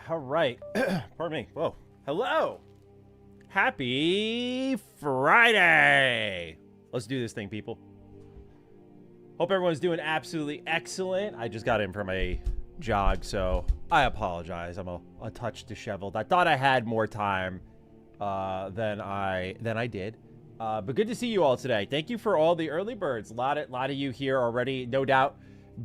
All right. Pardon me. Whoa. Hello. Happy Friday. Let's do this thing, people. Hope everyone's doing absolutely excellent. I just got in from a jog, so I apologize. I'm a touch disheveled. I thought I had more time than I did. But good to see you all today. Thank you for all the early birds. A lot of you here already, no doubt.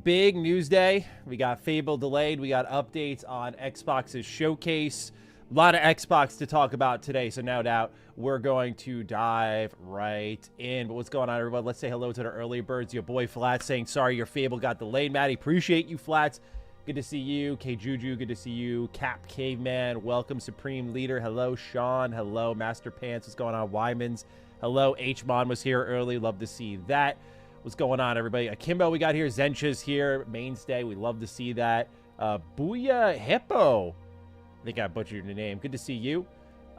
Big news day. We got Fable delayed. We got updates on Xbox's showcase. A lot of Xbox to talk about today, so no doubt we're going to dive right in. But what's going on, everyone? Let's say hello to the early birds. Your boy Flats saying, sorry your Fable got delayed. Matty, appreciate you, Flats. Good to see you. K Juju, good to see you. Cap Caveman, welcome. Supreme Leader, hello. Sean, hello. Master Pants, what's going on? Wyman's, hello. H-Mon was here early. Love to see that. What's going on, everybody? Akimbo, we got here. Zencha's here. Mainstay, we love to see that. Booyah Hippo. I think I butchered your name. Good to see you.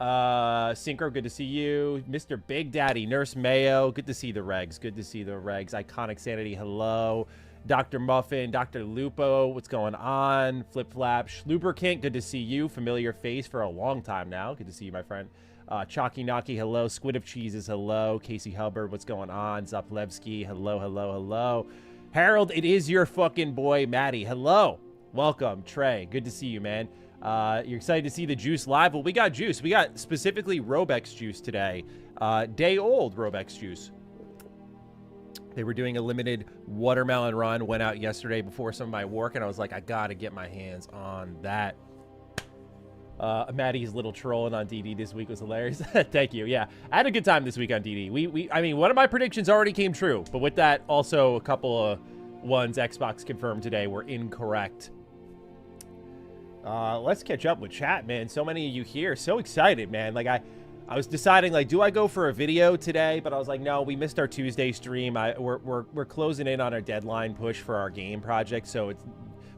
Synchro, good to see you. Mr. Big Daddy, Nurse Mayo, good to see the regs. Good to see the regs. Iconic Sanity, hello. Dr. Muffin, Dr. Lupo, what's going on? Flip Flap, Schluberkint, good to see you. Familiar face for a long time now. Good to see you, my friend. Chalky Naki, hello. Squid of Cheeses, hello. Casey Hubbard, what's going on? Zaplevsky, hello, hello, hello. Harold, it is your fucking boy, Matty. Hello. Welcome. Trey, good to see you, man. You're excited to see the juice live? Well, we got juice. We got specifically Robex juice today. Day old Robex juice. They were doing a limited watermelon run. Went out yesterday before some of my work, and I was like, I gotta get my hands on that. Maddie's little trolling on DD this week was hilarious. Thank you. Yeah, I had a good time this week on DD. I mean, one of my predictions already came true, but with that, also a couple of ones Xbox confirmed today were incorrect. Let's catch up with chat, man. So many of you here. So excited, man. Like, I was deciding, like, do I go for a video today? But I was like, no, we missed our Tuesday stream. We're closing in on our deadline push for our game project. So it's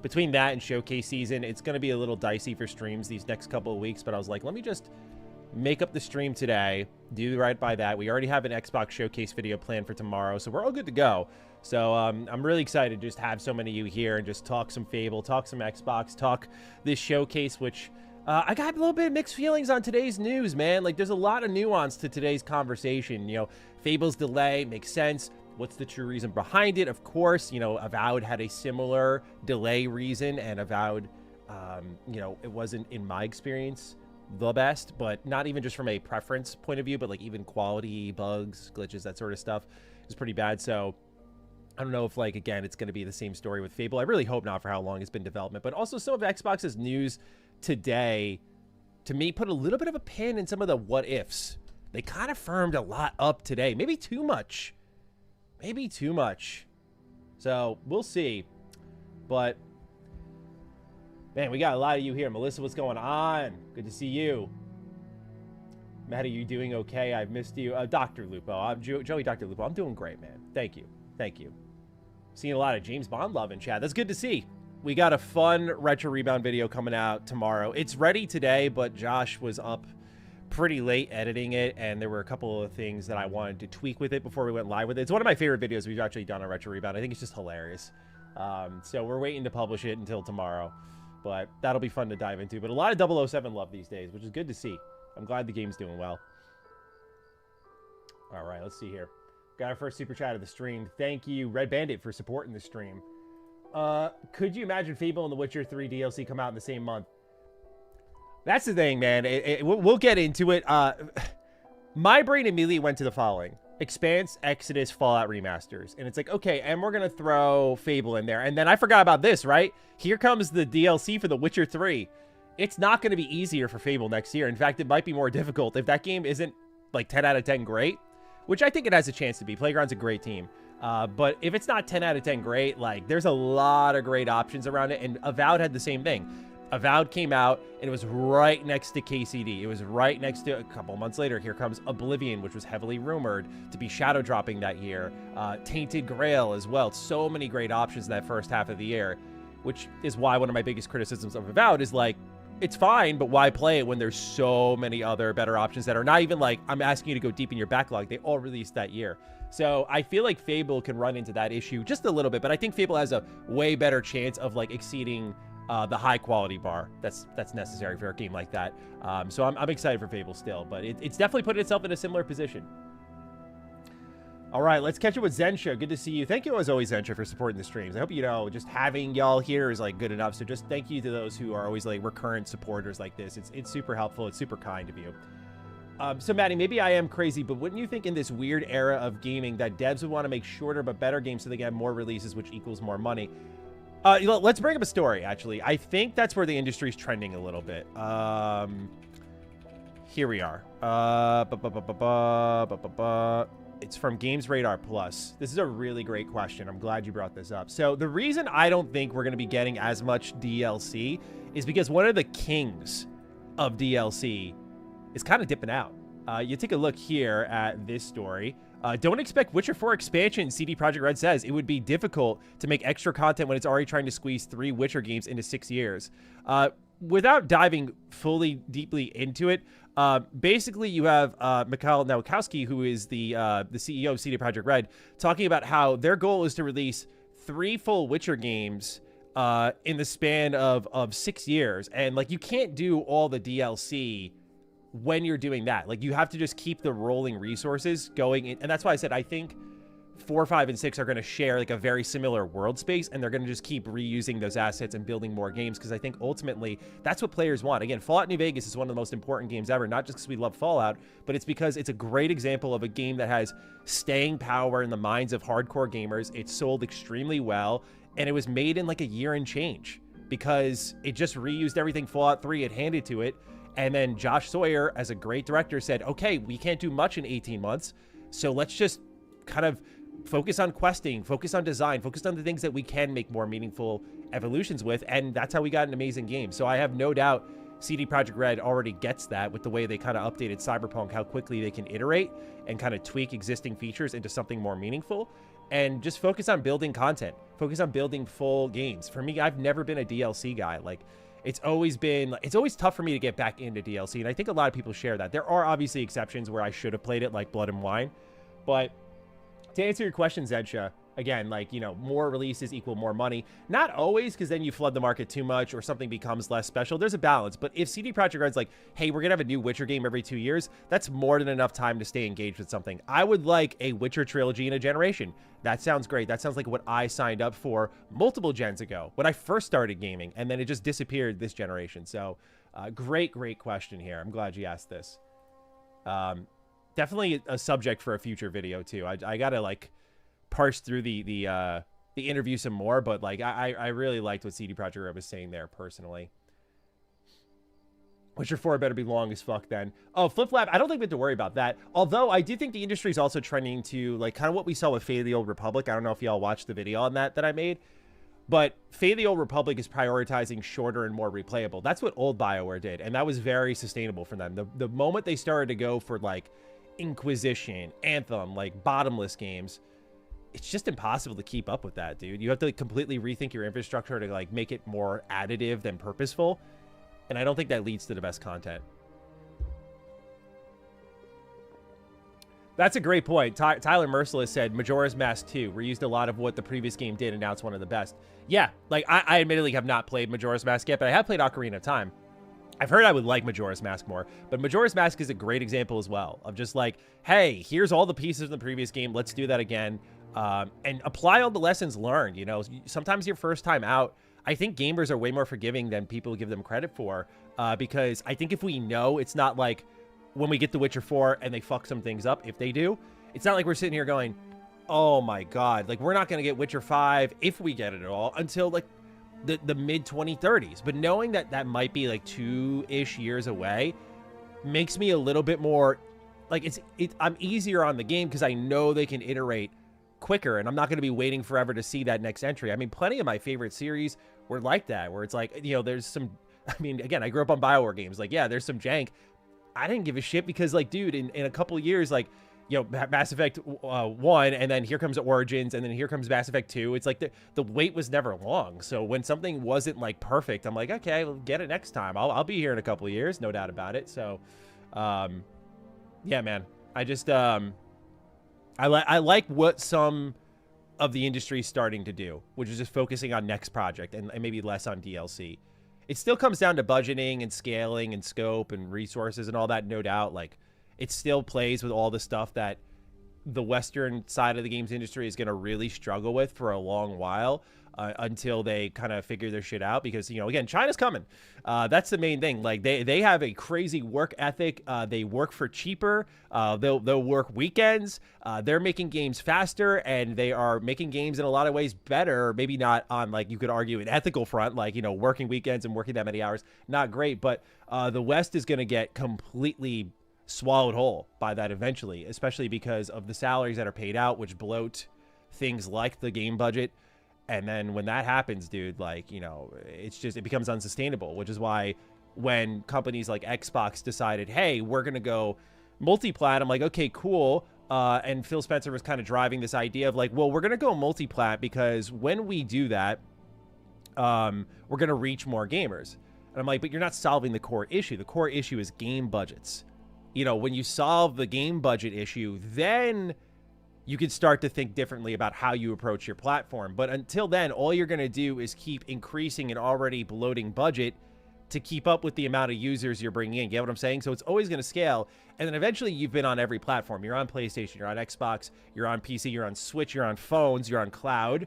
between that and showcase season, it's going to be a little dicey for streams these next couple of weeks. But I was like, let me just make up the stream today, do right by that. We already have an Xbox showcase video planned for tomorrow, so we're all good to go. So I'm really excited to just have so many of you here and just talk some Fable, talk some Xbox, talk this showcase, which I got a little bit of mixed feelings on today's news, man. Like, there's a lot of nuance to today's conversation. You know, Fable's delay makes sense. What's the true reason behind it? Of course, you know, Avowed had a similar delay reason, and Avowed, you know, it wasn't, in my experience, the best, but not even just from a preference point of view, but like even quality, bugs, glitches, that sort of stuff is pretty bad. So I don't know if, like, again, it's going to be the same story with Fable. I really hope not for how long it's been development, but also some of Xbox's news today, to me, put a little bit of a pin in some of the what ifs. They kind of firmed a lot up today. Maybe too much. Maybe too much. So we'll see. But man, we got a lot of you here. Melissa, what's going on? Good to see you. Matt, are you doing okay? I've missed you. Dr. Lupo. I'm Joey Dr. Lupo. I'm doing great, man. Thank you. Thank you. Seeing a lot of James Bond love in chat. That's good to see. We got a fun Retro Rebound video coming out tomorrow. It's ready today, but Josh was up pretty late editing it, and there were a couple of things that I wanted to tweak with it before we went live with it. It's one of my favorite videos we've actually done on Retro Rebound. I think it's just hilarious. So we're waiting to publish it until tomorrow, but that'll be fun to dive into. But a lot of 007 love these days, which is good to see. I'm glad the game's doing well. All right, let's see here. Got our first super chat of the stream. Thank you, Red Bandit, for supporting the stream. Could you imagine Fable and The Witcher 3 DLC come out in the same month? That's the thing, man. We'll get into it. My brain immediately went to the following. Expanse, Exodus, Fallout remasters. And it's like, okay, and we're going to throw Fable in there. And then I forgot about this, right? Here comes the DLC for The Witcher 3. It's not going to be easier for Fable next year. In fact, it might be more difficult. If that game isn't like 10 out of 10 great, which I think it has a chance to be. Playground's a great team. But if it's not 10 out of 10 great, like, there's a lot of great options around it. And Avowed had the same thing. Avowed came out, and it was right next to KCD. It was right next to, a couple months later, here comes Oblivion, which was heavily rumored to be shadow dropping that year. Tainted Grail as well. So many great options in that first half of the year, which is why one of my biggest criticisms of Avowed is, like, it's fine, but why play it when there's so many other better options that are not even like, I'm asking you to go deep in your backlog. They all released that year. So I feel like Fable can run into that issue just a little bit, but I think Fable has a way better chance of like exceeding the high quality bar that's necessary for a game like that. So I'm excited for Fable still, but it's definitely put itself in a similar position. All right, let's catch up with Zensha. Good to see you. Thank you as always, Zensha, for supporting the streams. I hope you know just having y'all here is like good enough. So just thank you to those who are always like recurrent supporters like this. It's super helpful. It's super kind of you. So Matty, maybe I am crazy, but wouldn't you think in this weird era of gaming that devs would want to make shorter but better games so they can have more releases, which equals more money? Let's bring up a story, actually. I think that's where the industry's trending a little bit. Here we are. It's from Games Radar Plus. This is a really great question. I'm glad you brought this up. So the reason I don't think we're going to be getting as much DLC is because one of the kings of DLC is kind of dipping out. You take a look here at this story. Don't expect Witcher 4 expansion, CD Projekt Red says. It would be difficult to make extra content when it's already trying to squeeze 3 Witcher games into 6 years. Without diving fully deeply into it, basically you have Mikhail Nowakowski, who is the CEO of CD Projekt Red, talking about how their goal is to release 3 full Witcher games in the span of 6 years. And like, you can't do all the DLC when you're doing that. Like, you have to just keep the rolling resources going in. And that's why I said I think 4, 5, and 6 are going to share like a very similar world space, and they're going to just keep reusing those assets and building more games, because I think ultimately that's what players want. Again, Fallout New Vegas is one of the most important games ever, not just because we love Fallout, but it's because it's a great example of a game that has staying power in the minds of hardcore gamers. It sold extremely well, and it was made in like a year and change because it just reused everything Fallout 3 had handed to it. And then Josh Sawyer, as a great director, said, okay, we can't do much in 18 months, so let's just kind of focus on questing, focus on design, focus on the things that we can make more meaningful evolutions with, and that's how we got an amazing game. So I have no doubt CD Projekt Red already gets that with the way they kind of updated Cyberpunk, how quickly they can iterate and kind of tweak existing features into something more meaningful, and just focus on building content, focus on building full games. For me, I've never been a DLC guy. Like, it's always tough for me to get back into DLC, and I think a lot of people share that. There are obviously exceptions where I should have played it, like Blood and Wine, but to answer your question, Zensha, again, like, you know, more releases equal more money. Not always, because then you flood the market too much or something becomes less special. There's a balance. But if CD Projekt Red's like, hey, we're going to have a new Witcher game every 2 years, that's more than enough time to stay engaged with something. I would like a Witcher trilogy in a generation. That sounds great. That sounds like what I signed up for multiple gens ago when I first started gaming, and then it just disappeared this generation. So great question here. I'm glad you asked this. Definitely a subject for a future video too. I gotta like parse through the interview some more, but like I really liked what CD Projekt Red was saying there personally. Witcher 4 better be long as fuck then. Oh, Flip Flap, I don't think we have to worry about that. Although I do think the industry is also trending to like kind of what we saw with Fate of the Old Republic. I don't know if y'all watched the video on that I made, but Fate of the Old Republic is prioritizing shorter and more replayable. That's what old BioWare did, and that was very sustainable for them. The moment they started to go for like Inquisition, Anthem, like bottomless games, it's just impossible to keep up with that, dude. You have to like completely rethink your infrastructure to like make it more additive than purposeful, and I don't think that leads to the best content. That's a great point. Tyler Merciless said Majora's Mask 2 reused a lot of what the previous game did, and now it's one of the best. Yeah, like I admittedly have not played Majora's Mask yet, but I have played Ocarina of Time. I've heard I would like Majora's Mask more, but Majora's Mask is a great example as well of just like, hey, here's all the pieces in the previous game. Let's do that again, and apply all the lessons learned. You know, sometimes your first time out, I think gamers are way more forgiving than people give them credit for, because I think if we know it's not like when we get The Witcher 4 and they fuck some things up, if they do, it's not like we're sitting here going, oh my God, like we're not going to get Witcher 5 if we get it at all until like the mid 2030s. But knowing that that might be like 2-ish years away makes me a little bit more like I'm easier on the game because I know they can iterate quicker, and I'm not going to be waiting forever to see that next entry. I mean, plenty of my favorite series were like that, where it's like, you know, there's some, I mean, again, I grew up on BioWare games. Like, yeah, there's some jank. I didn't give a shit because like, dude, in a couple of years, like, you know, Mass Effect 1, and then here comes Origins, and then here comes Mass Effect 2. It's like the wait was never long. So when something wasn't like perfect, I'm like, okay, we'll get it next time. I'll be here in a couple of years, no doubt about it. So, yeah, man, I just I like what some of the industry starting to do, which is just focusing on next project and maybe less on DLC. It still comes down to budgeting and scaling and scope and resources and all that, no doubt. Like, it still plays with all the stuff that the Western side of the games industry is going to really struggle with for a long while, until they kind of figure their shit out, because, you know, again, China's coming. That's the main thing. Like, they have a crazy work ethic. They work for cheaper. They'll work weekends. They're making games faster, and they are making games in a lot of ways better. Maybe not on, like, you could argue, an ethical front, like, you know, working weekends and working that many hours, not great. But the West is going to get completely swallowed whole by that eventually, especially because of the salaries that are paid out, which bloat things like the game budget. And then when that happens, dude, like, you know, it becomes unsustainable, which is why when companies like Xbox decided, hey, we're going to go multi-plat, I'm like, okay, cool. And Phil Spencer was kind of driving this idea of like, well, we're going to go multi-plat because when we do that, we're going to reach more gamers. And I'm like, but you're not solving the core issue. The core issue is game budgets. You know, when you solve the game budget issue, then you can start to think differently about how you approach your platform. But until then, all you're going to do is keep increasing an already bloating budget to keep up with the amount of users you're bringing in. You get what I'm saying? So it's always going to scale. And then eventually you've been on every platform. You're on PlayStation, you're on Xbox, you're on PC, you're on Switch, you're on phones, you're on cloud.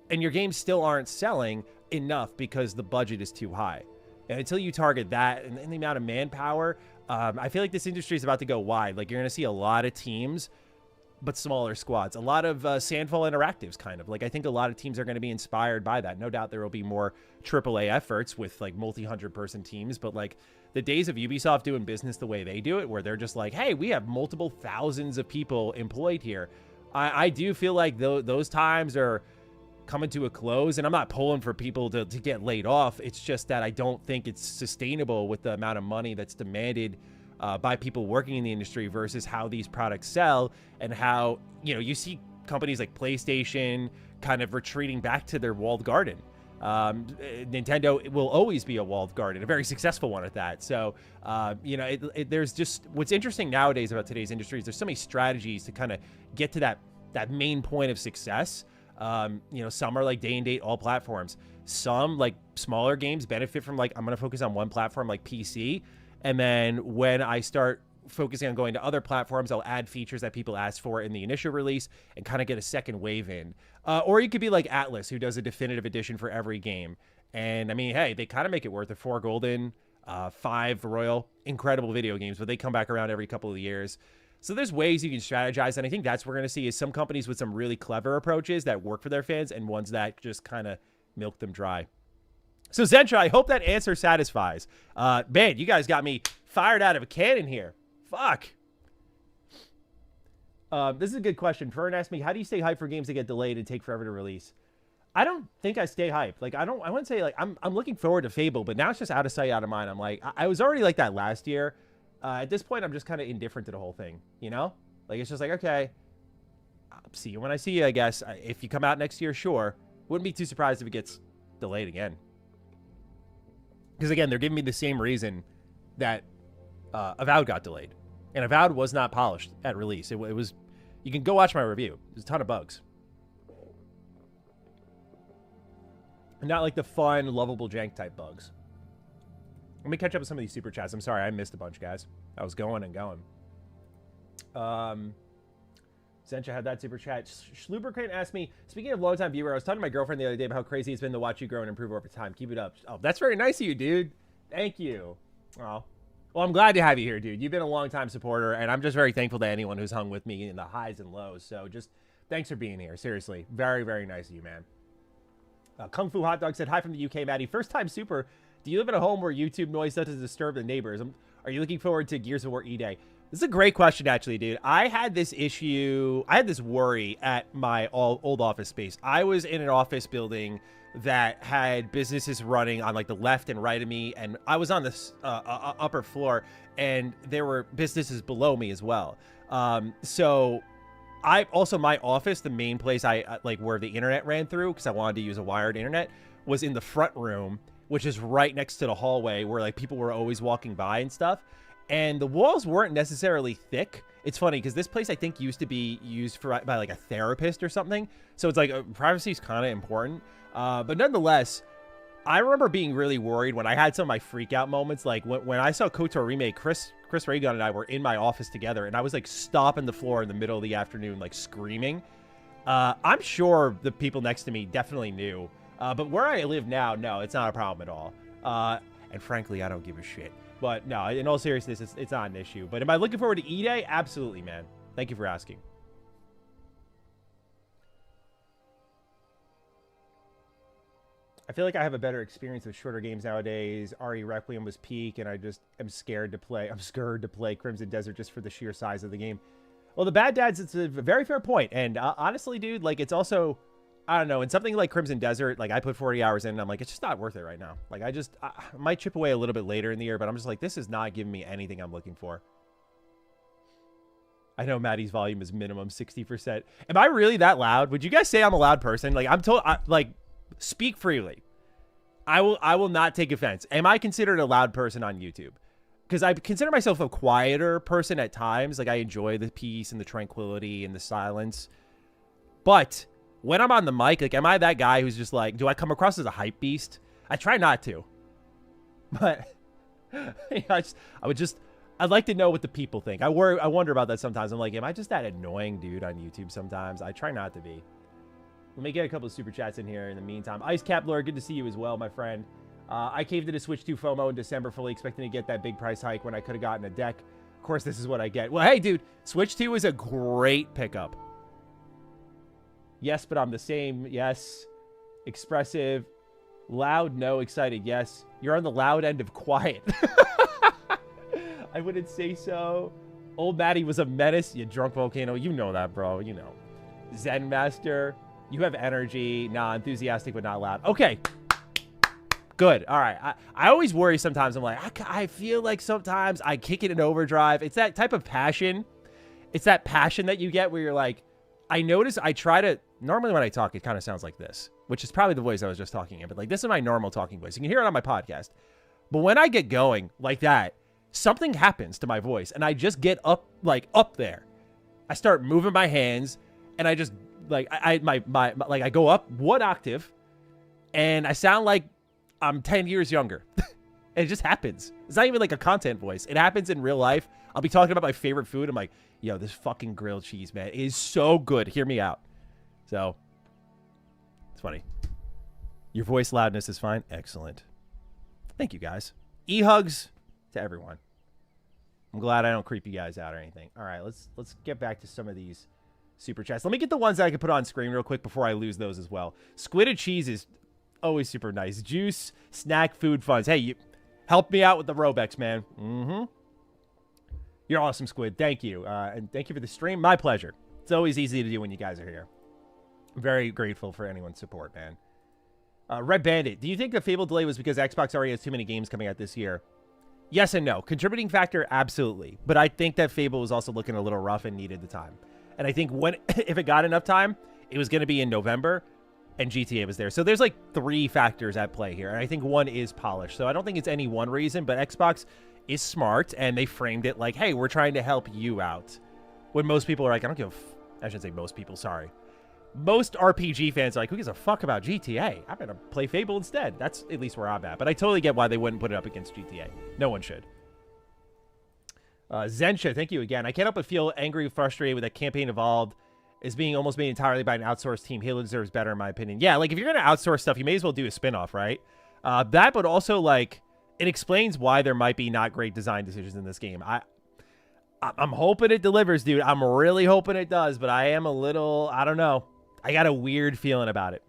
And your games still aren't selling enough because the budget is too high. And until you target that and the amount of manpower, I feel like this industry is about to go wide. Like, you're going to see a lot of teams, but smaller squads. A lot of Sandfall Interactives, kind of. Like, I think a lot of teams are going to be inspired by that. No doubt there will be more AAA efforts with, like, multi-100-person teams, but, like, the days of Ubisoft doing business the way they do it, where they're just like, hey, we have multiple thousands of people employed here. I do feel like those times are coming to a close, and I'm not pulling for people to get laid off. It's just that I don't think it's sustainable with the amount of money that's demanded by people working in the industry versus how these products sell, and how, you know, you see companies like PlayStation kind of retreating back to their walled garden. Nintendo will always be a walled garden, a very successful one at that. So, you know, there's just, what's interesting nowadays about today's industry is there's so many strategies to kind of get to that main point of success. You know, some are like day and date, all platforms. Some, like smaller games, benefit from, like, I'm going to focus on one platform, like PC. And then when I start focusing on going to other platforms, I'll add features that people asked for in the initial release and kind of get a second wave in. Or you could be like Atlas, who does a definitive edition for every game. And I mean, hey, they kind of make it worth it. 4 golden, 5 royal, incredible video games, but they come back around every couple of years. So there's ways you can strategize, and I think that's what we're going to see is some companies with some really clever approaches that work for their fans and ones that just kind of milk them dry. So, Zentra, I hope that answer satisfies. Man, you guys got me fired out of a cannon here. Fuck. This is a good question. Fern asked me, how do you stay hyped for games that get delayed and take forever to release? I don't think I stay hyped. Like, I wouldn't say, like, I'm looking forward to Fable, but now it's just out of sight, out of mind. I'm like, I was already like that last year. At this point, I'm just kind of indifferent to the whole thing, you know? Like, it's just like, okay, I'll see you when I see you, I guess. If you come out next year, sure. Wouldn't be too surprised if it gets delayed again. Because, again, they're giving me the same reason that Avowed got delayed. And Avowed was not polished at release. It was... You can go watch my review. There's a ton of bugs. Not like the fun, lovable jank type bugs. Let me catch up with some of these super chats. I'm sorry, I missed a bunch, guys. I was going and going. Sencha had that super chat. Schlubercrane asked me, speaking of longtime viewer, I was talking to my girlfriend the other day about how crazy it's been to watch you grow and improve over time. Keep it up. Oh, that's very nice of you, dude. Thank you. Oh. Well, I'm glad to have you here, dude. You've been a long-time supporter, and I'm just very thankful to anyone who's hung with me in the highs and lows. So just thanks for being here. Seriously. Very, very nice of you, man. Kung Fu Hot Dog said, hi from the UK, Maddie. First time super. Do you live in a home where YouTube noise doesn't disturb the neighbors? Are you looking forward to Gears of War E-Day? This is a great question, actually, dude. I had this issue. I had this worry at my old office space. I was in an office building that had businesses running on like the left and right of me, and I was on this upper floor, and there were businesses below me as well. So I also, my office, the main place I like where the internet ran through, because I wanted to use a wired internet, was in the front room, which is right next to the hallway where like people were always walking by and stuff. And the walls weren't necessarily thick. It's funny because this place I think used to be used for by like a therapist or something. So it's like privacy is kind of important. But nonetheless, I remember being really worried when I had some of my freak out moments. Like when I saw KOTOR remake, Chris Raygun and I were in my office together, and I was like stomping the floor in the middle of the afternoon, like screaming. I'm sure the people next to me definitely knew. But where I live now, no, it's not a problem at all. And frankly, I don't give a shit. But no, in all seriousness, it's not an issue. But am I looking forward to E-Day? Absolutely, man. Thank you for asking. I feel like I have a better experience with shorter games nowadays. RE Requiem was peak, and I just am scared to play. I'm scared to play Crimson Desert just for the sheer size of the game. Well, the Bad Dads, it's a very fair point. And honestly, dude, like, it's also, I don't know, in something like Crimson Desert, like, I put 40 hours in, and I'm like, it's just not worth it right now. Like, I might chip away a little bit later in the year, but I'm just like, this is not giving me anything I'm looking for. I know Maddie's volume is minimum 60%. Am I really that loud? Would you guys say I'm a loud person? Like, I'm told, like, speak freely. I will not take offense. Am I considered a loud person on YouTube? Because I consider myself a quieter person at times. Like, I enjoy the peace and the tranquility and the silence. But when I'm on the mic, like, am I that guy who's just like, do I come across as a hype beast? I try not to. But I'd like to know what the people think. I wonder about that sometimes. I'm like, am I just that annoying dude on YouTube sometimes? I try not to be. Let me get a couple of super chats in here in the meantime. Ice Cap Lord, good to see you as well, my friend. I caved into Switch 2 FOMO in December, fully expecting to get that big price hike when I could have gotten a deck. Of course, this is what I get. Well, hey, dude, Switch 2 is a great pickup. Yes, but I'm the same. Yes. Expressive. Loud, no. Excited, yes. You're on the loud end of quiet. I wouldn't say so. Old Matty was a menace. You drunk volcano. You know that, bro. You know. Zen Master. You have energy. Nah, enthusiastic, but not loud. Okay. Good. All right. I always worry sometimes. I'm like, I feel like sometimes I kick it in overdrive. It's that type of passion. It's that passion that you get where you're like, I notice I try to, normally when I talk, it kind of sounds like this, which is probably the voice I was just talking in, but like, this is my normal talking voice. You can hear it on my podcast. But when I get going like that, something happens to my voice and I just get up, like up there. I start moving my hands and I just like, I go up one octave and I sound like I'm 10 years younger. And it just happens. It's not even like a content voice. It happens in real life. I'll be talking about my favorite food. I'm like, yo, this fucking grilled cheese, man, is so good. Hear me out. So, it's funny. Your voice loudness is fine. Excellent. Thank you, guys. E-hugs to everyone. I'm glad I don't creep you guys out or anything. All right, let's get back to some of these super chats. Let me get the ones that I can put on screen real quick before I lose those as well. Squid and cheese is always super nice. Juice, snack, food, funds. Hey, you help me out with the Robex, man. Mm-hmm. You're awesome, Squid. Thank you. And thank you for the stream. My pleasure. It's always easy to do when you guys are here. I'm very grateful for anyone's support, man. Red Bandit. Do you think the Fable delay was because Xbox already has too many games coming out this year? Yes and no. Contributing factor, absolutely. But I think that Fable was also looking a little rough and needed the time. And I think if it got enough time, it was going to be in November. And GTA was there. So there's like 3 factors at play here. And I think one is polish. So I don't think it's any one reason, but Xbox is smart and they framed it like, hey, we're trying to help you out. When most people are like, I don't give I shouldn't say most people, sorry. Most RPG fans are like, who gives a fuck about GTA? I'm going to play Fable instead. That's at least where I'm at. But I totally get why they wouldn't put it up against GTA. No one should. Zensha, thank you again. I can't help but feel angry and frustrated with that campaign evolved is being almost made entirely by an outsourced team. Halo deserves better, in my opinion. Yeah, like, if you're going to outsource stuff, you may as well do a spinoff, right? That, but also, like, it explains why there might be not great design decisions in this game. I'm hoping it delivers, dude. I'm really hoping it does, but I am a little, I don't know. I got a weird feeling about it.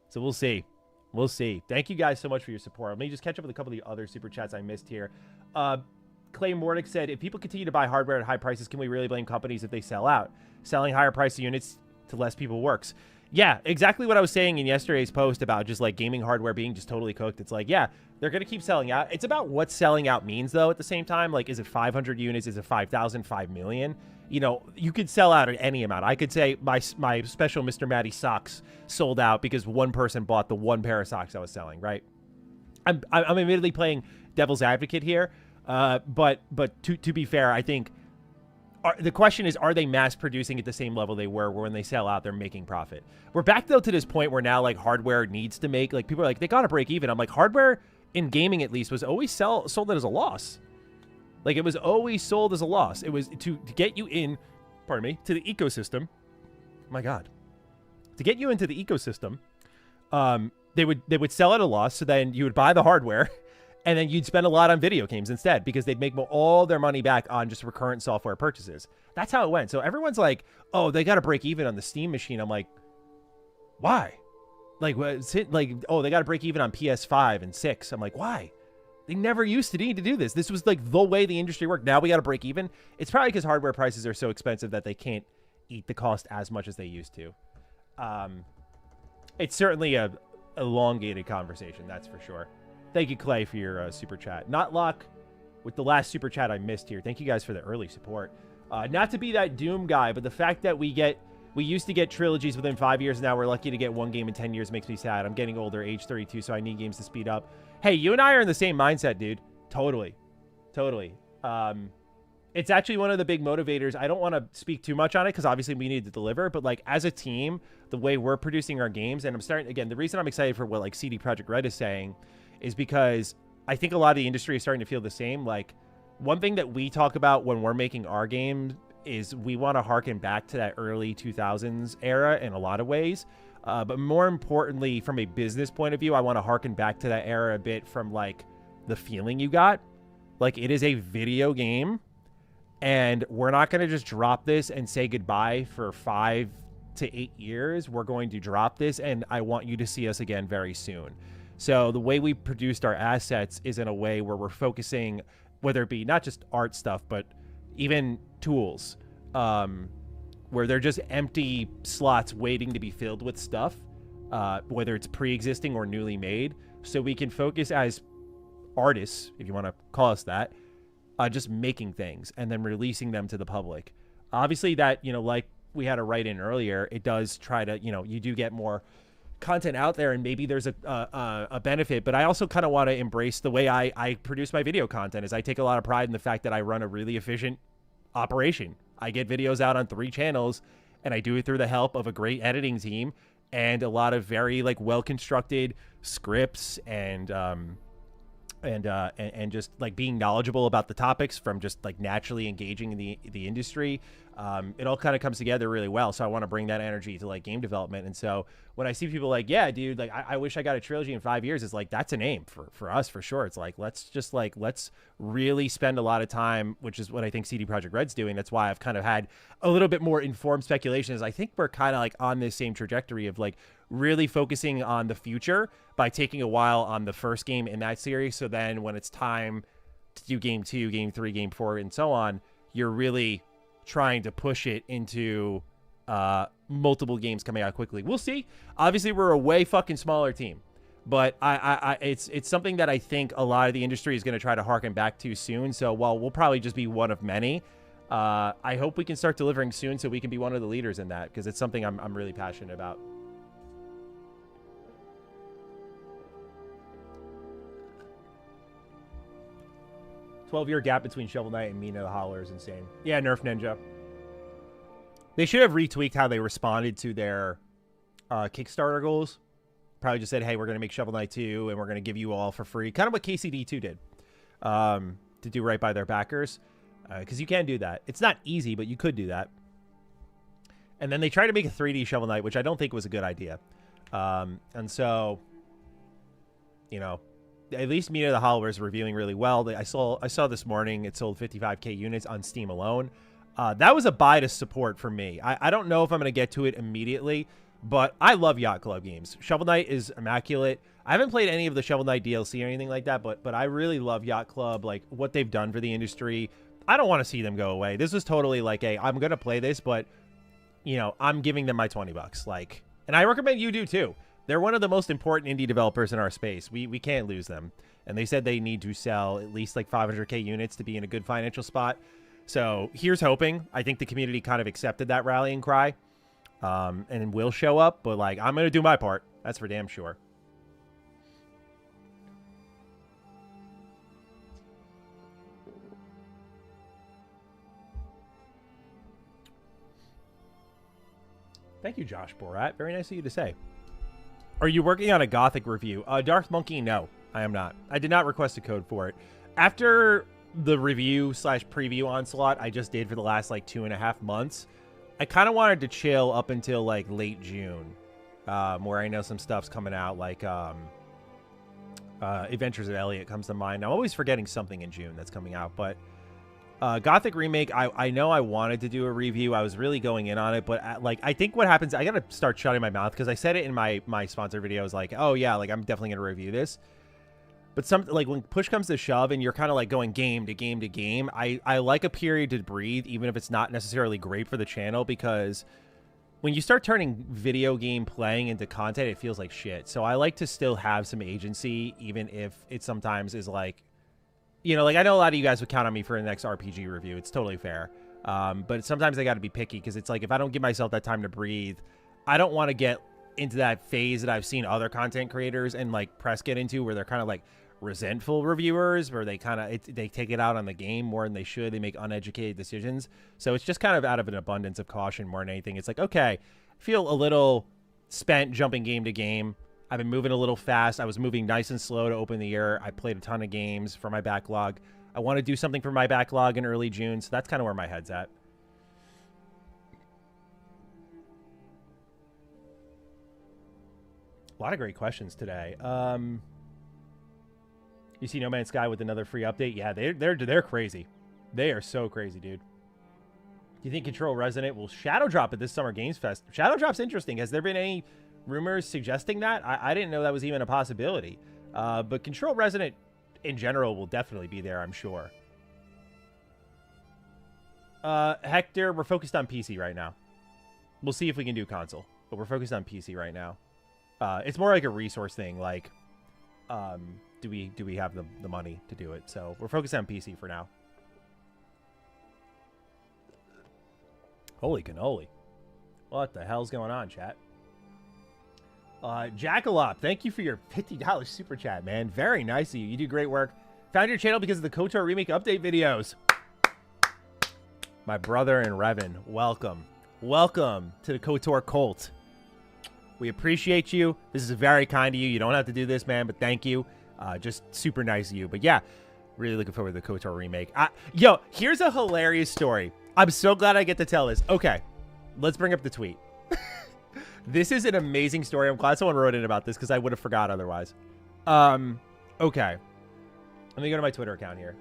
So we'll see. We'll see. Thank you guys so much for your support. Let me just catch up with a couple of the other super chats I missed here. Clay Mordick said, if people continue to buy hardware at high prices, can we really blame companies if they sell out? Selling higher priced units to less people works. Yeah, exactly what I was saying in yesterday's post about just like gaming hardware being just totally cooked. It's like, yeah, they're going to keep selling out. It's about what selling out means, though, at the same time. Like, is it 500 units? Is it 5,000, 5 million? You know, you could sell out at any amount. I could say my special Mr. Matty socks sold out because one person bought the one pair of socks I was selling, right? I'm admittedly playing devil's advocate here. But to be fair, I think The question is, are they mass producing at the same level they were when they sell out, they're making profit? We're back though to this point where now like hardware needs to make, like people are like, they got to break even. I'm like, hardware in gaming at least was always sold as a loss. Like it was always sold as a loss. It was to get you in, pardon me, to the ecosystem. My God, to get you into the ecosystem, they would sell at a loss. So then you would buy the hardware. And then you'd spend a lot on video games instead because they'd make all their money back on just recurrent software purchases. That's how it went. So everyone's like, oh, they got to break even on the Steam machine. I'm like, why? Like, oh, they got to break even on PS5 and 6. I'm like, why? They never used to need to do this. This was like the way the industry worked. Now we got to break even. It's probably because hardware prices are so expensive that they can't eat the cost as much as they used to. It's certainly a elongated conversation, that's for sure. Thank you, Clay, for your super chat. Not luck with the last super chat I missed here. Thank you guys for the early support. Not to be that Doom guy, but the fact that we used to get trilogies within 5 years. Now we're lucky to get one game in 10 years makes me sad. I'm getting older, age 32, so I need games to speed up. Hey, you and I are in the same mindset, dude. Totally. It's actually one of the big motivators. I don't want to speak too much on it because obviously we need to deliver, but like as a team, the way we're producing our games, and I'm starting, again, the reason I'm excited for what like CD Projekt Red is saying is because I think a lot of the industry is starting to feel the same. Like one thing that we talk about when we're making our game is we want to harken back to that early 2000s era in a lot of ways. But more importantly, from a business point of view, I want to harken back to that era a bit from like the feeling you got. Like it is a video game and we're not going to just drop this and say goodbye for 5 to 8 years. We're going to drop this and I want you to see us again very soon. So the way we produced our assets is in a way where we're focusing, whether it be not just art stuff, but even tools, where they're just empty slots waiting to be filled with stuff, whether it's pre-existing or newly made. So we can focus as artists, if you want to call us that, just making things and then releasing them to the public. Obviously that, like we had a write in earlier, it does try to, you do get more content out there and maybe there's a benefit, but I also kind of want to embrace the way I produce my video content. Is I take a lot of pride in the fact that I run a really efficient operation. I get videos out on 3 channels and I do it through the help of a great editing team and a lot of very like well-constructed scripts and just like being knowledgeable about the topics from just like naturally engaging in the industry. It all kind of comes together really well. So I want to bring that energy to like game development. And so when I see people like, yeah, dude, like I wish I got a trilogy in 5 years, it's like, that's an aim for us for sure. It's like, let's really spend a lot of time, which is what I think CD Projekt Red's doing. That's why I've kind of had a little bit more informed speculation, is I think we're kind of like on this same trajectory of like really focusing on the future by taking a while on the first game in that series. So then when it's time to do game 2, game 3, game 4, and so on, you're really trying to push it into multiple games coming out quickly. We'll see. Obviously, we're a way fucking smaller team, but it's something that I think a lot of the industry is going to try to harken back to soon. So while we'll probably just be one of many, I hope we can start delivering soon so we can be one of the leaders in that, because it's something I'm really passionate about. Twelve-year gap between Shovel Knight and Mina the Howler is insane. Yeah, Nerf Ninja. They should have retweaked how they responded to their Kickstarter goals. Probably just said, hey, we're going to make Shovel Knight 2 and we're going to give you all for free. Kind of what KCD2 did, to do right by their backers. Because you can do that. It's not easy, but you could do that. And then they tried to make a 3D Shovel Knight, which I don't think was a good idea. And so, at least Mina the Howler is reviewing really well. I saw this morning it sold 55K units on Steam alone. That was a buy to support for me. I don't know if I'm going to get to it immediately, but I love Yacht Club games. Shovel Knight is immaculate. I haven't played any of the Shovel Knight DLC or anything like that, but I really love Yacht Club, like what they've done for the industry. I don't want to see them go away. This was totally like, hey, I'm going to play this, but I'm giving them my $20. Like, and I recommend you do too. They're one of the most important indie developers in our space. We can't lose them. And they said they need to sell at least like 500K units to be in a good financial spot. So here's hoping. I think the community kind of accepted that rallying cry, and will show up. But like, I'm going to do my part. That's for damn sure. Thank you, Josh Borat. Very nice of you to say. Are you working on a Gothic review? Darth Monkey, no, I am not. I did not request a code for it. After the review / preview onslaught I just did for the last like 2.5 months, I kind of wanted to chill up until like late June, where I know some stuff's coming out, like Adventures of Elliot comes to mind. I'm always forgetting something in June that's coming out, but Gothic Remake, I know I wanted to do a review. I was really going in on it, but I think what happens, I gotta start shutting my mouth, because I said it in my sponsored videos, like, oh yeah, like I'm definitely gonna review this. But like when push comes to shove and you're kind of like going game to game to game, I like a period to breathe, even if it's not necessarily great for the channel, because when you start turning video game playing into content, it feels like shit. So I like to still have some agency, even if it sometimes is like, you know, like I know a lot of you guys would count on me for the next RPG review. It's totally fair. But sometimes I got to be picky, because it's like if I don't give myself that time to breathe, I don't want to get into that phase that I've seen other content creators and like press get into, where they're kind of like resentful reviewers, where they kind of they take it out on the game more than they should. They make uneducated decisions. So it's just kind of out of an abundance of caution more than anything. It's like, okay, I feel a little spent jumping game to game. I've been moving a little fast. I was moving nice and slow to open the year. I played a ton of games for my backlog. I want to do something for my backlog in early June, so that's kind of where my head's at. A lot of great questions today. You see No Man's Sky with another free update? Yeah, they're crazy. They are so crazy, dude. Do you think Control Resonant will shadow drop at this Summer Games Fest? Shadow drop's interesting. Has there been any rumors suggesting that? I didn't know that was even a possibility. But Control Resonant in general will definitely be there, I'm sure. Hector, we're focused on PC right now. We'll see if we can do console, but we're focused on PC right now. It's more like a resource thing, like do we have the money to do it? So we're focused on PC for now. Holy cannoli. What the hell's going on, chat? Jackalop, thank you for your $50 super chat, man. Very nice of you. You do great work. Found your channel because of the KOTOR Remake update videos. My brother and Revan, welcome. Welcome to the KOTOR cult. We appreciate you. This is very kind of you. You don't have to do this, man, but thank you. Just super nice of you. But yeah, really looking forward to the KOTOR remake. Yo, here's a hilarious story. I'm so glad I get to tell this. Okay, let's bring up the tweet. This is an amazing story. I'm glad someone wrote in about this, because I would have forgot otherwise. Okay. Let me go to my Twitter account here.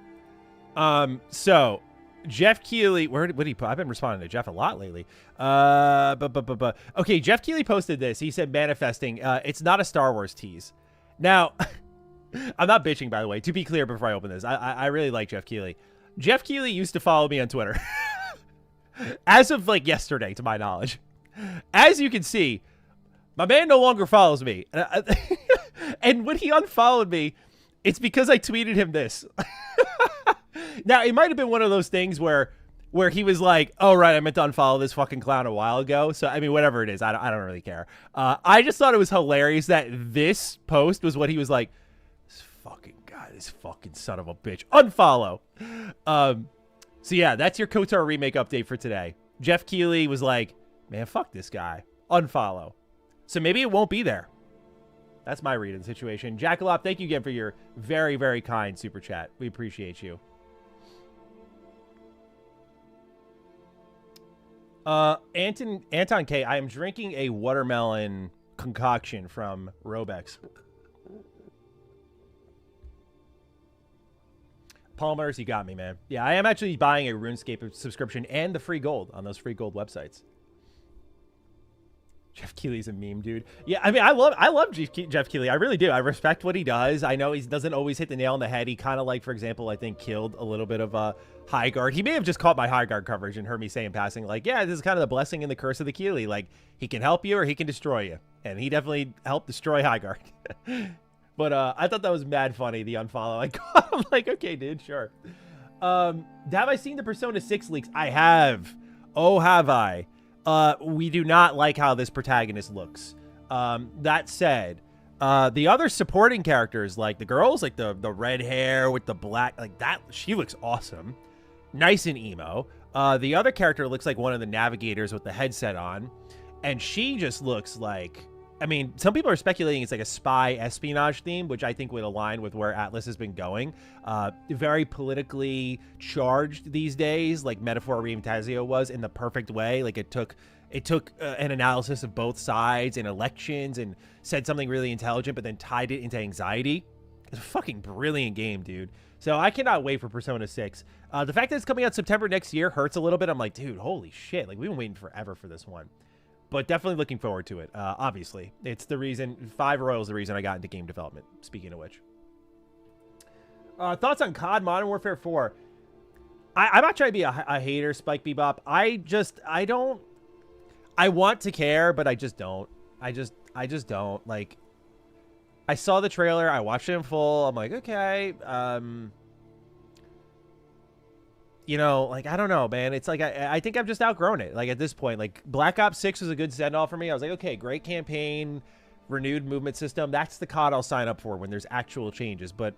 So Jeff Keighley, where did he put? I've been responding to Jeff a lot lately. Okay, Jeff Keighley posted this. He said, manifesting, it's not a Star Wars tease. Now, I'm not bitching, by the way, to be clear before I open this. I really like Jeff Keighley. Jeff Keighley used to follow me on Twitter. As of, like, yesterday, to my knowledge. As you can see, my man no longer follows me. And when he unfollowed me, it's because I tweeted him this. Now, it might have been one of those things where he was like, oh, right, I meant to unfollow this fucking clown a while ago. So, I mean, whatever it is, I don't really care. I just thought it was hilarious that this post was what he was like, this fucking guy, this fucking son of a bitch, unfollow. So, yeah, that's your KOTOR remake update for today. Jeff Keighley was like, man, fuck this guy, unfollow. So maybe it won't be there. That's my read of the situation. Jackalop, thank you again for your very, very kind super chat. We appreciate you. Anton K, I am drinking a watermelon concoction from Robex. Paul Murs, you got me, man. Yeah, I am actually buying a RuneScape subscription and the free gold on those free gold websites. Jeff Keighley's a meme, dude. Yeah, I mean, I love Jeff Keighley. I really do. I respect what he does. I know he doesn't always hit the nail on the head. He kind of, like, for example, I think killed a little bit of a high guard. He may have just caught my high guard coverage and heard me say in passing, like, yeah, this is kind of the blessing and the curse of the Keighley. Like, he can help you or he can destroy you. And he definitely helped destroy high guard. But I thought that was mad funny, the unfollow. I'm like, okay, dude, sure. Have I seen the Persona 6 leaks? I have. Oh, have I? We do not like how this protagonist looks. That said, the other supporting characters, like the girls, like the red hair with the black, like that, she looks awesome. Nice and emo. The other character looks like one of the navigators with the headset on. And she just looks like, I mean, some people are speculating it's like a spy espionage theme, which I think would align with where Atlas has been going. Very politically charged these days, like Metaphor Reimtazio was, in the perfect way. Like it took an analysis of both sides and elections and said something really intelligent, but then tied it into anxiety. It's a fucking brilliant game, dude. So I cannot wait for Persona 6. The fact that it's coming out September next year hurts a little bit. I'm like, dude, holy shit. Like, we've been waiting forever for this one. But definitely looking forward to it. Obviously, it's the reason, 5 Royals the reason I got into game development, speaking of which. Thoughts on COD Modern Warfare 4? I'm not trying to be a hater, Spike Bebop. I want to care, but I just don't. I just don't. Like, I saw the trailer. I watched it in full. I'm like, okay. You know, like, I don't know, man. It's like, I think I've just outgrown it. Like, at this point, like, Black Ops 6 was a good send-off for me. I was like, okay, great campaign, renewed movement system. That's the COD I'll sign up for when there's actual changes. But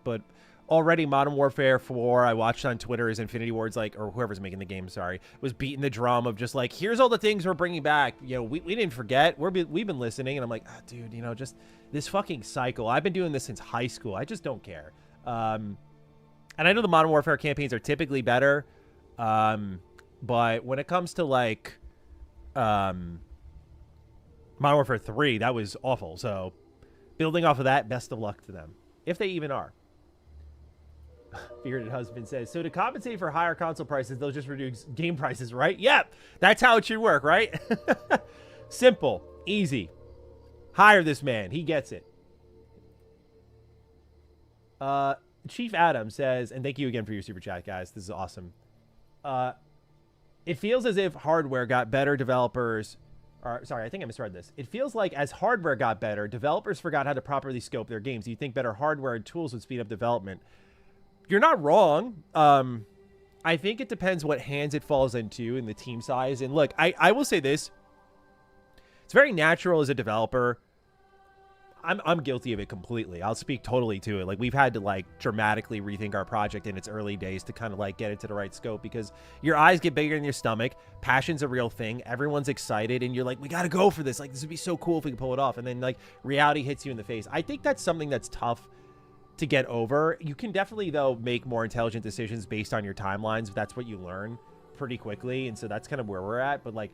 already Modern Warfare 4, I watched on Twitter, is Infinity Ward's like, or whoever's making the game, sorry, was beating the drum of just like, here's all the things we're bringing back. You know, we didn't forget. We've been listening. And I'm like, dude, you know, just this fucking cycle. I've been doing this since high school. I just don't care. And I know the Modern Warfare campaigns are typically better. But when it comes to like, Modern Warfare 3, that was awful. So building off of that, best of luck to them. If they even are. Bearded Husband says, so to compensate for higher console prices, they'll just reduce game prices, right? Yep. That's how it should work, right? Simple. Easy. Hire this man. He gets it. Chief Adam says, and thank you again for your super chat, guys. This is awesome. It feels as if hardware got better, developers... sorry, I think I misread this. It feels like as hardware got better, developers forgot how to properly scope their games. Do you think better hardware and tools would speed up development? You're not wrong. I think it depends what hands it falls into and the team size. And look, I will say this. It's very natural as a developer. I'm guilty of it completely. I'll speak totally to it. Like, we've had to like dramatically rethink our project in its early days to kind of like get it to the right scope, because your eyes get bigger than your stomach. Passion's a real thing. Everyone's excited and you're like, we got to go for this. Like, this would be so cool if we could pull it off. And then like reality hits you in the face. I think that's something that's tough to get over. You can definitely though make more intelligent decisions based on your timelines. That's what you learn pretty quickly. And so that's kind of where we're at. But like,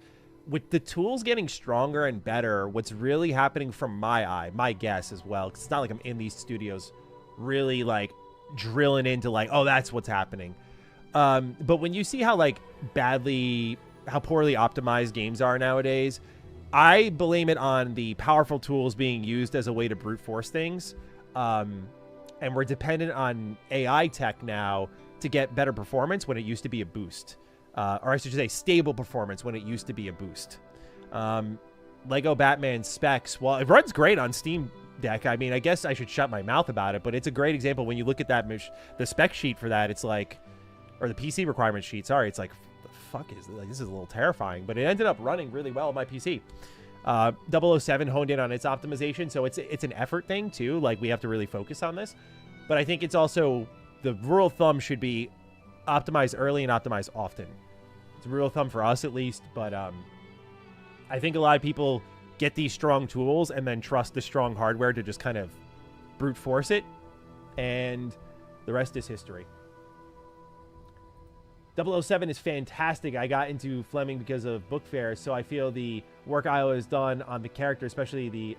with the tools getting stronger and better, what's really happening from my guess as well, because it's not like I'm in these studios really like drilling into like, oh, that's what's happening. But when you see how like poorly optimized games are nowadays, I blame it on the powerful tools being used as a way to brute force things. And we're dependent on AI tech now to get better performance when it used to be a boost. Or I should say stable performance when it used to be a boost. Lego Batman specs, well, it runs great on Steam Deck. I mean, I guess I should shut my mouth about it, but it's a great example. When you look at that, the spec sheet for that, it's like, or the PC requirement sheet, sorry, it's like, the fuck is this? Like, this is a little terrifying, but it ended up running really well on my PC. 007 honed in on its optimization, so it's an effort thing too. Like, we have to really focus on this, but I think it's also, the rule of thumb should be optimize early and optimize often. It's a rule of thumb for us at least, but I think a lot of people get these strong tools and then trust the strong hardware to just kind of brute force it, and the rest is history. 007 is fantastic. I got into Fleming because of Book Fair, so I feel the work Iowa has done on the character, especially the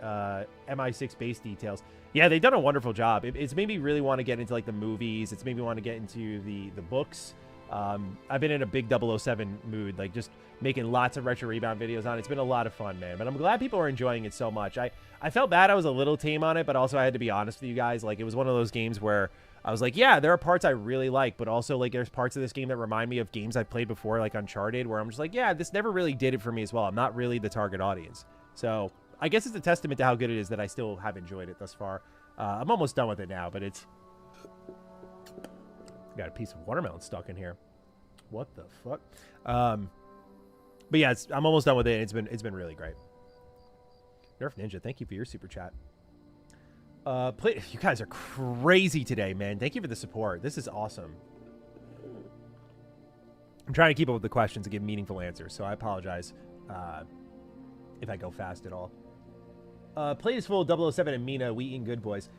MI6 base details. Yeah, they've done a wonderful job. It's made me really want to get into like the movies. It's made me want to get into the books. I've been in a big 007 mood, like just making lots of retro rebound videos on it. It's been a lot of fun, man. But I'm glad people are enjoying it so much. I felt bad I was a little tame on it, but also I had to be honest with you guys. Like, it was one of those games where I was like, yeah, there are parts I really like, but also like there's parts of this game that remind me of games I've played before, like Uncharted, where I'm just like, yeah, this never really did it for me as well. I'm not really the target audience. So I guess it's a testament to how good it is that I still have enjoyed it thus far. I'm almost done with it now, but it's... Got a piece of watermelon stuck in here. What the fuck? But yeah, I'm almost done with it. It's been really great. Nerf Ninja, thank you for your super chat. You guys are crazy today, man. Thank you for the support. This is awesome. I'm trying to keep up with the questions and give meaningful answers, so I apologize if I go fast at all. Plate is full, 007 and Mina, we eating good, boys.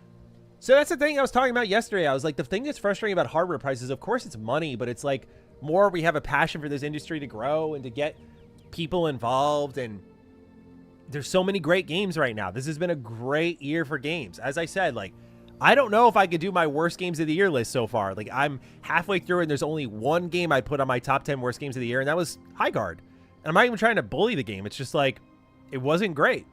So that's the thing I was talking about yesterday. I was like, the thing that's frustrating about hardware prices, of course it's money, but it's like more we have a passion for this industry to grow and to get people involved, and there's so many great games right now. This has been a great year for games. As I said, like, I don't know if I could do my worst games of the year list so far. Like, I'm halfway through it, and there's only one game I put on my top 10 worst games of the year, and that was High Guard. And I'm not even trying to bully the game. It's just like, it wasn't great.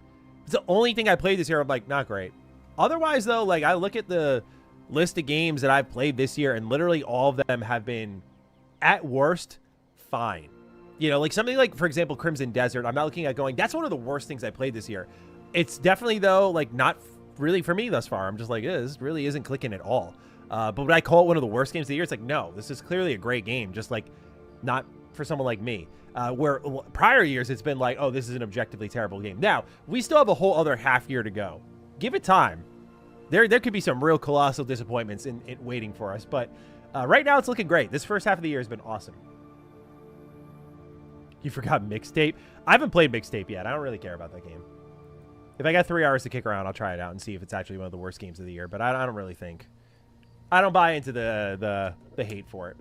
It's the only thing I played this year I'm like, not great. Otherwise, though, like, I look at the list of games that I've played this year, and literally all of them have been, at worst, fine. You know, like something like, for example, Crimson Desert, I'm not looking at going, that's one of the worst things I played this year. It's definitely, though, like, not really for me thus far. I'm just like, this really isn't clicking at all. But would I call it one of the worst games of the year? It's like, no, this is clearly a great game, just like not for someone like me. Where prior years, it's been like, oh, this is an objectively terrible game. Now, we still have a whole other half year to go. Give it time. There could be some real colossal disappointments in waiting for us. But right now, it's looking great. This first half of the year has been awesome. You forgot Mixtape? I haven't played Mixtape yet. I don't really care about that game. If I got 3 hours to kick around, I'll try it out and see if it's actually one of the worst games of the year. But I don't really think. I don't buy into the hate for it.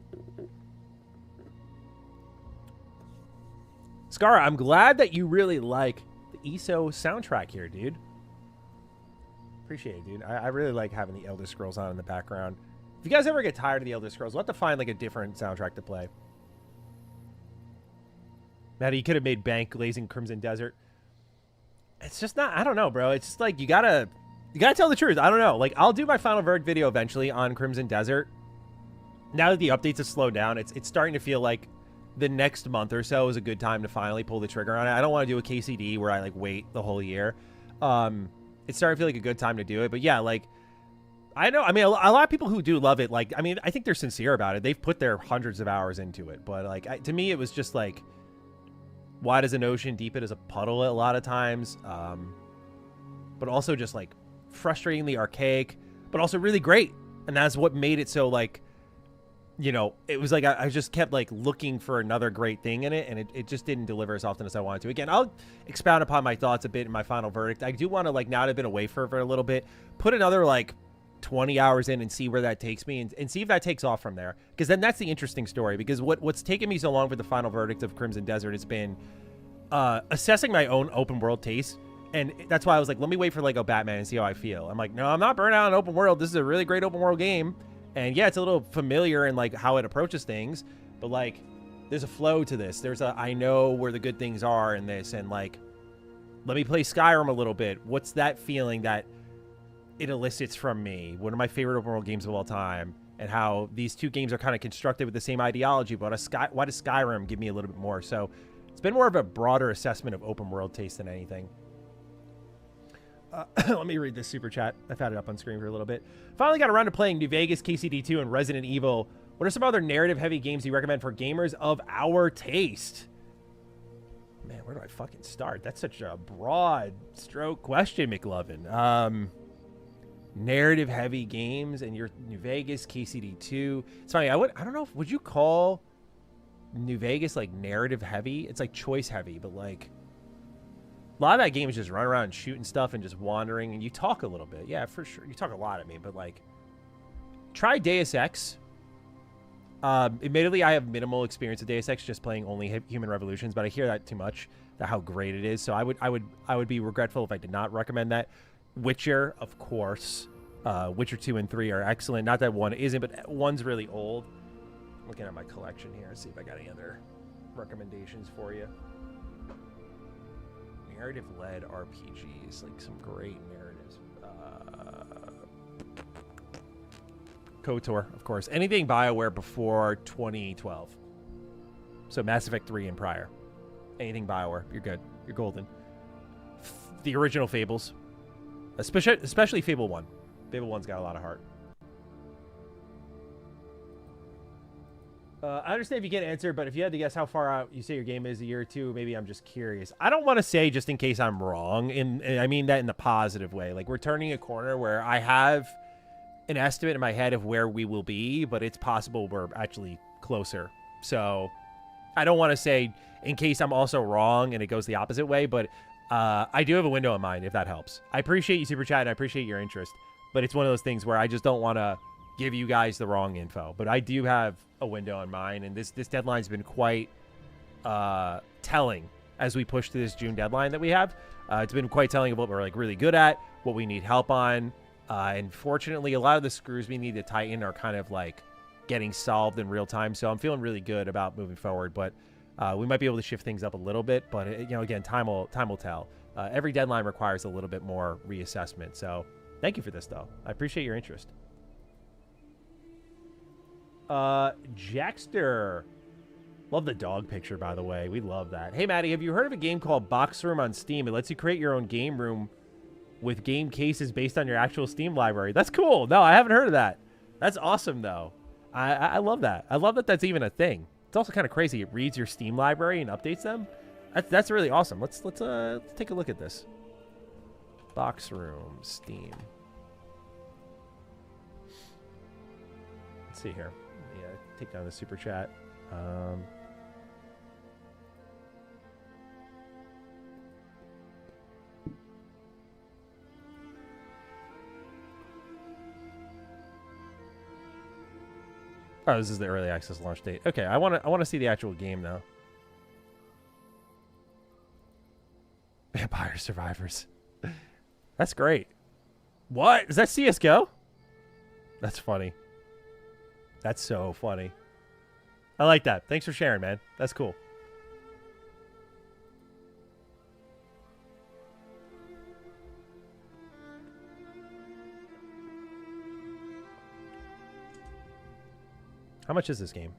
Scar, I'm glad that you really like the ESO soundtrack here, dude. Appreciate it, dude. I really like having the Elder Scrolls on in the background. If you guys ever get tired of the Elder Scrolls, we'll have to find like a different soundtrack to play. Maddie, you could have made bank glazing Crimson Desert. It's just not, I don't know, bro. It's just like, you gotta tell the truth. I don't know. Like, I'll do my final verdict video eventually on Crimson Desert. Now that the updates have slowed down, it's starting to feel like the next month or so is a good time to finally pull the trigger on it. I don't want to do a KCD where I like wait the whole year. It's starting to feel like a good time to do it. But yeah, like, I know, I mean, a lot of people who do love it, like, I mean, I think they're sincere about it. They've put their hundreds of hours into it. But like, to me, it was just like, wide as an ocean, deep it as a puddle a lot of times. But also just like frustratingly archaic, but also really great. And that's what made it so like, you know, it was like I just kept like looking for another great thing in it, and it just didn't deliver as often as I wanted to. Again, I'll expound upon my thoughts a bit in my final verdict. I do want to, like, now that I've been away for a little bit, put another like 20 hours in and see where that takes me, and see if that takes off from there. Because then that's the interesting story. Because what's taken me so long for the final verdict of Crimson Desert has been assessing my own open world taste. And that's why I was like, let me wait for Lego Batman and see how I feel. I'm like, no, I'm not burnt out on open world. This is a really great open world game. And yeah, it's a little familiar in like how it approaches things, but like there's a flow to this. There's a, I know where the good things are in this, and like, let me play Skyrim a little bit. What's that feeling that it elicits from me? One of my favorite open world games of all time, and how these two games are kind of constructed with the same ideology, but why does Skyrim give me a little bit more? So it's been more of a broader assessment of open world taste than anything. Let me read this super chat. I've had it up on screen for a little bit. Finally got around to playing New Vegas, KCD2, and Resident Evil. What are some other narrative-heavy games you recommend for gamers of our taste? Man, where do I fucking start? That's such a broad stroke question, McLovin. Narrative-heavy games, and your New Vegas, KCD2. It's funny, I don't know, would you call New Vegas, like, narrative-heavy? It's, like, choice-heavy, but, like, a lot of that game is just running around and shooting stuff and just wandering, and you talk a little bit. Yeah, for sure. You talk a lot at me, but, like, try Deus Ex. Admittedly, I have minimal experience with Deus Ex, just playing only Human Revolutions, but I hear that too much, that how great it is. So I would be regretful if I did not recommend that. Witcher, of course. Witcher 2 and 3 are excellent. Not that 1 isn't, but 1's really old. I'm looking at my collection here, see if I got any other recommendations for you. Narrative-led RPGs, like some great narratives. KOTOR, of course. Anything BioWare before 2012. So Mass Effect 3 and prior. Anything BioWare, you're good. You're golden. The original Fables. Especially Fable 1. Fable 1's got a lot of heart. I understand if you can't answer, but if you had to guess how far out you say your game is, a year or two, maybe I'm just curious. I don't want to say just in case I'm wrong, and I mean that in the positive way. Like, we're turning a corner where I have an estimate in my head of where we will be, but it's possible we're actually closer. So I don't want to say in case I'm also wrong and it goes the opposite way, but I do have a window in mind, if that helps. I appreciate you super chat, and I appreciate your interest, but it's one of those things where I just don't want to give you guys the wrong info. But I do have a window in mind, and this deadline's been quite telling as we push to this June deadline that we have. It's been quite telling of what we're like really good at, what we need help on, and fortunately, a lot of the screws we need to tighten are kind of like getting solved in real time. So I'm feeling really good about moving forward, but we might be able to shift things up a little bit. But again, time will tell. Every deadline requires a little bit more reassessment. So thank you for this, though. I appreciate your interest. Jackster. Love the dog picture, by the way. We love that. Hey, Maddie, have you heard of a game called Box Room on Steam? It lets you create your own game room with game cases based on your actual Steam library. That's cool. No, I haven't heard of that. That's awesome, though. I love that. I love that that's even a thing. It's also kind of crazy. It reads your Steam library and updates them. That's really awesome. Let's take a look at this. Box Room Steam. Let's see here. Yeah, take down the super chat. Oh, this is the early access launch date. Okay, I want to see the actual game now. Vampire Survivors. That's great. What? Is that CS:GO? That's funny. That's so funny. I like that. Thanks for sharing, man. That's cool. How much is this game?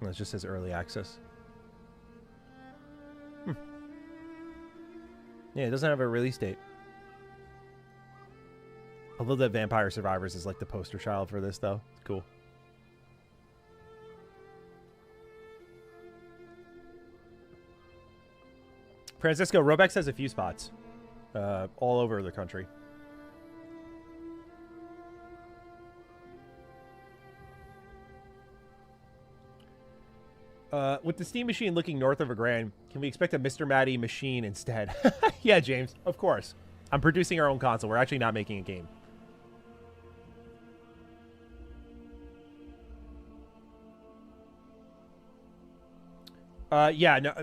Well, it just says early access. Yeah, it doesn't have a release date. I love that Vampire Survivors is like the poster child for this, though. It's cool. Francisco, Roblox has a few spots all over the country. With the Steam machine looking north of $1,000, can we expect a Mr. Matty machine instead? Yeah, James, of course. I'm producing our own console. We're actually not making a game. Yeah, no.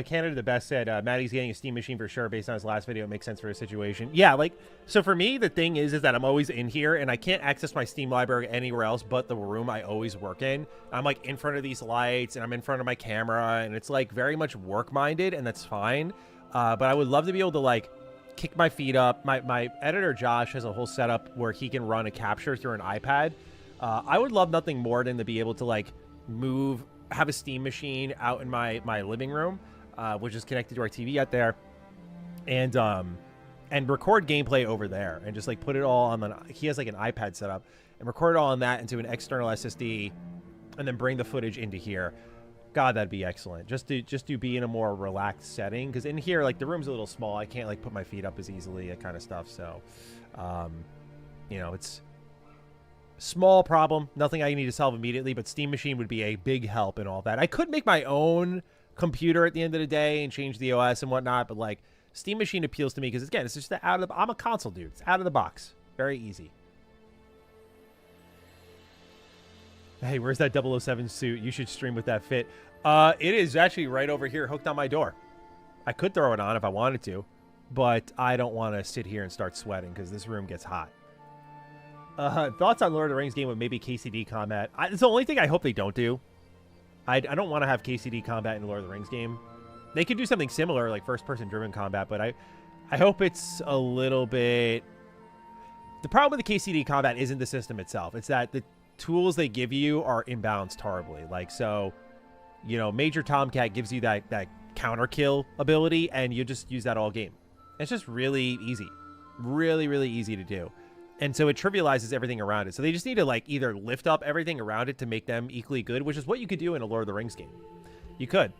Canada the Best said Maddie's getting a Steam machine for sure based on his last video. It makes sense for his situation. Yeah, like, so for me, the thing is that I'm always in here and I can't access my Steam library anywhere else but the room I always work in. I'm like in front of these lights and I'm in front of my camera and it's like very much work minded, and that's fine. But I would love to be able to like kick my feet up. My editor Josh has a whole setup where he can run a capture through an iPad. I would love nothing more than to be able to like have a Steam machine out in my living room, which is connected to our TV out there, and record gameplay over there and just like put it all on the, he has like an iPad set up, and record it all on that into an external SSD and then bring the footage into here. God, that'd be excellent. Just to be in a more relaxed setting, because in here like the room's a little small. I can't like put my feet up as easily, that kind of stuff. So you know, it's small problem, nothing I need to solve immediately, but Steam machine would be a big help in all that. I could make my own computer at the end of the day and change the OS and whatnot, but like Steam machine appeals to me because again, it's just I'm a console dude. It's out of the box, very easy. Hey, where's that 007 suit? You should stream with that fit. It is actually right over here, hooked on my door. I could throw it on if I wanted to, but I don't want to sit here and start sweating because this room gets hot. Thoughts on Lord of the Rings game with maybe KCD combat? It's the only thing I hope they don't do. I don't want to have KCD combat in the Lord of the Rings game. They could do something similar, like first-person driven combat, but I hope it's a little bit... The problem with the KCD combat isn't the system itself. It's that the tools they give you are imbalanced horribly. Like, so, you know, Major Tomcat gives you that counter kill ability, and you just use that all game. It's just really easy. Really, really easy to do. And so it trivializes everything around it. So they just need to like either lift up everything around it to make them equally good, which is what you could do in a Lord of the Rings game. You could.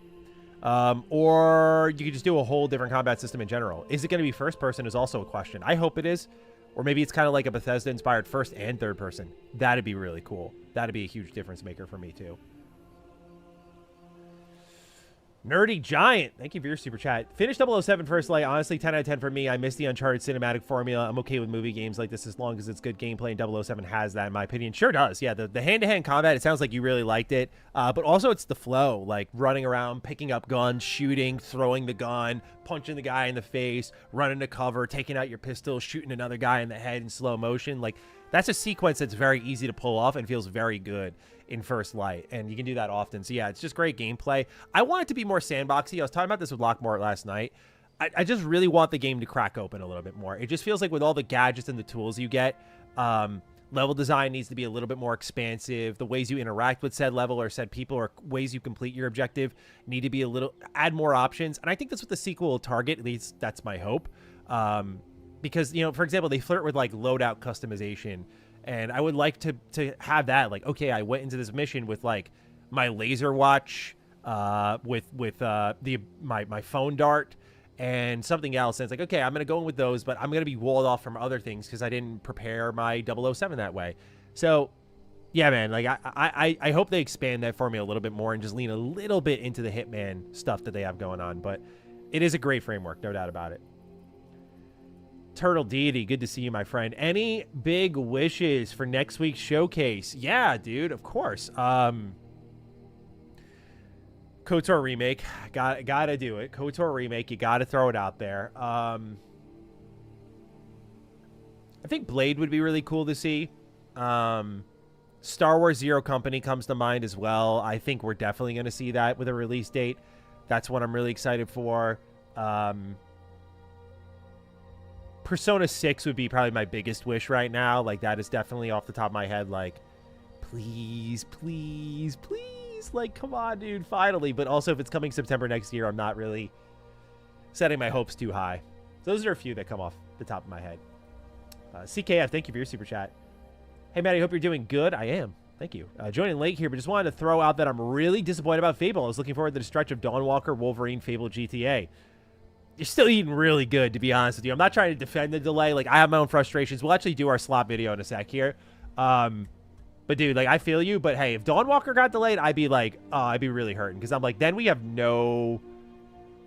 Or you could just do a whole different combat system in general. Is it going to be first person is also a question. I hope it is. Or maybe it's kind of like a Bethesda-inspired first and third person. That'd be really cool. That'd be a huge difference maker for me too. Nerdy Giant, thank you for your super chat. Finished 007 First Light. Honestly, 10 out of 10 for me. I miss the Uncharted cinematic formula. I'm okay with movie games like this as long as it's good gameplay, and 007 has that, in my opinion. Sure does. Yeah, the hand-to-hand combat, it sounds like you really liked it. But also it's the flow, like running around, picking up guns, shooting, throwing the gun, punching the guy in the face, running to cover, taking out your pistol, shooting another guy in the head in slow motion. Like, that's a sequence that's very easy to pull off and feels very good in First Light, and you can do that often. So yeah, it's just great gameplay. I want it to be more sandboxy. I was talking about this with Lockmore last night. I just really want the game to crack open a little bit more. It just feels like with all the gadgets and the tools you get, level design needs to be a little bit more expansive. The ways you interact with said level or said people or ways you complete your objective need to be add more options. And I think that's what the sequel will target. At least that's my hope. Because, you know, for example, they flirt with like loadout customization. And I would like to have that, like, okay, I went into this mission with like my laser watch, with my phone dart and something else. And it's like, okay, I'm gonna go in with those, but I'm gonna be walled off from other things because I didn't prepare my 007 that way. So, yeah, man, like I hope they expand that for me a little bit more and just lean a little bit into the Hitman stuff that they have going on. But it is a great framework, no doubt about it. Turtle Deity, good to see you, my friend. Any big wishes for next week's showcase? Yeah, dude, of course. KOTOR remake, gotta do it. KOTOR remake, you gotta throw it out there. I think Blade would be really cool to see. Star Wars Zero Company comes to mind as well. I think we're definitely gonna see that with a release date. That's what I'm really excited for. Persona 6 would be probably my biggest wish right now. Like, that is definitely off the top of my head. Like, please, please, please. Like, come on, dude, finally. But also, if it's coming September next year, I'm not really setting my hopes too high. Those are a few that come off the top of my head. CKF, thank you for your super chat. Hey, Matty, hope you're doing good. I am. Thank you. Joining late here, but just wanted to throw out that I'm really disappointed about Fable. I was looking forward to the stretch of Dawnwalker, Wolverine, Fable, GTA. You're still eating really good, to be honest with you. I'm not trying to defend the delay. Like, I have my own frustrations. We'll actually do our slot video in a sec here. But, dude, like, I feel you. But, hey, if Dawnwalker got delayed, I'd be like, oh, I'd be really hurting. Because I'm like, then we have no,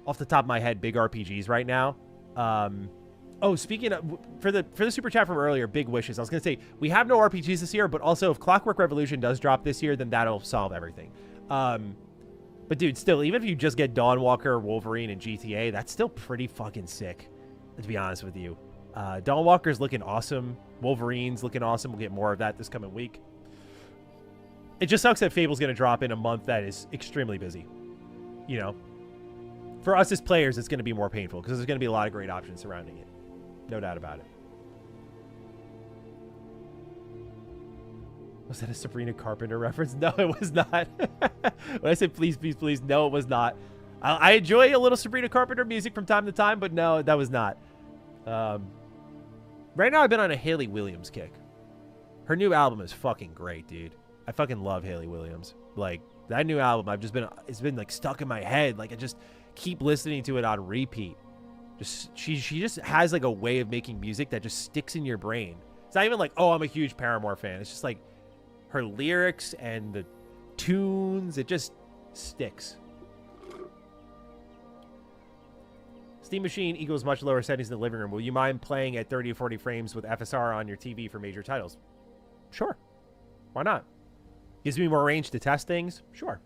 off the top of my head, big RPGs right now. Oh, speaking of, for the super chat from earlier, big wishes. I was going to say, we have no RPGs this year. But also, if Clockwork Revolution does drop this year, then that'll solve everything. But, dude, still, even if you just get Dawnwalker, Wolverine, and GTA, that's still pretty fucking sick, to be honest with you. Dawnwalker's looking awesome. Wolverine's looking awesome. We'll get more of that this coming week. It just sucks that Fable's going to drop in a month that is extremely busy. You know? For us as players, it's going to be more painful because there's going to be a lot of great options surrounding it. No doubt about it. Was that a Sabrina Carpenter reference? No, it was not. When I said please, please, please, no, it was not. I enjoy a little Sabrina Carpenter music from time to time, but no, that was not. Right now, I've been on a Hayley Williams kick. Her new album is fucking great, dude. I fucking love Hayley Williams. Like, that new album, it's been like stuck in my head. Like, I just keep listening to it on repeat. She just has like a way of making music that just sticks in your brain. It's not even like, oh, I'm a huge Paramore fan. It's just like, her lyrics and the tunes, it just sticks. Steam Machine equals much lower settings in the living room. Will you mind playing at 30 or 40 frames with FSR on your TV for major titles? Sure. Why not? Gives me more range to test things? Sure.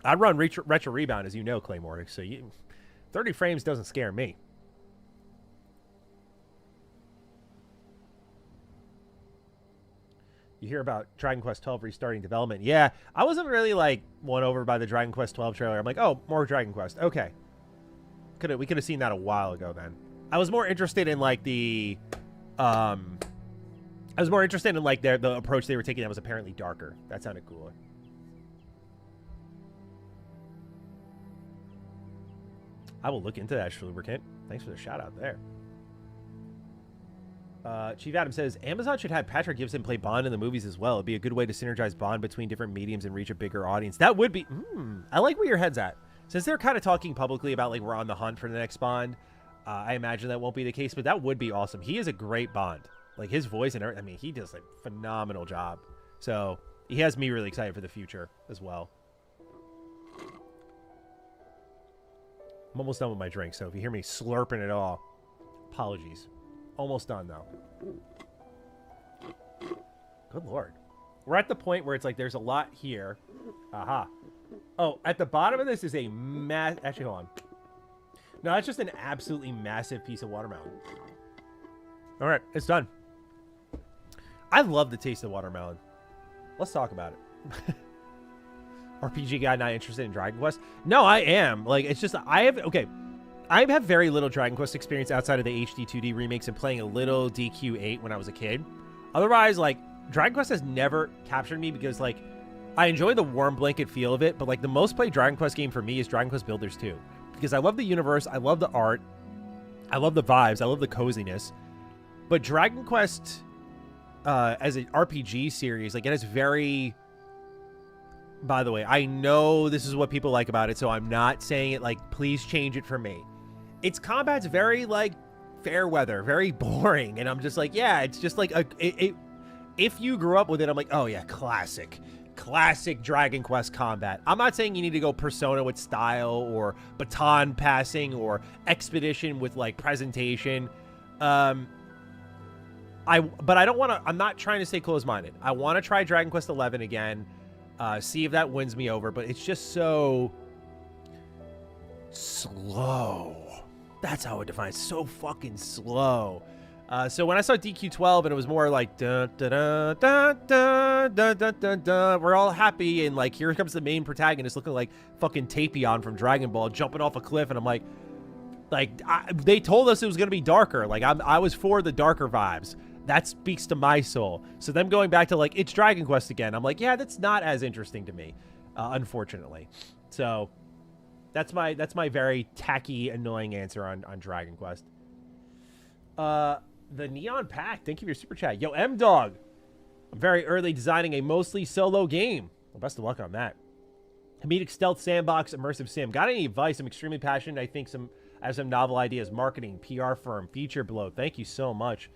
I'd run Retro Rebound, as you know, Claymore, so 30 frames doesn't scare me. You hear about Dragon Quest 12 restarting development. Yeah, I wasn't really, like, won over by the Dragon Quest 12 trailer. I'm like, oh, more Dragon Quest. Okay. We could have seen that a while ago then. I was more interested in, like, the approach they were taking that was apparently darker. That sounded cooler. I will look into that, Schluberkint. Thanks for the shout-out there. Chief Adam says, Amazon should have Patrick Gibson play Bond in the movies as well. It'd be a good way to synergize Bond between different mediums and reach a bigger audience. That would be... I like where your head's at. Since they're kind of talking publicly about, like, we're on the hunt for the next Bond, I imagine that won't be the case, but that would be awesome. He is a great Bond. Like, his voice and everything, I mean, he does a phenomenal job. So, he has me really excited for the future as well. I'm almost done with my drink, so if you hear me slurping at all, apologies. Almost done, though. Good Lord. We're at the point where it's like there's a lot here. Aha. Oh, at the bottom of this is a actually, hold on. No, that's just an absolutely massive piece of watermelon. All right, it's done. I love the taste of watermelon. Let's talk about it. RPG guy not interested in Dragon Quest? No, I am. Like, it's just, I have very little Dragon Quest experience outside of the HD 2D remakes and playing a little DQ8 when I was a kid. Otherwise, like, Dragon Quest has never captured me because, like, I enjoy the warm blanket feel of it, but, like, the most played Dragon Quest game for me is Dragon Quest Builders 2. Because I love the universe, I love the art, I love the vibes, I love the coziness. But Dragon Quest, as an RPG series, like, it has very... By the way, I know this is what people like about it, so I'm not saying it like, please change it for me. Its combat's very, like, fair weather, very boring, and I'm just like, yeah, it's just like, if you grew up with it, I'm like, oh yeah, classic Dragon Quest combat. I'm not saying you need to go Persona with style, or baton passing, or Expedition with, like, presentation. But I don't want to, I'm not trying to stay closed-minded. I want to try Dragon Quest 11 again. See if that wins me over, but it's just so slow. That's how it defines. So fucking slow. So when I saw DQ12 and it was more like da da da da da da da da da, we're all happy and like here comes the main protagonist looking like fucking Tapion from Dragon Ball jumping off a cliff, and I'm like they told us it was gonna be darker. Like I was for the darker vibes. That speaks to my soul. So them going back to, like, it's Dragon Quest again, I'm like, yeah, that's not as interesting to me, unfortunately. So that's my very tacky, annoying answer on Dragon Quest. The Neon Pack, thank you for your super chat. Yo, M-Dog, I'm very early designing a mostly solo game. Well, best of luck on that. Comedic stealth sandbox, immersive sim. Got any advice? I'm extremely passionate. I have some novel ideas. Marketing, PR firm, feature blow. Thank you so much.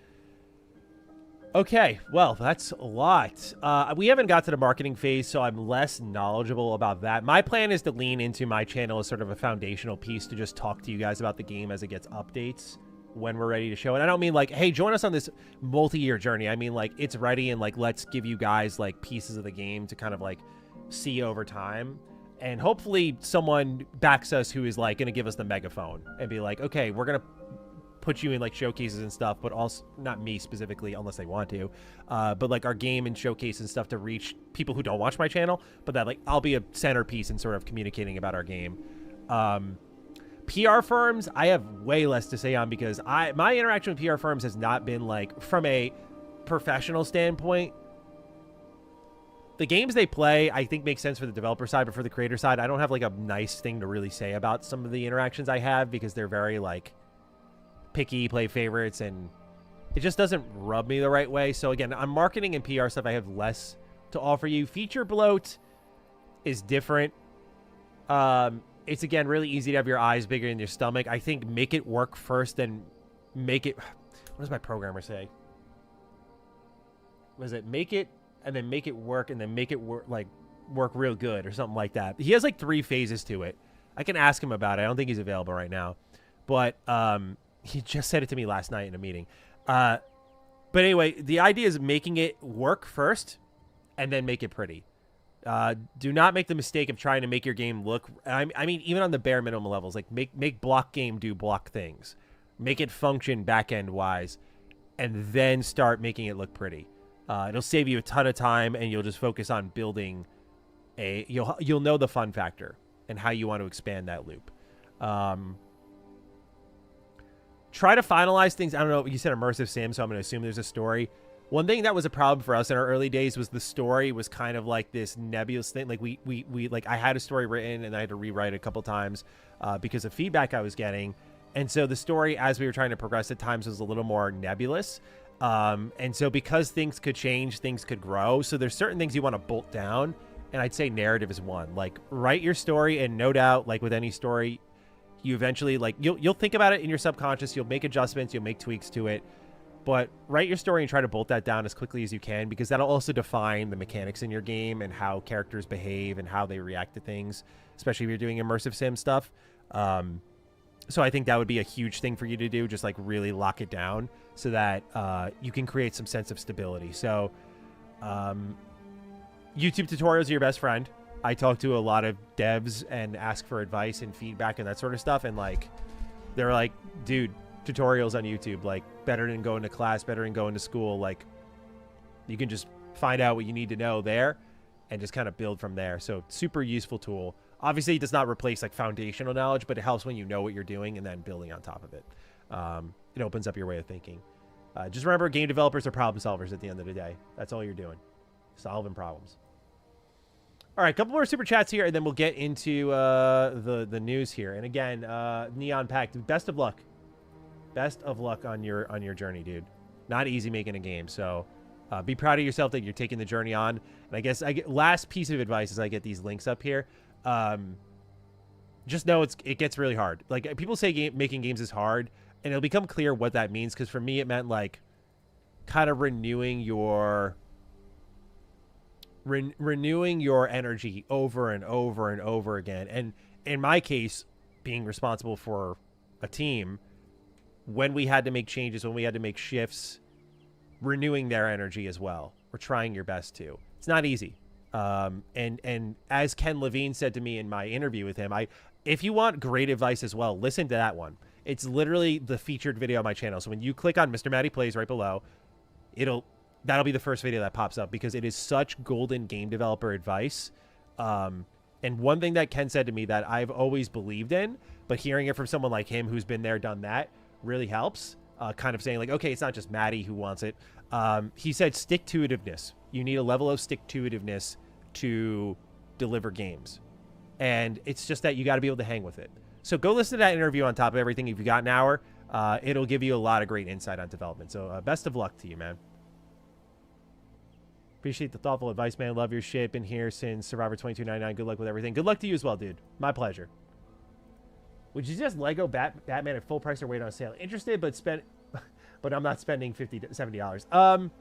Okay, well, that's a lot. We haven't got to the marketing phase, so I'm less knowledgeable about that. My plan is to lean into my channel as sort of a foundational piece to just talk to you guys about the game as it gets updates when we're ready to show it. I don't mean like, hey, join us on this multi-year journey. I mean like it's ready and like let's give you guys like pieces of the game to kind of like see over time. And hopefully someone backs us who is like going to give us the megaphone and be like, okay, we're going to put you in like showcases and stuff, but also not me specifically unless they want to, but like our game and showcase and stuff to reach people who don't watch my channel, but that like I'll be a centerpiece in sort of communicating about our game. PR firms, I have way less to say on because my interaction with PR firms has not been like from a professional standpoint. The games they play, I think, make sense for the developer side, but for the creator side, I don't have like a nice thing to really say about some of the interactions I have because they're very like picky, play favorites, and it just doesn't rub me the right way. So again, on marketing and PR stuff, I have less to offer you. Feature bloat is different. It's again really easy to have your eyes bigger than your stomach. I think make it work first, then make it. What does my programmer say? Was it make it and then make it work and then make it work real good or something like that? He has like 3 phases to it. I can ask him about it. I don't think he's available right now, but he just said it to me last night in a meeting. But anyway, the idea is making it work first and then make it pretty. Do not make the mistake of trying to make your game look... I mean, even on the bare minimum levels, like make block game do block things. Make it function back-end wise and then start making it look pretty. It'll save you a ton of time and you'll just focus on building a... You'll know the fun factor and how you want to expand that loop. Try to finalize things. I don't know. You said immersive sim, so I'm going to assume there's a story. One thing that was a problem for us in our early days was the story was kind of like this nebulous thing. Like we like I had a story written and I had to rewrite it a couple times because of feedback I was getting. And so the story, as we were trying to progress at times, was a little more nebulous. And so because things could change, things could grow. So there's certain things you want to bolt down. And I'd say narrative is one. Like write your story, and no doubt, like with any story, you eventually like you'll think about it in your subconscious, you'll make adjustments, you'll make tweaks to it, but write your story and try to bolt that down as quickly as you can, because that'll also define the mechanics in your game and how characters behave and how they react to things, especially if you're doing immersive sim stuff. So I think that would be a huge thing for you to do, just like really lock it down so that you can create some sense of stability. So YouTube tutorials are your best friend. I talk to a lot of devs and ask for advice and feedback and that sort of stuff. And like, they're like, dude, tutorials on YouTube, like better than going to class, better than going to school. Like you can just find out what you need to know there and just kind of build from there. So super useful tool. Obviously, it does not replace like foundational knowledge, but it helps when you know what you're doing and then building on top of it. It opens up your way of thinking. Just remember, game developers are problem solvers at the end of the day. That's all you're doing. Solving problems. All right, a couple more super chats here, and then we'll get into the news here. And again, Neon Pack, best of luck. Best of luck on your journey, dude. Not easy making a game, so be proud of yourself that you're taking the journey on. And I guess last piece of advice as I get these links up here. Just know it gets really hard. Like people say making games is hard, and it'll become clear what that means. Because for me, it meant like kind of renewing your energy over and over and over again. And in my case, being responsible for a team, when we had to make changes, when we had to make shifts, renewing their energy as well, or trying your best to. It's not easy. And as Ken Levine said to me in my interview with him, if you want great advice as well, listen to that one. It's literally the featured video on my channel. So when you click on MrMattyPlays right below, that'll be the first video that pops up, because it is such golden game developer advice. And one thing that Ken said to me that I've always believed in, but hearing it from someone like him who's been there, done that, really helps. Kind of saying like, okay, it's not just Matty who wants it. He said stick-to-itiveness. You need a level of stick-to-itiveness to deliver games. And it's just that you got to be able to hang with it. So go listen to that interview on top of everything. If you got an hour, it'll give you a lot of great insight on development. So best of luck to you, man. Appreciate the thoughtful advice, man. Love your shit. Been here since Survivor 2299. Good luck with everything. Good luck to you as well, dude. My pleasure. Would you just Lego Batman at full price or wait on sale? Interested, but I'm not spending $50 to $70.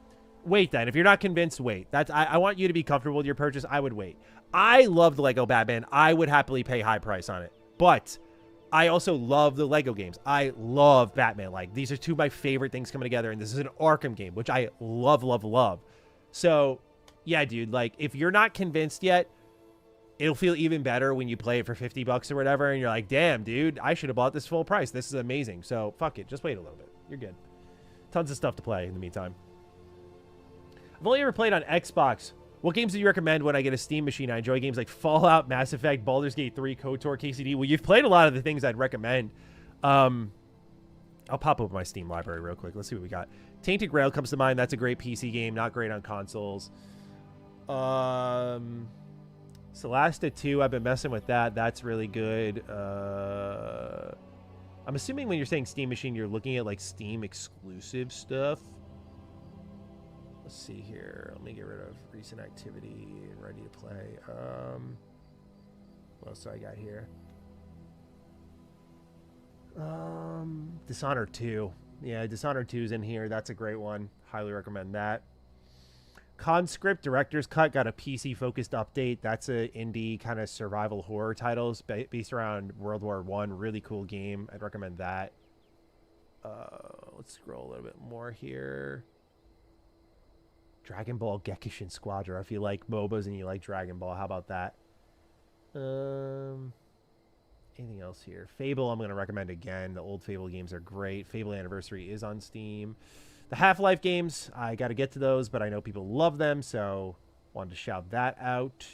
Wait then. If you're not convinced, wait. I want you to be comfortable with your purchase. I would wait. I love the Lego Batman. I would happily pay high price on it. But I also love the Lego games. I love Batman. Like, these are two of my favorite things coming together, and this is an Arkham game, which I love, love, love. So, yeah, dude, like, if you're not convinced yet, it'll feel even better when you play it for $50 or whatever, and you're like, damn, dude, I should have bought this full price. This is amazing. So, fuck it. Just wait a little bit. You're good. Tons of stuff to play in the meantime. I've only ever played on Xbox. What games do you recommend when I get a Steam machine? I enjoy games like Fallout, Mass Effect, Baldur's Gate 3, KOTOR, KCD. Well, you've played a lot of the things I'd recommend. I'll pop up my Steam library real quick. Let's see what we got. Tainted Grail comes to mind. That's a great PC game. Not great on consoles. Solasta 2, I've been messing with that. That's really good. I'm assuming when you're saying Steam machine, you're looking at like Steam exclusive stuff. Let's see here. Let me get rid of recent activity and ready to play. What else do I got here? Dishonored 2. Yeah, Dishonored 2 is in here. That's a great one. Highly recommend that. Conscript Director's Cut got a PC-focused update. That's a indie kind of survival horror titles based around World War I. Really cool game. I'd recommend that. Let's scroll a little bit more here. Dragon Ball Gekishin Squadra. If you like MOBAs and you like Dragon Ball, how about that? Anything else here? Fable, I'm going to recommend again. The old Fable games are great. Fable Anniversary is on Steam. The Half-Life games, I got to get to those, but I know people love them, so wanted to shout that out.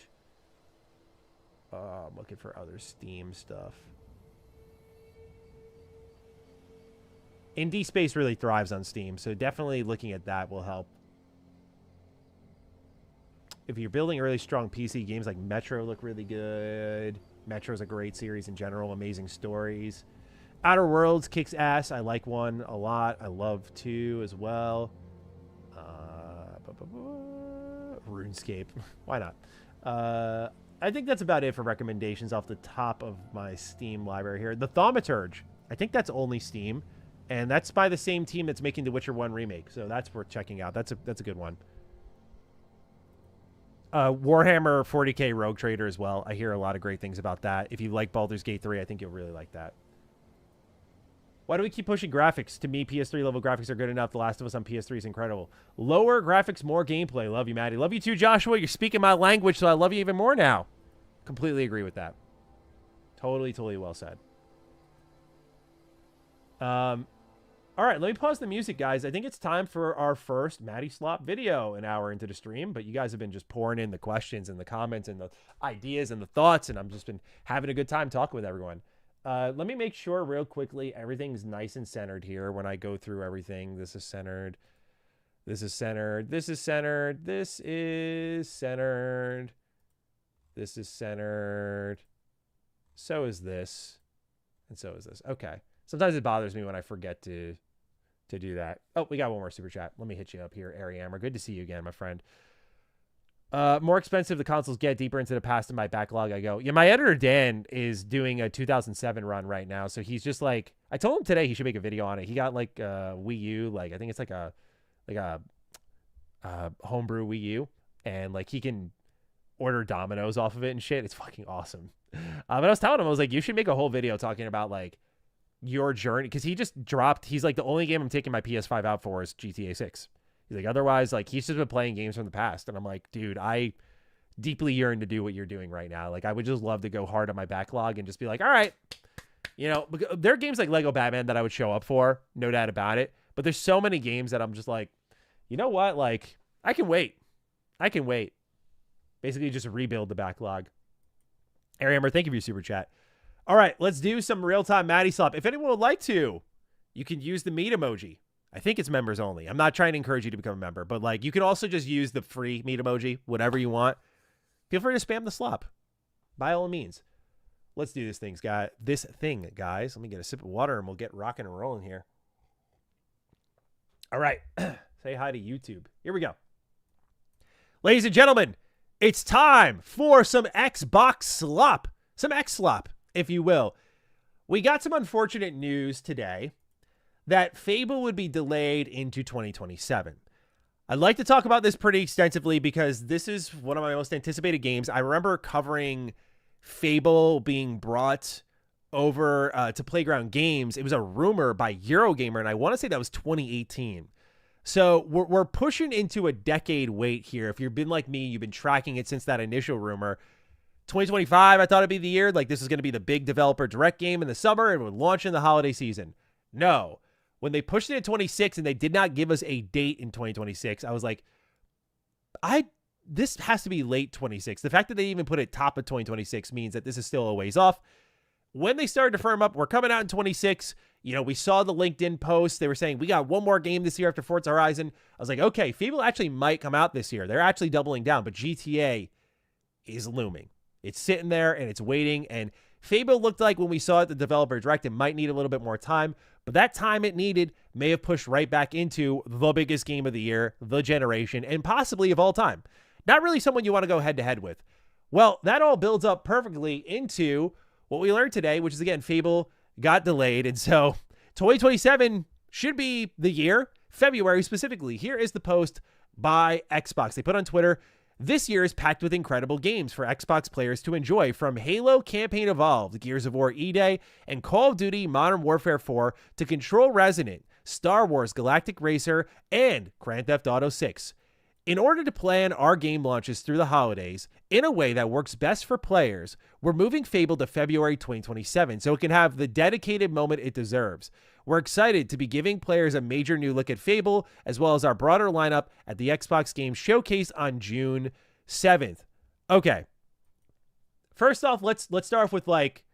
I'm looking for other Steam stuff. Indie space really thrives on Steam, so definitely looking at that will help. If you're building really strong PC games like Metro look really good. Metro's a great series in general. Amazing stories. Outer Worlds kicks ass. I like 1 a lot. I love 2 as well. RuneScape. Why not? I think that's about it for recommendations off the top of my Steam library here. The Thaumaturge. I think that's only Steam. And that's by the same team that's making the Witcher 1 remake. So that's worth checking out. That's a good one. Warhammer 40k Rogue Trader as well. I hear a lot of great things about that. If you like Baldur's Gate 3, I think you'll really like that. Why do we keep pushing graphics? To me, PS3 level graphics are good enough. The Last of Us on PS3 is incredible. Lower graphics, more gameplay. Love you, Maddie. Love you too, Joshua. You're speaking my language, so I love you even more now. Completely agree with that. Totally well said. All right, let me pause the music, guys. I think it's time for our first Matty Slop video an hour into the stream, but you guys have been just pouring in the questions and the comments and the ideas and the thoughts, and I've just been having a good time talking with everyone. Let me make sure real quickly everything's nice and centered here when I go through everything. This is centered. This is centered. This is centered. This is centered. This is centered. So is this. And so is this. Okay. Sometimes it bothers me when I forget to do that. Oh, we got one more super chat. Let me hit you up here, Ariammer. Good to see you again, my friend. More expensive the consoles get, deeper into the past in my backlog I go. Yeah, my editor Dan is doing a 2007 run right now, so he's just like, I told him today he should make a video on it. He got like Wii U, like I think it's like a homebrew Wii U, and like he can order dominoes off of it and shit. It's fucking awesome. But I was telling him, I was like, you should make a whole video talking about like your journey, because he just dropped, he's like, the only game I'm taking my PS5 out for is GTA 6. He's like, otherwise, like, he's just been playing games from the past. And I'm like, dude, I deeply yearn to do what you're doing right now. Like, I would just love to go hard on my backlog and just be like, all right, you know, there are games like Lego Batman that I would show up for, no doubt about it. But there's so many games that I'm just like, you know what? Like, I can wait. Basically, just rebuild the backlog. Ariammer, thank you for your super chat. All right, let's do some real-time Matty Slop. If anyone would like to, you can use the meat emoji. I think it's members only. I'm not trying to encourage you to become a member, but like you can also just use the free meat emoji, whatever you want. Feel free to spam the slop, by all means. Let's do this thing, guys. Let me get a sip of water and we'll get rocking and rolling here. All right, say hi to YouTube. Here we go. Ladies and gentlemen, it's time for some Xbox slop, some X slop, if you will. We got some unfortunate news today that Fable would be delayed into 2027. I'd like to talk about this pretty extensively because this is one of my most anticipated games. I remember covering Fable being brought over to Playground Games. It was a rumor by Eurogamer, and I want to say that was 2018. So we're pushing into a decade wait here. If you've been like me, you've been tracking it since that initial rumor. 2025, I thought it'd be the year. Like, this is going to be the big developer direct game in the summer and would launch in the holiday season. No. When they pushed it to 26 and they did not give us a date in 2026, I was like, this has to be late 26. The fact that they even put it top of 2026 means that this is still a ways off. When they started to firm up, we're coming out in 26. You know, we saw the LinkedIn post. They were saying, we got one more game this year after Forza Horizon. I was like, okay, Fable actually might come out this year. They're actually doubling down, but GTA is looming. It's sitting there and it's waiting. And Fable looked like when we saw it, the developer direct, it might need a little bit more time. But that time it needed may have pushed right back into the biggest game of the year, the generation, and possibly of all time. Not really someone you want to go head-to-head with. Well, that all builds up perfectly into what we learned today, which is, again, Fable got delayed. And so 2027 should be the year, February specifically. Here is the post by Xbox. They put on Twitter, this year is packed with incredible games for Xbox players to enjoy, from Halo Campaign Evolved, Gears of War E-Day, and Call of Duty Modern Warfare 4 to Control Resonant, Star Wars Galactic Racer, and Grand Theft Auto 6. In order to plan our game launches through the holidays in a way that works best for players, we're moving Fable to February 2027 so it can have the dedicated moment it deserves. We're excited to be giving players a major new look at Fable, as well as our broader lineup at the Xbox Game Showcase on June 7th. Okay. First off, let's start off with, like,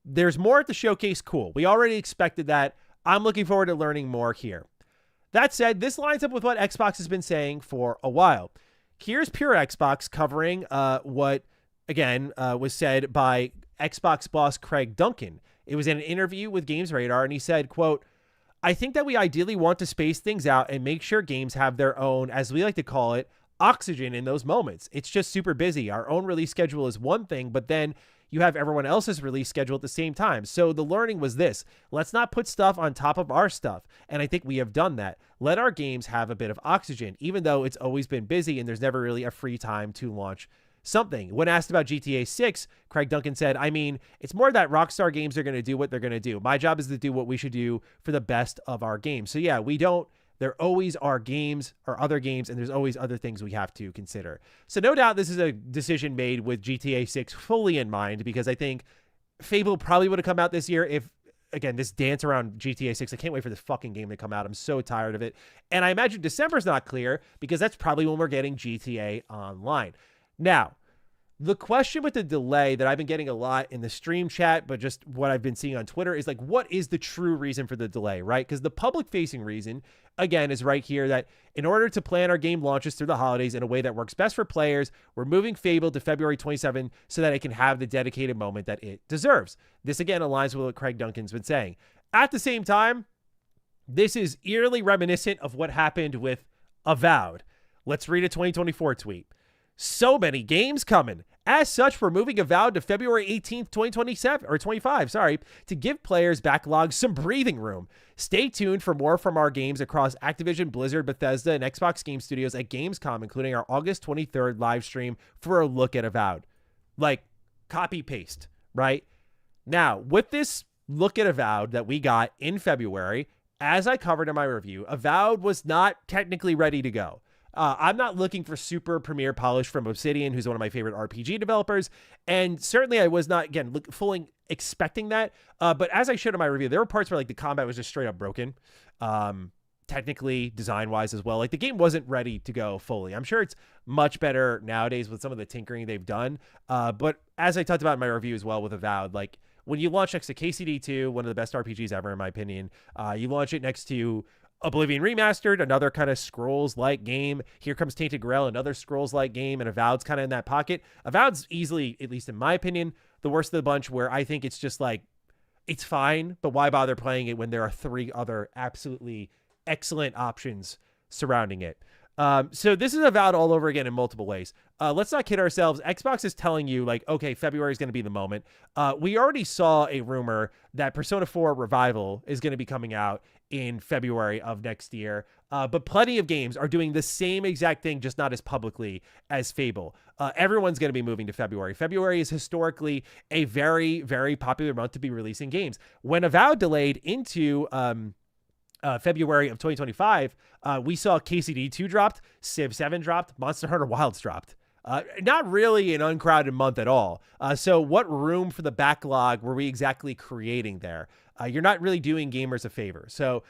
there's more at the showcase. Cool. We already expected that. I'm looking forward to learning more here. That said, this lines up with what Xbox has been saying for a while. Here's Pure Xbox covering what, again, was said by Xbox boss Craig Duncan. It was in an interview with Games Radar, and he said, quote, I think that we ideally want to space things out and make sure games have their own, as we like to call it, oxygen in those moments. It's just super busy. Our own release schedule is one thing, but then you have everyone else's release schedule at the same time. So the learning was this: let's not put stuff on top of our stuff. And I think we have done that. Let our games have a bit of oxygen, even though it's always been busy and there's never really a free time to launch something. When asked about GTA 6, Craig Duncan said, I mean, it's more that Rockstar Games are going to do what they're going to do. My job is to do what we should do for the best of our games. So yeah, there always are games or other games, and there's always other things we have to consider. So no doubt this is a decision made with GTA 6 fully in mind, because I think Fable probably would have come out this year if, again, this dance around GTA 6. I can't wait for this fucking game to come out. I'm so tired of it. And I imagine December's not clear because that's probably when we're getting GTA Online. Now, the question with the delay that I've been getting a lot in the stream chat, but just what I've been seeing on Twitter, is like, what is the true reason for the delay, right? Because the public-facing reason, again, is right here, that in order to plan our game launches through the holidays in a way that works best for players, we're moving Fable to February 27 so that it can have the dedicated moment that it deserves. This, again, aligns with what Craig Duncan's been saying. At the same time, this is eerily reminiscent of what happened with Avowed. Let's read a 2024 tweet. So many games coming. As such, we're moving Avowed to February 18th, 2027, or 25, to give players backlogs some breathing room. Stay tuned for more from our games across Activision, Blizzard, Bethesda, and Xbox Game Studios at Gamescom, including our August 23rd live stream for a look at Avowed. Like, copy paste, right? Now, with this look at Avowed that we got in February, as I covered in my review, Avowed was not technically ready to go. I'm not looking for super premiere polish from Obsidian, who's one of my favorite RPG developers. And certainly I was not, again, fully expecting that. But as I showed in my review, there were parts where like the combat was just straight up broken. Technically, design-wise as well. Like the game wasn't ready to go fully. I'm sure it's much better nowadays with some of the tinkering they've done. But as I talked about in my review as well with Avowed, like when you launch next to KCD2, one of the best RPGs ever in my opinion, you launch it next to Oblivion Remastered, another kind of Scrolls-like game. Here Comes Tainted Grail, another Scrolls-like game, and Avowed's kind of in that pocket. Avowed's easily, at least in my opinion, the worst of the bunch, where I think it's just like, it's fine, but why bother playing it when there are 3 other absolutely excellent options surrounding it? So this is Avowed all over again in multiple ways. Let's not kid ourselves. Xbox is telling you, like, okay, February is going to be the moment. We already saw a rumor that Persona 4 Revival is going to be coming out in February of next year. But plenty of games are doing the same exact thing, just not as publicly as Fable. Everyone's going to be moving to February. February is historically a very, very popular month to be releasing games. When Avowed delayed into February of 2025, we saw KCD2 dropped, Civ 7 dropped, Monster Hunter Wilds dropped. Not really an uncrowded month at all. So what room for the backlog were we exactly creating there? You're not really doing gamers a favor. So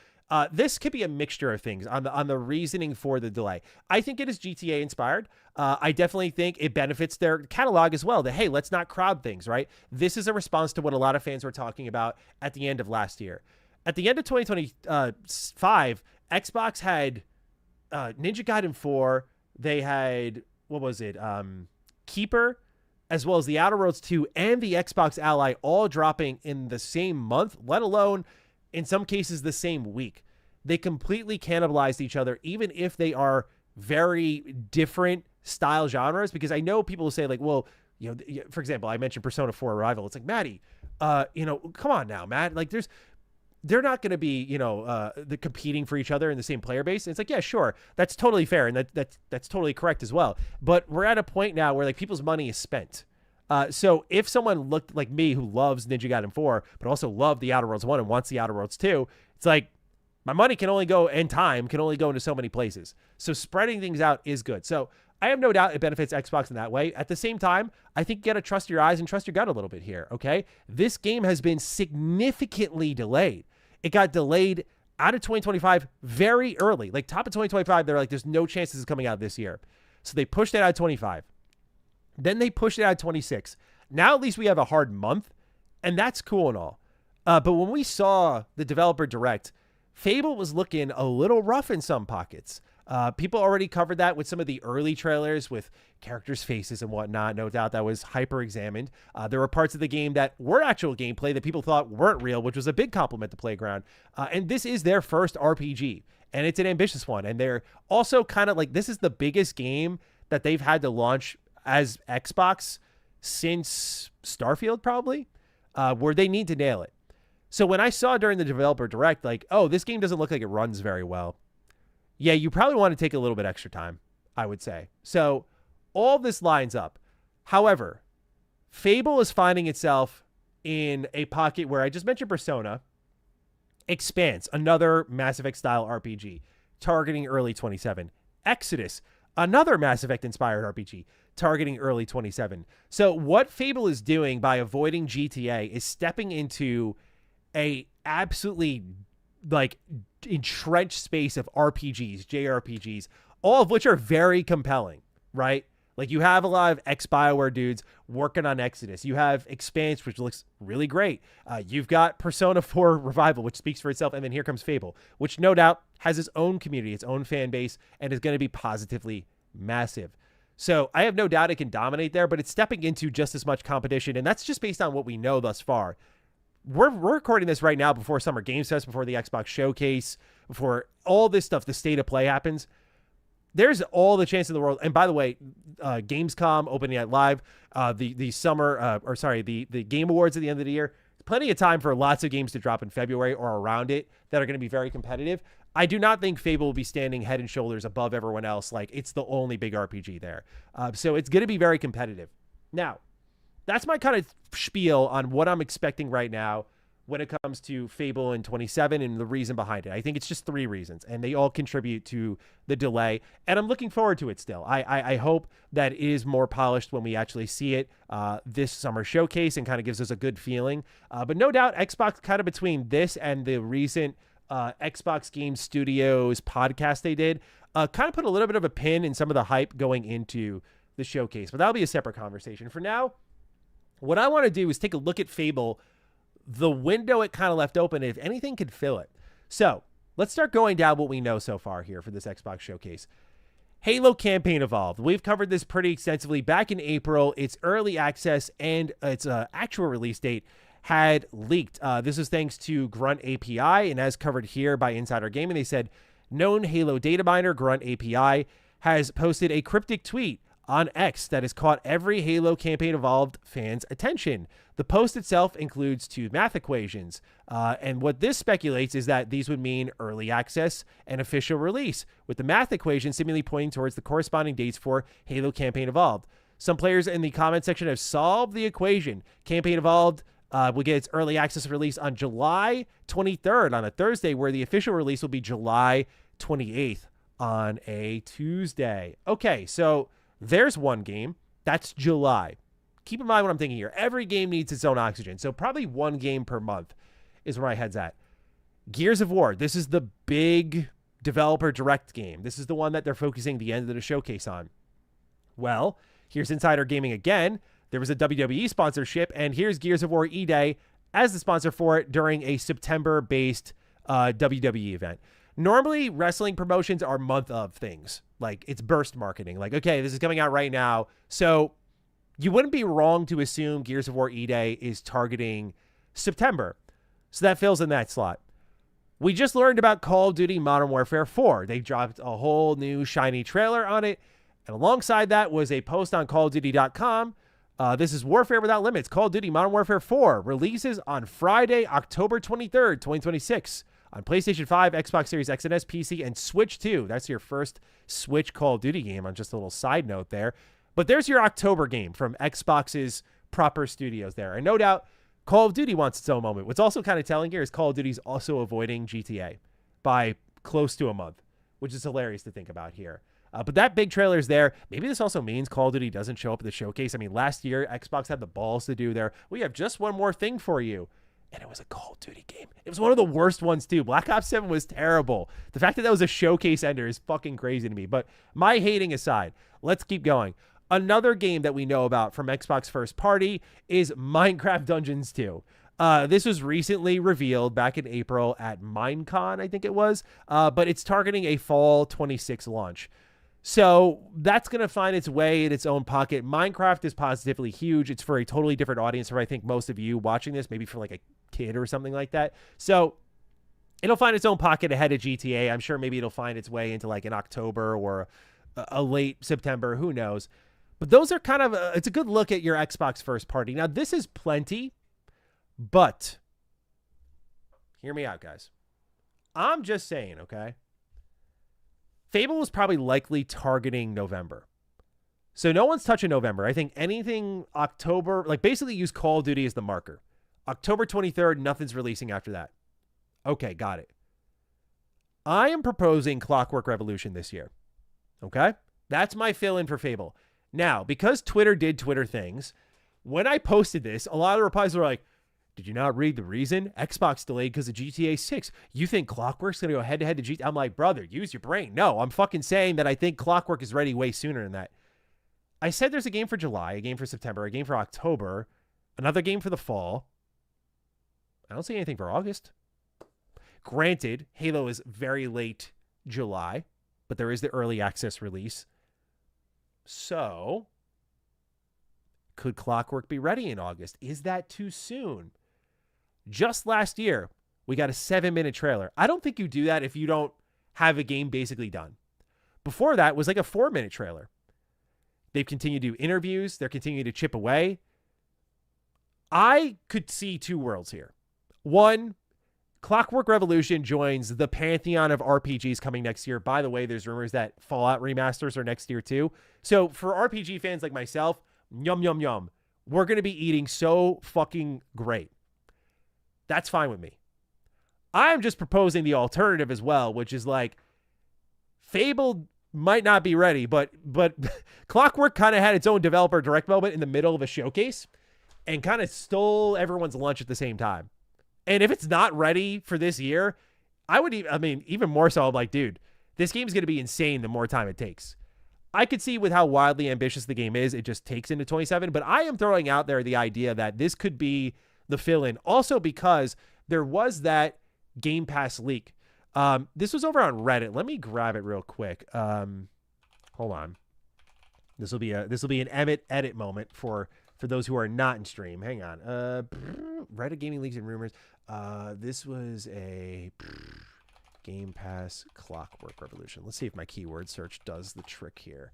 this could be a mixture of things on the reasoning for the delay. I think it is GTA inspired. I definitely think it benefits their catalog as well, that, hey, let's not crowd things, right? This is a response to what a lot of fans were talking about at the end of last year. At the end of 2025, Xbox had Ninja Gaiden 4. They had, what was it? Keeper, as well as the Outer Worlds 2 and the Xbox Ally all dropping in the same month, let alone in some cases the same week. They completely cannibalized each other, even if they are very different style genres, because I know people will say like, well, you know, for example, I mentioned Persona 4 Arrival. It's like, Matty, come on now, Matt. Like they're not going to be, the competing for each other in the same player base. And it's like, yeah, sure. That's totally fair. And that's totally correct as well. But we're at a point now where like people's money is spent. So if someone looked like me who loves Ninja Gaiden 4, but also loved the Outer Worlds 1 and wants the Outer Worlds 2, it's like my money can only go, and time can only go into so many places. So spreading things out is good. So I have no doubt it benefits Xbox in that way. At the same time, I think you got to trust your eyes and trust your gut a little bit here, okay? This game has been significantly delayed. It got delayed out of 2025 very early. Like top of 2025, they're like, there's no chance this is coming out this year. So they pushed it out of 25. Then they pushed it out of 26. Now at least we have a hard month, and that's cool and all. But when we saw the developer direct, Fable was looking a little rough in some pockets. People already covered that with some of the early trailers with characters' faces and whatnot. No doubt that was hyper-examined. There were parts of the game that were actual gameplay that people thought weren't real, which was a big compliment to Playground. And this is their first RPG, and it's an ambitious one. And they're also kind of like, this is the biggest game that they've had to launch as Xbox since Starfield, probably, where they need to nail it. So when I saw during the developer direct, like, oh, this game doesn't look like it runs very well. Yeah, you probably want to take a little bit extra time, I would say. So all this lines up. However, Fable is finding itself in a pocket where I just mentioned Persona, Expanse, another Mass Effect style RPG, targeting early 27. Exodus, another Mass Effect inspired RPG, targeting early 27. So what Fable is doing by avoiding GTA is stepping into a absolutely like entrenched space of RPGs, JRPGs, all of which are very compelling, right? Like you have a lot of ex-BioWare dudes working on Exodus. You have Expanse, which looks really great. You've got Persona 4 Revival, which speaks for itself. And then here comes Fable, which no doubt has its own community, its own fan base, and is going to be positively massive. So I have no doubt it can dominate there, but it's stepping into just as much competition. And that's just based on what we know thus far. We're recording this right now before Summer Games Fest, before the Xbox Showcase, before all this stuff, the state of play happens. There's all the chance in the world. And by the way, Gamescom, Opening Night Live, the summer, the Game Awards at the end of the year, plenty of time for lots of games to drop in February or around it that are going to be very competitive. I do not think Fable will be standing head and shoulders above everyone else. Like it's the only big RPG there. So it's going to be very competitive. Now, that's my kind of spiel on what I'm expecting right now when it comes to Fable in 27 and the reason behind it. I think it's just 3 reasons, and they all contribute to the delay, and I'm looking forward to it still. I hope that it is more polished when we actually see it this summer showcase and kind of gives us a good feeling. But no doubt, Xbox kind of between this and the recent Xbox Game Studios podcast they did, kind of put a little bit of a pin in some of the hype going into the showcase. But that'll be a separate conversation. For now, what I want to do is take a look at Fable, the window it kind of left open, if anything could fill it. So let's start going down what we know so far here for this Xbox showcase. Halo campaign evolved. We've covered this pretty extensively back in April. Its early access and its actual release date had leaked. This is thanks to Grunt API, and as covered here by Insider Gaming, they said known Halo data miner Grunt API has posted a cryptic tweet on X that has caught every Halo campaign evolved fans' attention. The post itself includes 2 math equations, and what this speculates is that these would mean early access and official release, with the math equation seemingly pointing towards the corresponding dates for Halo campaign evolved. Some players in the comment section have solved the equation. Campaign evolved will get its early access release on July 23rd on a Thursday, where the official release will be July 28th on a Tuesday. Okay, so there's one game. That's July. Keep in mind what I'm thinking here. Every game needs its own oxygen. So probably one game per month is where my head's at. Gears of War. This is the big developer direct game. This is the one that they're focusing the end of the showcase on. Well, here's Insider Gaming again. There was a WWE sponsorship, and here's Gears of War E-Day as the sponsor for it during a September-based WWE event. Normally, wrestling promotions are month of things. Like, it's burst marketing. Like, okay, this is coming out right now. So you wouldn't be wrong to assume Gears of War E-Day is targeting September. So that fills in that slot. We just learned about Call of Duty Modern Warfare 4. They dropped a whole new shiny trailer on it. And alongside that was a post on CallOfDuty.com. This is Warfare Without Limits. Call of Duty Modern Warfare 4 releases on Friday, October 23rd, 2026. On PlayStation 5, Xbox Series X and S, PC, and Switch 2. That's your first Switch Call of Duty game, on just a little side note there. But there's your October game from Xbox's proper studios there. And no doubt, Call of Duty wants its own moment. What's also kind of telling here is Call of Duty's also avoiding GTA by close to a month, which is hilarious to think about here. But that big trailer is there. Maybe this also means Call of Duty doesn't show up at the showcase. I mean, last year, Xbox had the balls to do there. We have just one more thing for you. And it was a Call of Duty game. It was one of the worst ones, too. Black Ops 7 was terrible. The fact that that was a showcase ender is fucking crazy to me. But my hating aside, let's keep going. Another game that we know about from Xbox first party is Minecraft Dungeons 2. This was recently revealed back in April at Minecon, I think it was. But it's targeting a fall 26 launch. So that's going to find its way in its own pocket. Minecraft is positively huge. It's for a totally different audience from I think most of you watching this, maybe for like a kid or something like that. So it'll find its own pocket ahead of GTA. I'm sure maybe it'll find its way into like an October or a late September. Who knows? But those are kind of, it's a good look at your Xbox first party. Now, this is plenty, but hear me out, guys. I'm just saying, okay? Fable was probably likely targeting November. So no one's touching November. I think anything October, like basically use Call of Duty as the marker. October 23rd, nothing's releasing after that. Okay, got it. I am proposing Clockwork Revolution this year. Okay? That's my fill-in for Fable. Now, because Twitter did Twitter things, when I posted this, a lot of the replies were like, did you not read the reason? Xbox delayed because of GTA 6. You think Clockwork's going to go head-to-head to GTA? I'm like, brother, use your brain. No, I'm fucking saying that I think Clockwork is ready way sooner than that. I said there's a game for July, a game for September, a game for October, another game for the fall. I don't see anything for August. Granted, Halo is very late July, but there is the early access release. So, could Clockwork be ready in August? Is that too soon? Just last year, we got a 7-minute trailer. I don't think you do that if you don't have a game basically done. Before that was like a 4-minute trailer. They've continued to do interviews. They're continuing to chip away. I could see two worlds here. One, Clockwork Revolution joins the pantheon of RPGs coming next year. By the way, there's rumors that Fallout remasters are next year too. So for RPG fans like myself, yum, yum, yum. We're going to be eating so fucking great. That's fine with me. I'm just proposing the alternative as well, which is like Fable might not be ready, but Clockwork kind of had its own developer direct moment in the middle of a showcase and kind of stole everyone's lunch at the same time. And if it's not ready for this year, even more so, I'm like, dude, this game's going to be insane the more time it takes. I could see with how wildly ambitious the game is, it just takes into 27, but I am throwing out there the idea that this could be the fill-in. Also because there was that Game Pass leak. This was over on Reddit. Let me grab it real quick. Hold on. This will be an edit moment for those who are not in stream. Hang on. Reddit gaming leaks and rumors. This was a Game Pass Clockwork Revolution. Let's see if my keyword search does the trick here.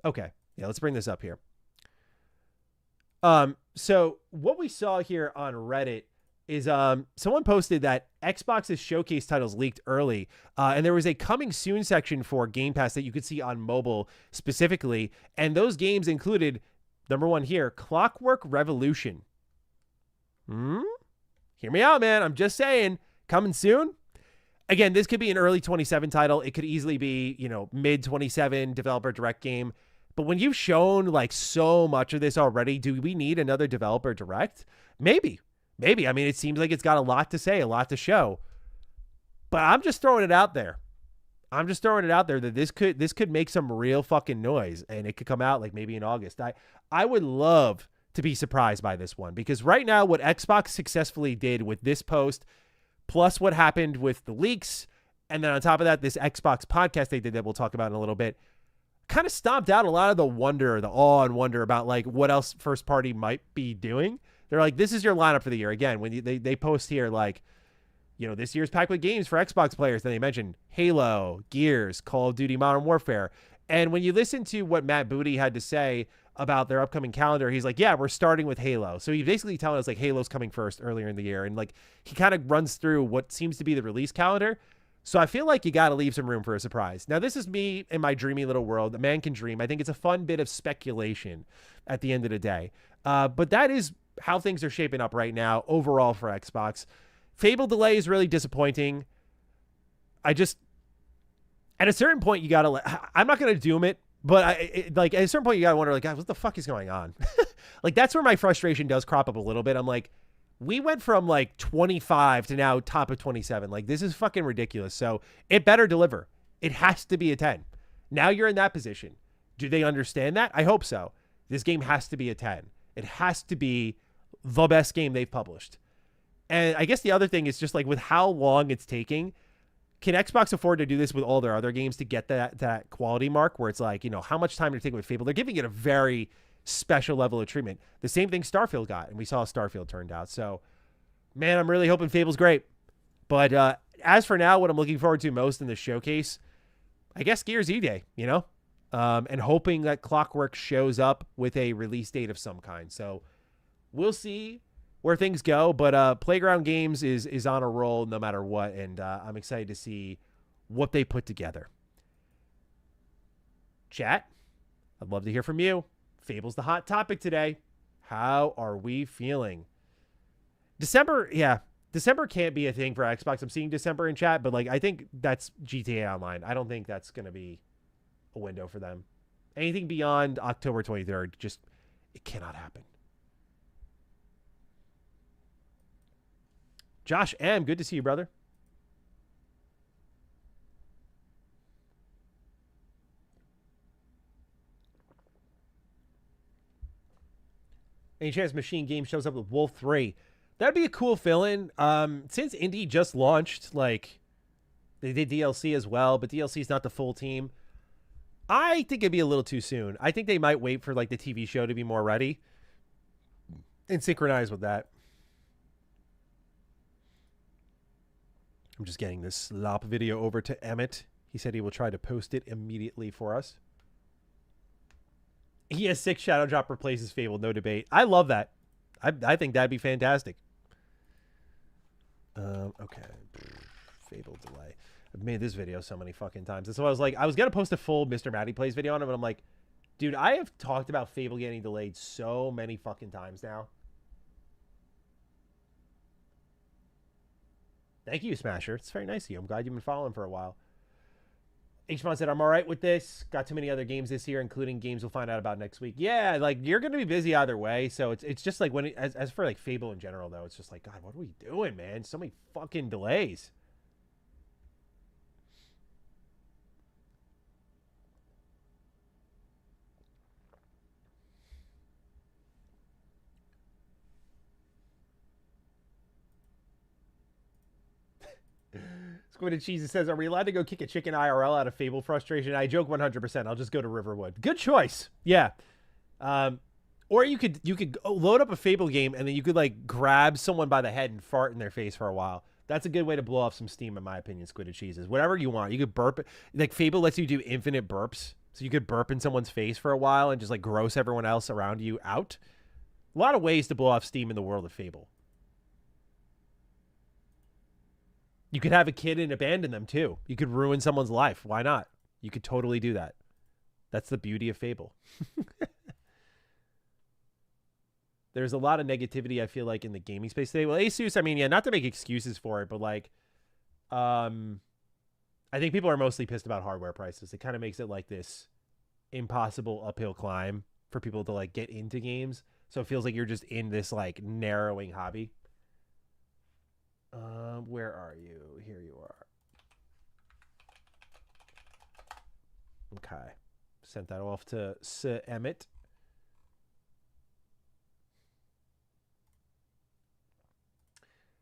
Okay. Yeah, let's bring this up here. So what we saw here on Reddit is someone posted that Xbox's showcase titles leaked early, and there was a coming soon section for Game Pass that you could see on mobile specifically, and those games included, number one here, Clockwork Revolution. Hear me out, man. I'm just saying, coming soon. Again, this could be an early 27 title. It could easily be, mid 27 developer direct game. But when you've shown like so much of this already, do we need another developer direct? Maybe. I mean, it seems like it's got a lot to say, a lot to show. But I'm just throwing it out there. That this could make some real fucking noise, and it could come out like maybe in August. I would love to be surprised by this one, because right now what Xbox successfully did with this post, plus what happened with the leaks, and then on top of that, this Xbox podcast they did that we'll talk about in a little bit, kind of stomped out a lot of the awe and wonder about like what else first party might be doing. They're like, this is your lineup for the year. Again, when they post here, like, this year's packed with games for Xbox players. Then they mentioned Halo, Gears, Call of Duty Modern Warfare. And when you listen to what Matt Booty had to say about their upcoming calendar, he's like, yeah, we're starting with Halo. So he's basically telling us like Halo's coming first earlier in the year. And like, he kind of runs through what seems to be the release calendar. So I feel like you got to leave some room for a surprise. Now, this is me in my dreamy little world. A man can dream. I think it's a fun bit of speculation at the end of the day. But that is how things are shaping up right now overall for Xbox. Fable delay is really disappointing. At a certain point, you got to, I'm not going to doom it, but at a certain point, you got to wonder, like, God, what the fuck is going on? Like, that's where my frustration does crop up a little bit. I'm like, we went from like 25 to now top of 27. Like, this is fucking ridiculous. So it better deliver. It has to be a 10. Now you're in that position. Do they understand that? I hope so. This game has to be a 10. It has to be the best game they've published. And I guess the other thing is just like with how long it's taking, can Xbox afford to do this with all their other games to get that quality mark where it's like, how much time to take with Fable? They're giving it a very special level of treatment. The same thing Starfield got, and we saw how Starfield turned out. So, man, I'm really hoping Fable's great. But as for now, what I'm looking forward to most in the showcase, I guess Gears E-Day, and hoping that Clockwork shows up with a release date of some kind. So we'll see where things go, but Playground Games is on a roll no matter what, and I'm excited to see what they put together. Chat, I'd love to hear from you. Fable's the hot topic today. How are we feeling? December, yeah. December can't be a thing for Xbox. I'm seeing December in chat, but like I think that's GTA Online. I don't think that's going to be a window for them. Anything beyond October 23rd, just it cannot happen. Josh M., good to see you, brother. Any chance Machine Game shows up with Wolf 3? That'd be a cool fill-in. Since Indie just launched, like, they did DLC as well, but DLC is not the full team. I think it'd be a little too soon. I think they might wait for, like, the TV show to be more ready and synchronize with that. I'm just getting this slop video over to Emmett. He said he will try to post it immediately for us. He has 6 Shadow Drop replaces Fable, no debate. I love that. I think that'd be fantastic. Okay. Fable delay. I've made this video so many fucking times. And so I was like, I was going to post a full MrMattyPlays video on it, but I'm like, dude, I have talked about Fable getting delayed so many fucking times now. Thank you, Smasher. It's very nice of you. I'm glad you've been following for a while. Hmon said, I'm all right with this. Got too many other games this year, including games we'll find out about next week. Yeah, like, you're going to be busy either way. So it's just like, when as for, like, Fable in general, though, it's just like, God, what are we doing, man? So many fucking delays. Squid and Cheese says, are we allowed to go kick a chicken IRL out of Fable frustration? I joke 100%. I'll just go to Riverwood. Good choice. Yeah. Or you could load up a Fable game and then you could like grab someone by the head and fart in their face for a while. That's a good way to blow off some steam, in my opinion, Squid and Cheeses. Whatever you want. You could burp. Like, Fable lets you do infinite burps. So you could burp in someone's face for a while and just like gross everyone else around you out. A lot of ways to blow off steam in the world of Fable. You could have a kid and abandon them, too. You could ruin someone's life. Why not? You could totally do that. That's the beauty of Fable. There's a lot of negativity, I feel like, in the gaming space today. Well, Asus, I mean, yeah, not to make excuses for it, but, like, I think people are mostly pissed about hardware prices. It kind of makes it, like, this impossible uphill climb for people to, like, get into games. So it feels like you're just in this, like, narrowing hobby. Where are you? Here you are. Okay. Sent that off to Sir Emmett.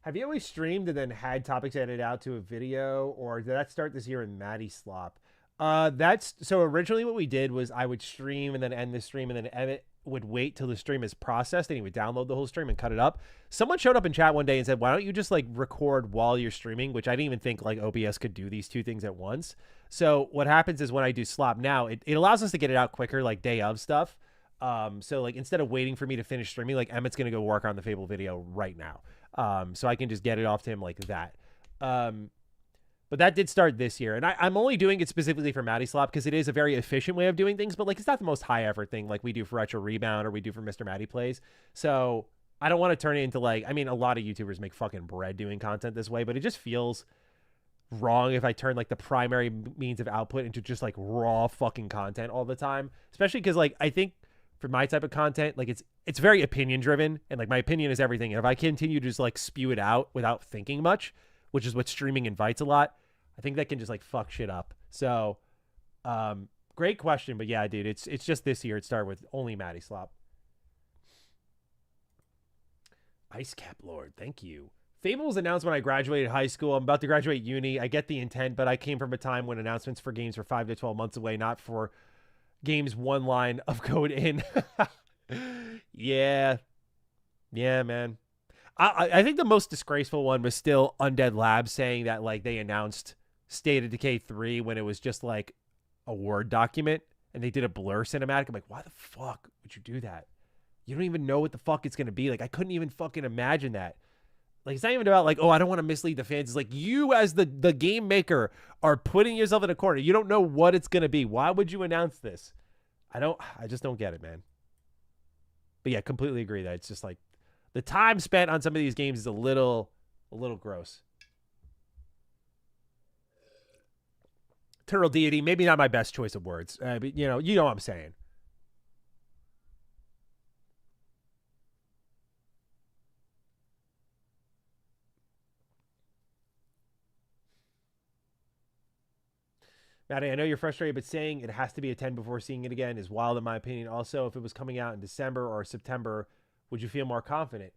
Have you always streamed and then had topics edited out to a video, or did that start this year in Matty Slop? So originally what we did was I would stream and then end the stream, and then Emmett would wait till the stream is processed and he would download the whole stream and cut it up. Someone showed up in chat one day and said, why don't you just like record while you're streaming? Which I didn't even think like OBS could do these two things at once. So what happens is when I do Slop now, it allows us to get it out quicker, like day of stuff. So like instead of waiting for me to finish streaming, like Emmett's going to go work on the Fable video right now. So I can just get it off to him like that. But that did start this year. And I'm only doing it specifically for Matty Slop because it is a very efficient way of doing things. But like, it's not the most high effort thing like we do for Retro Rebound or we do for MrMattyPlays. So I don't want to turn it into like, I mean, a lot of YouTubers make fucking bread doing content this way, but it just feels wrong if I turn like the primary means of output into just like raw fucking content all the time. Especially because like, I think for my type of content, like it's very opinion driven and like my opinion is everything. And if I continue to just like spew it out without thinking much, which is what streaming invites a lot, I think that can just like fuck shit up. So, great question, but yeah, dude, it's just this year. It started with only Matty Slop. Ice Cap Lord, thank you. Fable was announced when I graduated high school. I'm about to graduate uni. I get the intent, but I came from a time when announcements for games were 5 to 12 months away, not for games one line of code in. Yeah, man. I think the most disgraceful one was still Undead Labs saying that like they announced State of Decay 3 when it was just like a Word document and they did a blur cinematic. I'm like, why the fuck would you do that? You don't even know what the fuck it's going to be. Like, I couldn't even fucking imagine that. Like, it's not even about like, oh, I don't want to mislead the fans. It's like you as the game maker are putting yourself in a corner. You don't know what it's going to be. Why would you announce this? I just don't get it, man. But yeah, completely agree that it's just like the time spent on some of these games is a little gross. Turtle deity, maybe not my best choice of words, but you know what I'm saying. Maddie, I know you're frustrated, but saying it has to be a 10 before seeing it again is wild in my opinion. Also, if it was coming out in December or September, would you feel more confident?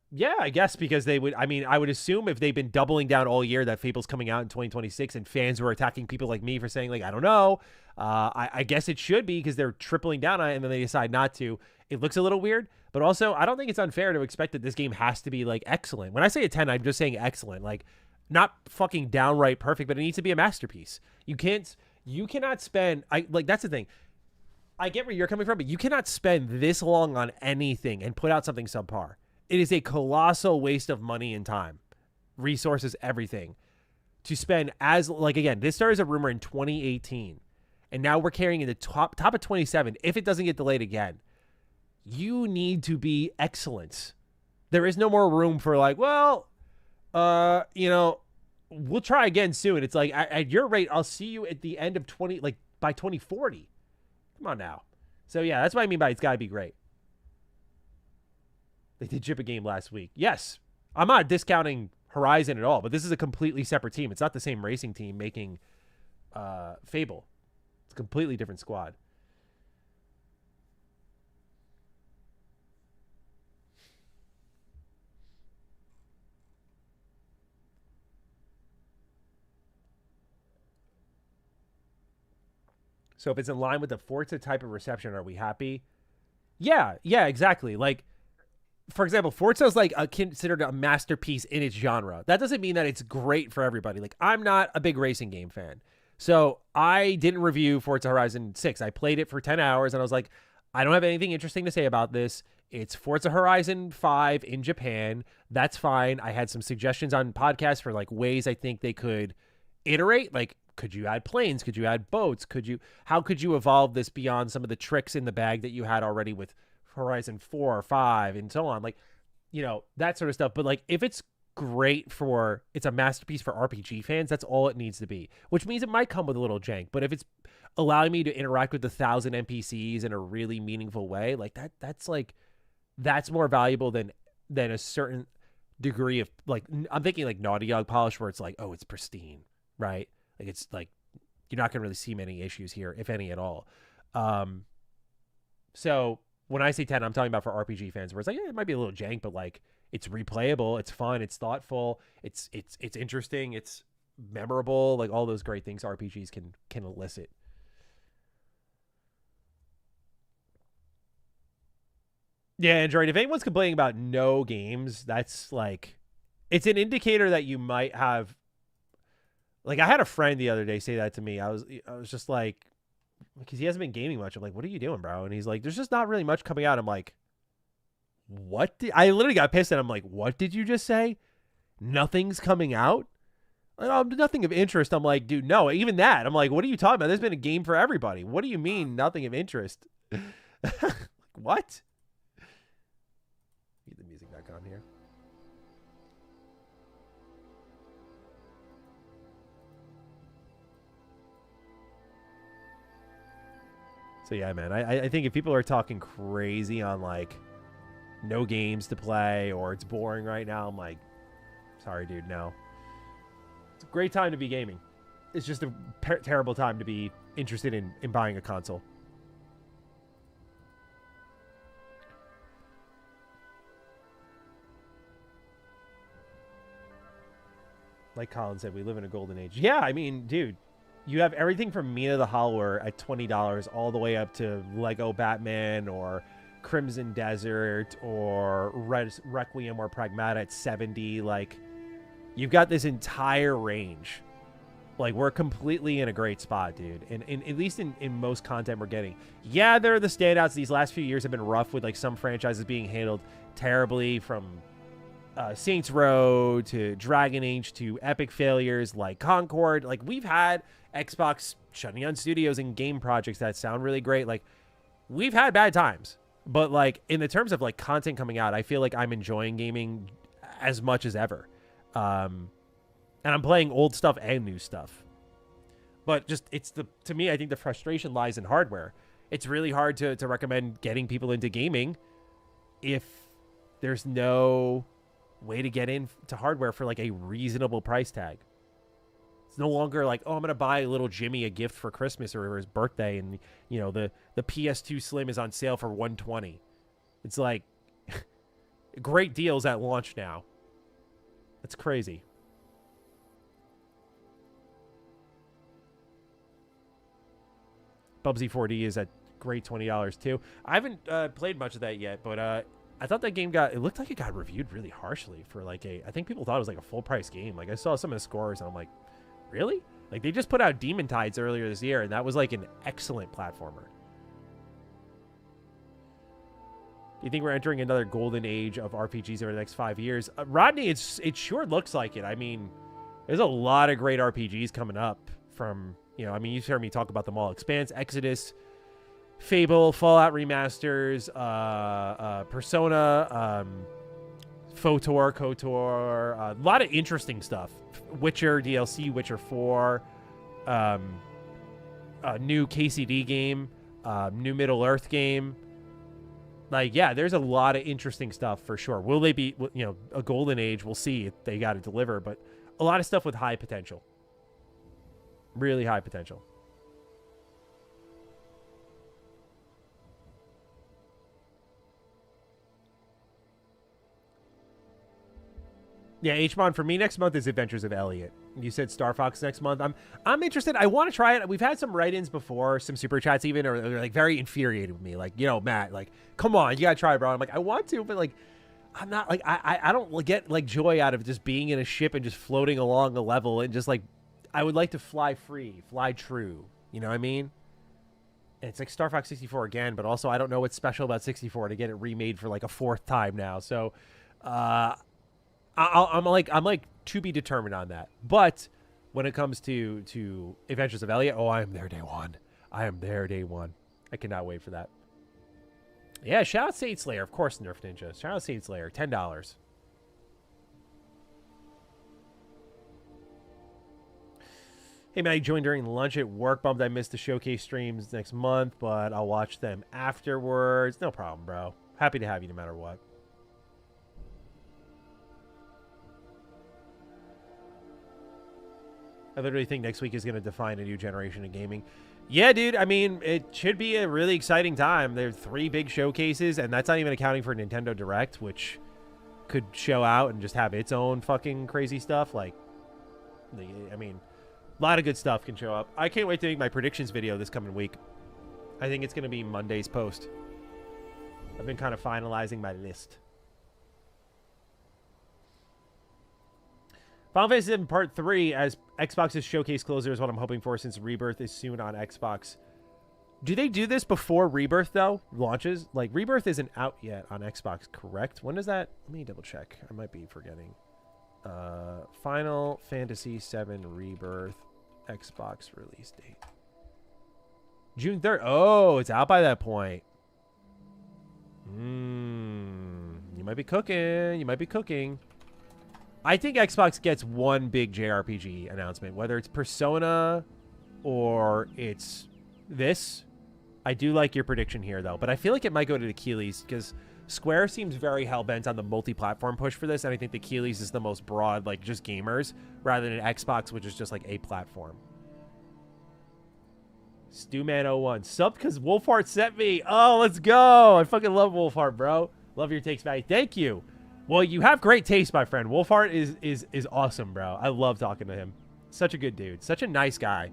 Yeah, I guess because they would. I mean, I would assume if they've been doubling down all year that Fable's coming out in 2026, and fans were attacking people like me for saying like I don't know. I guess it should be because they're tripling down on it, and then they decide not to. It looks a little weird, but also I don't think it's unfair to expect that this game has to be like excellent. When I say a 10, I'm just saying excellent, like not fucking downright perfect, but it needs to be a masterpiece. You cannot spend. That's the thing. I get where you're coming from, but you cannot spend this long on anything and put out something subpar. It is a colossal waste of money and time, resources, everything to spend as again, this started as a rumor in 2018 and now we're carrying in the top of 27. If it doesn't get delayed again, you need to be excellent. There is no more room for we'll try again soon. It's like at your rate, I'll see you at the end of by 2040. Come on now. So yeah, that's what I mean by it's got to be great. They did chip a game last week. Yes, I'm not discounting Horizon at all, but this is a completely separate team. It's not the same racing team making Fable. It's a completely different squad. So if it's in line with the Forza type of reception, are we happy? Yeah, exactly. Like, for example, Forza is considered a masterpiece in its genre. That doesn't mean that it's great for everybody. Like, I'm not a big racing game fan. So I didn't review Forza Horizon 6. I played it for 10 hours and I was like, I don't have anything interesting to say about this. It's Forza Horizon 5 in Japan. That's fine. I had some suggestions on podcasts for ways I think they could iterate. Like, could you add planes? Could you add boats? How could you evolve this beyond some of the tricks in the bag that you had already with Horizon 4 or 5 and so on, that sort of stuff. But if it's great it's a masterpiece for RPG fans, that's all it needs to be, which means it might come with a little jank. But if it's allowing me to interact with 1,000 NPCs in a really meaningful way, that's more valuable than a certain degree of I'm thinking Naughty Dog polish where it's oh, it's pristine, right? It's you're not gonna really see many issues here, if any at all. So when I say 10, I'm talking about for RPG fans where it's it might be a little jank, but it's replayable, it's fun, it's thoughtful, it's interesting, it's memorable, all those great things RPGs can elicit. Yeah, Android, if anyone's complaining about no games, that's it's an indicator that you might have I had a friend the other day say that to me. I was just because he hasn't been gaming much. I'm like, what are you doing, bro? And he's like, there's just not really much coming out. I'm like, what? I literally got pissed and I'm like, what did you just say? Nothing's coming out? Nothing of interest. I'm like, dude, no, even that. I'm like, what are you talking about? There's been a game for everybody. What do you mean nothing of interest? What? Get the music back on here. So yeah, man, I think if people are talking crazy on no games to play or it's boring right now, I'm like, sorry, dude, no. It's a great time to be gaming. It's just a terrible time to be interested in buying a console. Like Colin said, we live in a golden age. Yeah, I mean, dude. You have everything from Mina the Hollower at $20 all the way up to Lego Batman or Crimson Desert or Requiem or Pragmata at $70. You've got this entire range. We're completely in a great spot, dude. And at least in most content we're getting. Yeah, there are the standouts. These last few years have been rough with some franchises being handled terribly from Saints Row to Dragon Age to epic failures like Concord. Like, we've had Xbox shutting down studios and game projects that sound really great. Like, we've had bad times. But, like, in the terms of, like, content coming out, I feel like I'm enjoying gaming as much as ever. And I'm playing old stuff and new stuff. But just, to me, I think the frustration lies in hardware. It's really hard to recommend getting people into gaming if there's no way to get into hardware for like a reasonable price tag. It's no longer like, oh, I'm going to buy little Jimmy a gift for Christmas or his birthday. And, you know, the PS2 Slim is on sale for $120. It's like great deals at launch now. That's crazy. Bubsy 4D is at great $20 too. I haven't played much of that yet, but I thought that game it looked like it got reviewed really harshly for like I think people thought it was like a full price game. Like I saw some of the scores and I'm like, really? Like they just put out Demon Tides earlier this year and that was like an excellent platformer. Do you think we're entering another golden age of RPGs over the next 5 years? Rodney, it sure looks like it. I mean, there's a lot of great RPGs coming up from, you know, I mean, you've heard me talk about them all. Expanse, Exodus, Fable, Fallout remasters, Persona, KOTOR, a lot of interesting stuff. Witcher DLC, Witcher 4, a new KCD game, new Middle Earth game. Like, yeah, there's a lot of interesting stuff for sure. Will they be, you know, a golden age? We'll see if they got to deliver, but a lot of stuff with high potential. Really high potential. Yeah, Hmon, for me next month is Adventures of Elliot. You said Star Fox next month. I'm interested. I want to try it. We've had some write-ins before, some super chats even, or they're like very infuriated with me. Like, you know, Matt, like, come on, you gotta try it, bro. I'm like, I want to, but like, I'm not like I don't get like joy out of just being in a ship and just floating along a level and just like I would like to fly free, fly true. You know what I mean? And it's like Star Fox 64 again, but also I don't know what's special about 64 to get it remade for like a 4th time now. So, I'm like to be determined on that. But when it comes to Adventures of Elliot, oh, I am there day one. I am there day one. I cannot wait for that. Yeah, shout out Saint Slayer, of course, Nerf Ninja. Shout out Saint Slayer, $10. Hey, man, I joined during lunch at work. Bummed I missed the showcase streams next month, but I'll watch them afterwards. No problem, bro. Happy to have you no matter what. I literally think next week is going to define a new generation of gaming. Yeah, dude. I mean, it should be a really exciting time. There are 3 big showcases, and that's not even accounting for Nintendo Direct, which could show out and just have its own fucking crazy stuff. Like, I mean, a lot of good stuff can show up. I can't wait to make my predictions video this coming week. I think it's going to be Monday's post. I've been kind of finalizing my list. Final Fantasy VII Part 3 as Xbox's showcase closer is what I'm hoping for since Rebirth is soon on Xbox. Do they do this before Rebirth, though? Launches? Like, Rebirth isn't out yet on Xbox, correct? When does that... Let me double check. I might be forgetting. Final Fantasy VII Rebirth Xbox release date. June 3rd. Oh, it's out by that point. You might be cooking. You might be cooking. I think Xbox gets one big JRPG announcement, whether it's Persona or it's this. I do like your prediction here, though, but I feel like it might go to the Keelys because Square seems very hell-bent on the multi-platform push for this, and I think the Keelys is the most broad, like, just gamers, rather than Xbox, which is just, like, a platform. Stewman01. Subbed because Wolfheart sent me. Oh, let's go. I fucking love Wolfheart, bro. Love your takes, Matty. Thank you. Well, you have great taste, my friend. Wolfheart is awesome, bro. I love talking to him. Such a good dude. Such a nice guy.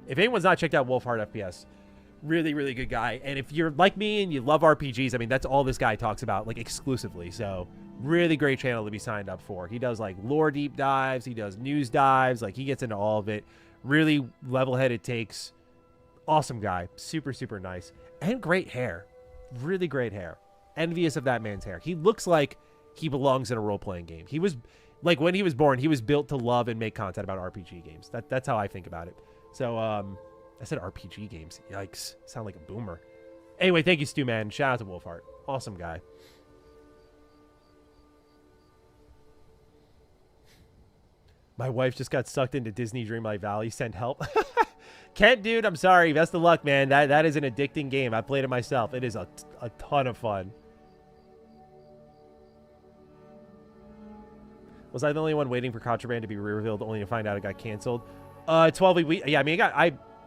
If anyone's not checked out Wolfheart FPS, really, really good guy. And if you're like me and you love RPGs, I mean, that's all this guy talks about, like, exclusively. So, really great channel to be signed up for. He does, like, lore deep dives. He does news dives. Like, he gets into all of it. Really level-headed takes. Awesome guy. Super, super nice. And great hair. Really great hair. Envious of that man's hair. He looks like he belongs in a role-playing game. He was, like, when he was born, he was built to love and make content about RPG games. That's how I think about it. So, I said RPG games. Yikes. Sound like a boomer. Anyway, thank you, Stu, man. Shout out to Wolfheart. Awesome guy. My wife just got sucked into Disney Dreamlight Valley. Send help. Kent, dude, I'm sorry. Best of luck, man. That is an addicting game. I played it myself. It is a ton of fun. Was I the only one waiting for Contraband to be re-revealed only to find out it got canceled? 12 weeks. Yeah, I mean,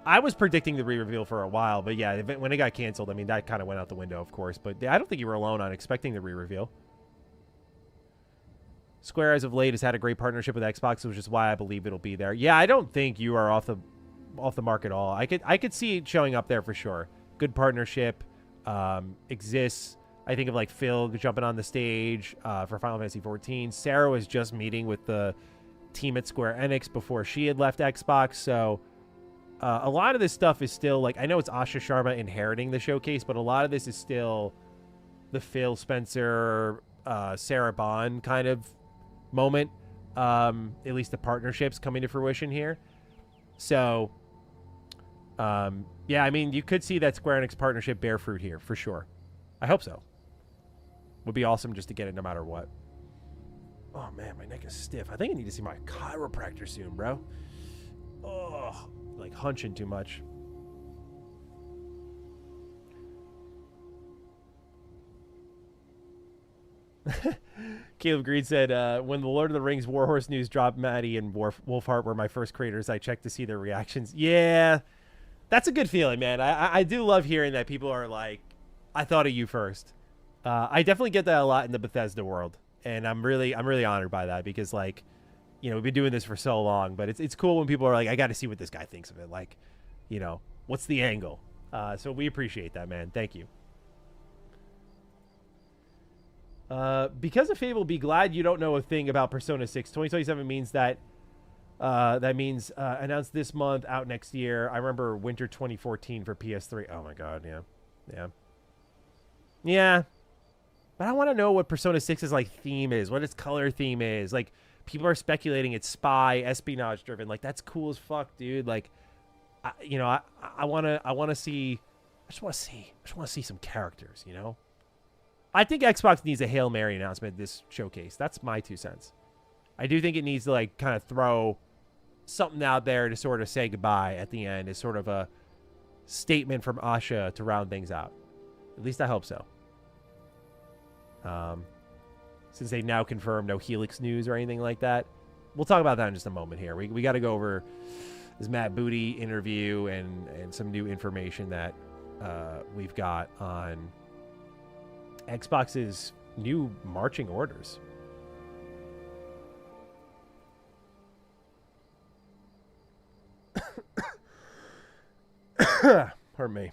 I was predicting the re-reveal for a while, but yeah, when it got canceled, I mean, that kind of went out the window, of course. But I don't think you were alone on expecting the re-reveal. Square, as of late, has had a great partnership with Xbox, which is why I believe it'll be there. Yeah, I don't think you are off the mark at all. I could see it showing up there for sure. Good partnership exists. I think of like Phil jumping on the stage for Final Fantasy XIV. Sarah was just meeting with the team at Square Enix before she had left Xbox. So a lot of this stuff is still like, I know it's Asha Sharma inheriting the showcase, but a lot of this is still the Phil Spencer, Sarah Bond kind of moment. At least the partnerships coming to fruition here. So yeah, I mean, you could see that Square Enix partnership bear fruit here for sure. I hope so. Would be awesome just to get it no matter what. Oh man, my neck is stiff. I think I need to see my chiropractor soon, bro. Oh, like hunching too much. Caleb Green said, when the Lord of the Rings Warhorse news dropped, Matty and Wolfheart were my first creators. I checked to see their reactions. Yeah, that's a good feeling, man. I do love hearing that people are like, I thought of you first. I definitely get that a lot in the Bethesda world, and I'm really honored by that because, like, you know, we've been doing this for so long, but it's cool when people are like, I got to see what this guy thinks of it. Like, you know, what's the angle? So we appreciate that, man. Thank you. Because of Fable, be glad you don't know a thing about Persona 6. 2027 means that announced this month, out next year. I remember winter 2014 for PS3. Oh my god, yeah. But I want to know what Persona 6's like theme is, what its color theme is. Like, people are speculating it's spy, espionage driven. Like, that's cool as fuck, dude. Like, I want to see. I just want to see some characters, you know. I think Xbox needs a Hail Mary announcement this showcase. That's my 2 cents. I do think it needs to, like, kind of throw something out there to sort of say goodbye at the end as sort of a statement from Asha to round things out. At least I hope so. Since they now confirmed no Helix news or anything like that. We'll talk about that in just a moment here. We got to go over this Matt Booty interview and some new information that we've got on Xbox's new marching orders. Pardon me.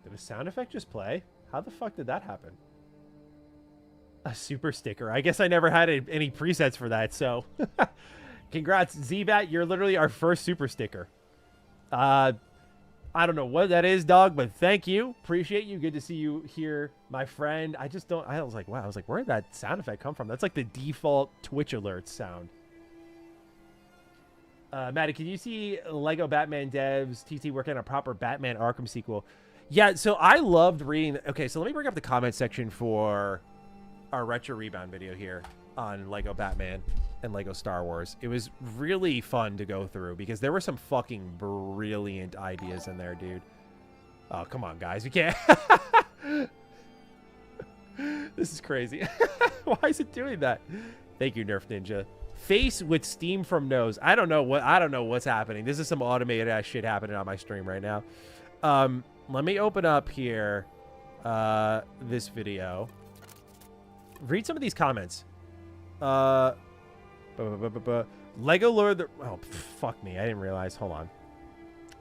Did a sound effect just play? How the fuck did that happen? A super sticker. I guess I never had any presets for that, so... Congrats, Zbat. You're literally our first super sticker. I don't know what that is, dog, but thank you. Appreciate you. Good to see you here, my friend. I was like, wow. I was like, where did that sound effect come from? That's like the default Twitch alerts sound. Maddie, can you see Lego Batman devs, TT working on a proper Batman Arkham sequel? Yeah, so I loved reading... Okay, so let me bring up the comment section for our Retro Rebound video here on Lego Batman and Lego Star Wars. It was really fun to go through because there were some fucking brilliant ideas in there, dude. Oh, come on, guys. We can't... This is crazy. Why is it doing that? Thank you, Nerf Ninja. Face with steam from nose. I don't know what's happening. This is some automated ass shit happening on my stream right now. Let me open up here this video. Read some of these comments. Lego Lord the... Oh, fuck me. I didn't realize. Hold on.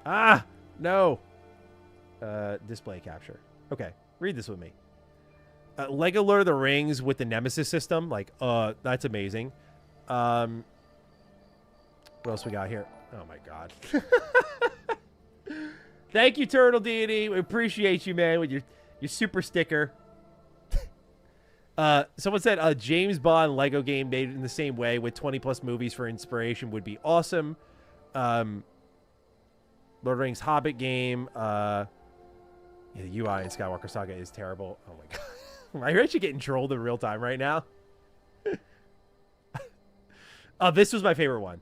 Ah, no. Display capture. Okay, read this with me. Lego Lord of the Rings with the Nemesis system. Like, that's amazing. What else we got here? Oh, my God. Thank you, Turtle Deity. We appreciate you, man, with your super sticker. Someone said a James Bond Lego game made in the same way with 20+ movies for inspiration would be awesome. Lord of the Rings Hobbit game. Yeah, the UI in Skywalker Saga is terrible. Oh, my God. I'm actually getting trolled in real time right now. Oh, this was my favorite one.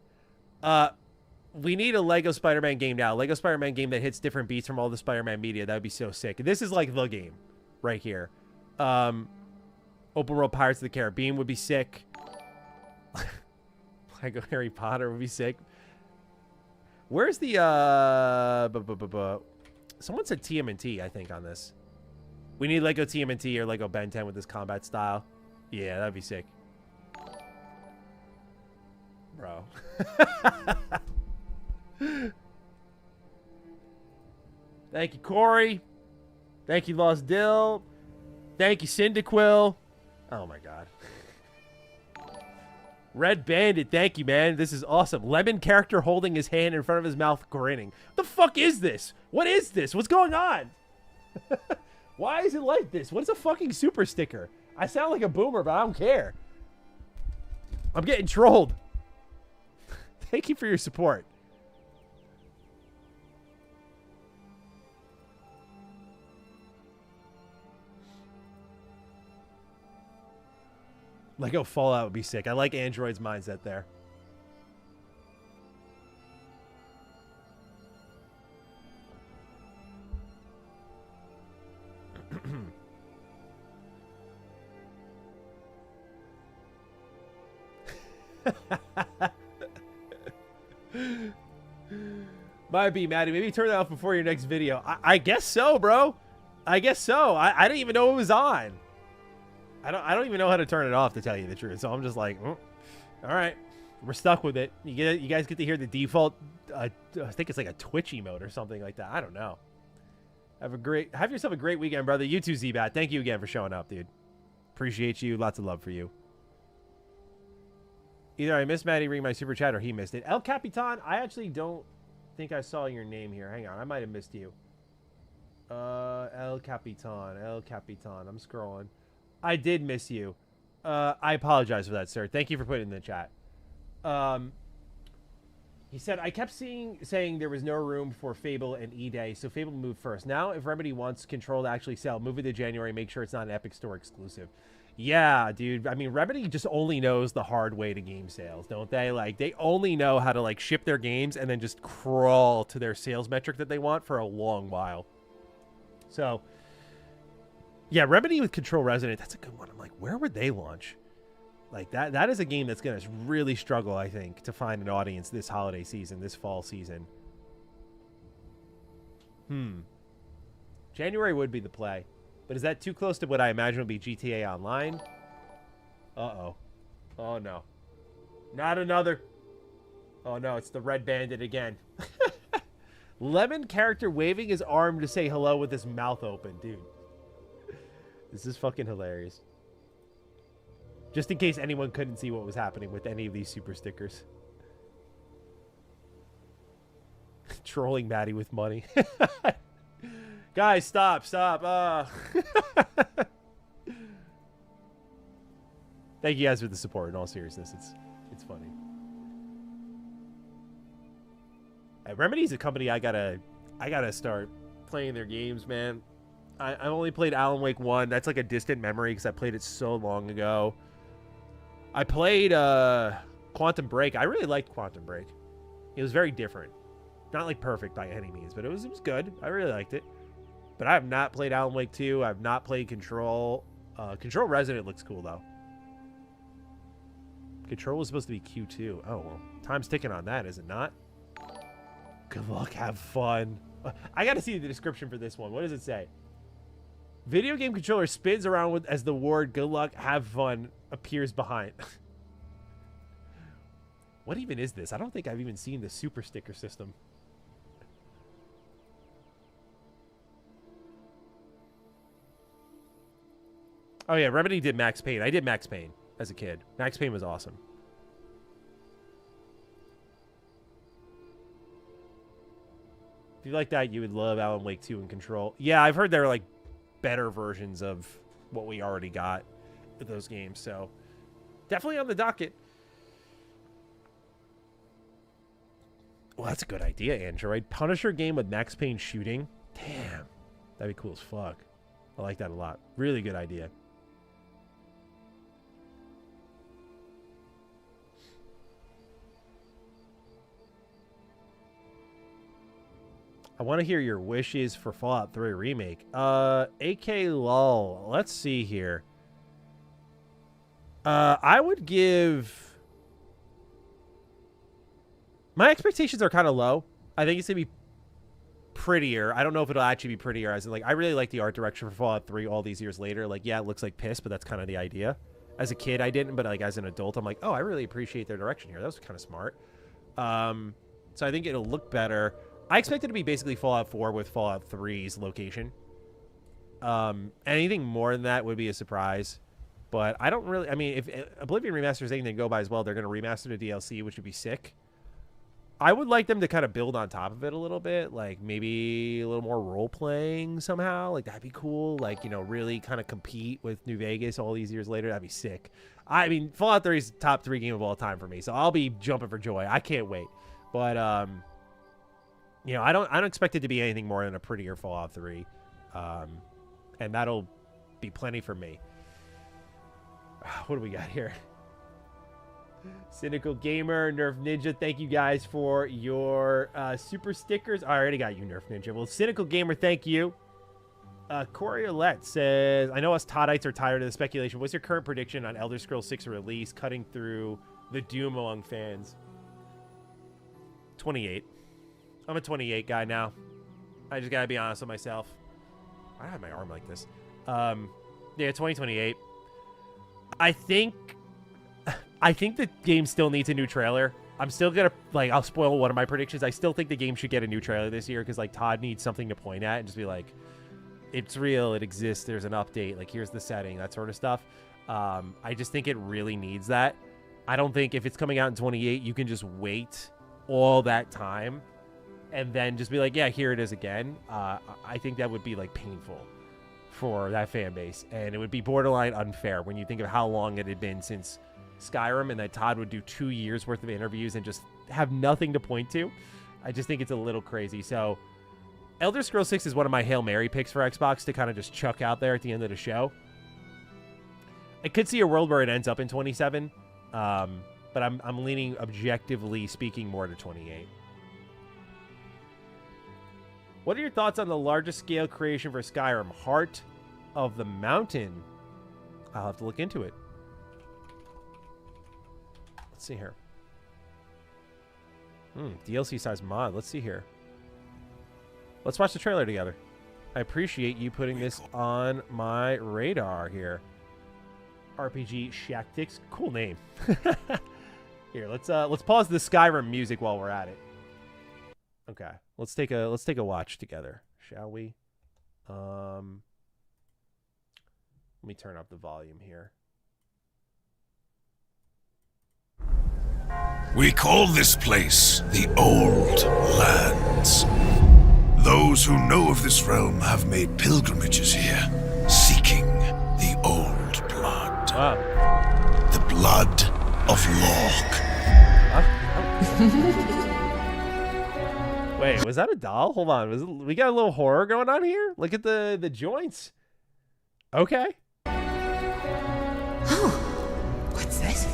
We need a Lego Spider-Man game now. Lego Spider-Man game that hits different beats from all the Spider-Man media. That would be so sick. This is like the game right here. Open World Pirates of the Caribbean would be sick. Lego Harry Potter would be sick. Where's the... Someone said TMNT, I think, on this. We need Lego TMNT or Lego Ben 10 with this combat style. Yeah, that'd be sick. Bro. Thank you, Corey. Thank you, Lost Dill. Thank you, Cyndaquil. Oh, my God. Red Bandit, thank you, man. This is awesome. Lemon character holding his hand in front of his mouth, grinning. What the fuck is this? What is this? What's going on? Why is it like this? What is a fucking super sticker? I sound like a boomer, but I don't care. I'm getting trolled. Thank you for your support. Lego Fallout would be sick. I like Android's mindset there. Might be, Maddie. Maybe turn that off before your next video. I guess so, bro. I guess so. I didn't even know it was on. I don't even know how to turn it off, to tell you the truth. So I'm just like, all right, we're stuck with it. You guys get to hear the default. I think it's like a Twitch emote or something like that. I don't know. Have yourself a great weekend, brother. You too, Z-Bat. Thank you again for showing up, dude. Appreciate you. Lots of love for you. Either I missed Maddie reading my super chat or he missed it. El Capitan, I actually don't think I saw your name here. Hang on, I might have missed you. El Capitan. I'm scrolling. I did miss you. I apologize for that, sir. Thank you for putting it in the chat. He said, I kept saying there was no room for Fable and E-Day, so Fable moved first. Now, if Remedy wants Control to actually sell, move it to January, make sure it's not an Epic Store exclusive. Yeah, dude. I mean, Remedy just only knows the hard way to game sales, don't they? Like, they only know how to, like, ship their games and then just crawl to their sales metric that they want for a long while. So, yeah, Remedy with Control Resident, that's a good one. I'm like, where would they launch? Like, that is a game that's going to really struggle, I think, to find an audience this holiday season, this fall season. January would be the play. But is that too close to what I imagine would be GTA Online? Uh-oh. Oh, no. Not another. Oh, no, it's the Red Bandit again. Lemon character waving his arm to say hello with his mouth open, dude. This is fucking hilarious. Just in case anyone couldn't see what was happening with any of these super stickers. Trolling Maddie with money. Guys, stop. Thank you guys for the support. In all seriousness, it's funny. Remedy's a company I gotta start playing their games, man. I've only played Alan Wake 1. That's like a distant memory because I played it so long ago. I played Quantum Break. I really liked Quantum Break. It was very different. Not like perfect by any means, but it was good. I really liked it. But I have not played Alan Wake 2. I have not played Control. Control Resident looks cool, though. Control was supposed to be Q2. Oh, well. Time's ticking on that, is it not? Good luck. Have fun. I got to see the description for this one. What does it say? Video game controller spins around as the word good luck, have fun appears behind. What even is this? I don't think I've even seen the super sticker system. Oh yeah, Remedy did Max Payne. I did Max Payne as a kid. Max Payne was awesome. If you like that, you would love Alan Wake 2 and Control. Yeah, I've heard there are like better versions of what we already got with those games, so definitely on the docket. Well, that's a good idea, Android. Punisher game with Max Payne shooting. Damn. That'd be cool as fuck. I like that a lot. Really good idea. I want to hear your wishes for Fallout 3 Remake. AK LOL. Let's see here. I would give... My expectations are kind of low. I think it's going to be prettier. I don't know if it'll actually be prettier. As in, like, I really like the art direction for Fallout 3 all these years later. Like, yeah, it looks like piss, but that's kind of the idea. As a kid, I didn't, but like as an adult, I'm like, oh, I really appreciate their direction here. That was kind of smart. So I think it'll look better. I expect it to be basically Fallout 4 with Fallout 3's location. Anything more than that would be a surprise. But I don't really... I mean, if Oblivion Remaster is anything to go by as well, they're going to remaster the DLC, which would be sick. I would like them to kind of build on top of it a little bit. Like, maybe a little more role-playing somehow. Like, that'd be cool. Like, you know, really kind of compete with New Vegas all these years later. That'd be sick. I mean, Fallout 3 is top 3 game of all time for me. So I'll be jumping for joy. I can't wait. But, you know, I don't expect it to be anything more than a prettier Fallout 3. And that'll be plenty for me. What do we got here? Cynical Gamer, Nerf Ninja, thank you guys for your super stickers. I already got you, Nerf Ninja. Well, Cynical Gamer, thank you. Coriolette says, I know us Toddites are tired of the speculation. What's your current prediction on Elder Scrolls 6 release, cutting through the doom among fans? 28. I'm a 28 guy now. I just gotta be honest with myself. I have my arm like this. Yeah, 2028. I think the game still needs a new trailer. I'm still gonna, like, I'll spoil one of my predictions. I still think the game should get a new trailer this year because, like, Todd needs something to point at and just be like, it's real, it exists, there's an update, like, here's the setting, that sort of stuff. I just think it really needs that. I don't think if it's coming out in 28, you can just wait all that time and then just be like, yeah, here it is again. I think that would be, like, painful for that fan base, and it would be borderline unfair when you think of how long it had been since Skyrim and that Todd would do 2 years worth of interviews and just have nothing to point to. I just think it's a little crazy. So Elder Scrolls 6 is one of my Hail Mary picks for Xbox to kind of just chuck out there at the end of the show. I could see a world where it ends up in 27, but I'm leaning, objectively speaking, more to 28. What are your thoughts on the largest scale creation for Skyrim, Heart of the Mountain? I'll have to look into it. Let's see here. DLC size mod. Let's see here. Let's watch the trailer together. I appreciate you putting this on my radar here. RPG Shactics. Cool name. Here, let's pause the Skyrim music while we're at it. Okay. Let's take a watch together, shall we? Let me turn up the volume here. We call this place the Old Lands. Those who know of this realm have made pilgrimages here, seeking the old blood. Wow. The blood of Lork. Wait, was that a doll? Hold on. We got a little horror going on here? Look at the joints. Okay. What's this?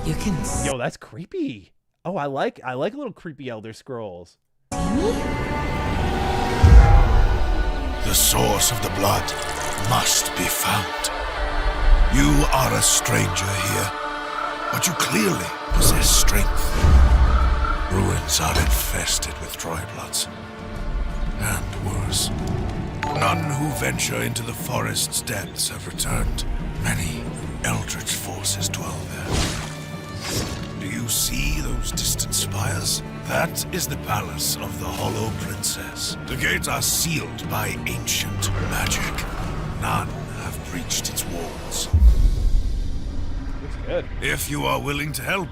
You can see Yo, that's creepy. Oh, I like a little creepy Elder Scrolls. me? The source of the blood must be found. You are a stranger here, but you clearly possess strength. Ruins are infested with Troybloods, and worse. None who venture into the forest's depths have returned. Many eldritch forces dwell there. Do you see those distant spires? That is the palace of the Hollow Princess. The gates are sealed by ancient magic. None have breached its walls. Looks good. If you are willing to help,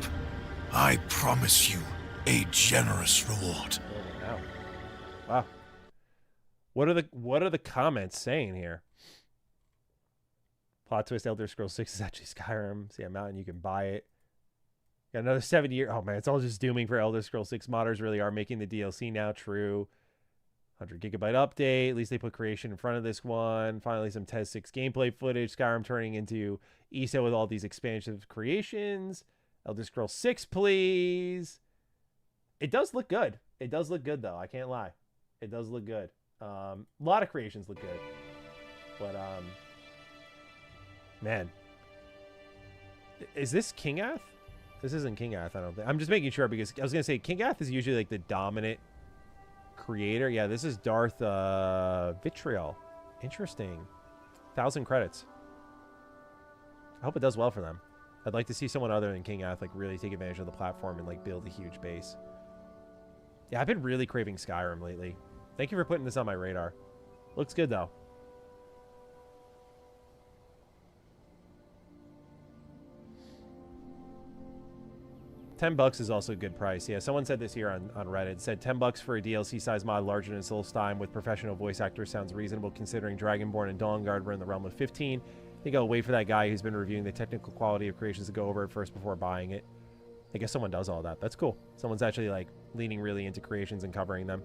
I promise you a generous reward. Wow. What are the comments saying here? Plot twist: Elder Scrolls 6 is actually Skyrim. See, I'm out and you can buy it. Got another 7 year. Oh man, it's all just dooming for Elder Scrolls 6. Modders really are making the DLC now true. 100 gigabyte update. At least they put creation in front of this one. Finally, some Tez 6 gameplay footage. Skyrim turning into ESO with all these expansive creations. Elder Scrolls 6, please. It does look good. It does look good though. I can't lie. It does look good. A lot of creations look good, but man, is this King Ath? This isn't King Ath, I don't think. I'm just making sure because I was gonna say King Ath is usually like the dominant creator. Yeah, this is Darth Vitriol. Interesting. 1,000 credits. I hope it does well for them. I'd like to see someone other than King Ath like really take advantage of the platform and like build a huge base. Yeah, I've been really craving Skyrim lately. Thank you for putting this on my radar. Looks good though. $10 is also a good price. Yeah, someone said this here on Reddit. Said $10 for a DLC size mod larger than Solstheim with professional voice actors sounds reasonable considering Dragonborn and Dawnguard were in the realm of 15. I think I'll wait for that guy who's been reviewing the technical quality of creations to go over it first before buying it. I guess someone does all that. That's cool. Someone's actually like leaning really into creations and covering them.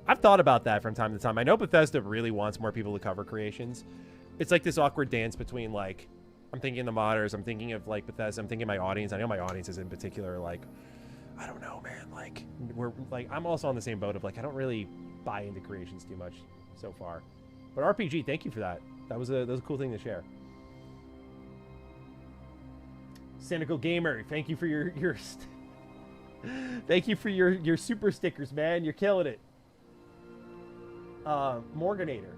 I've thought about that from time to time. I know Bethesda really wants more people to cover creations. It's like this awkward dance between like, I'm thinking the modders, I'm thinking of like Bethesda, I'm thinking my audience. I know my audience is in particular like, I don't know, man. Like we're like, I'm also on the same boat of like, I don't really buy into creations too much so far. But RPG, thank you for that. That was a cool thing to share. Cynical Gamer, thank you for your thank you for your super stickers, man. You're killing it. Morganator,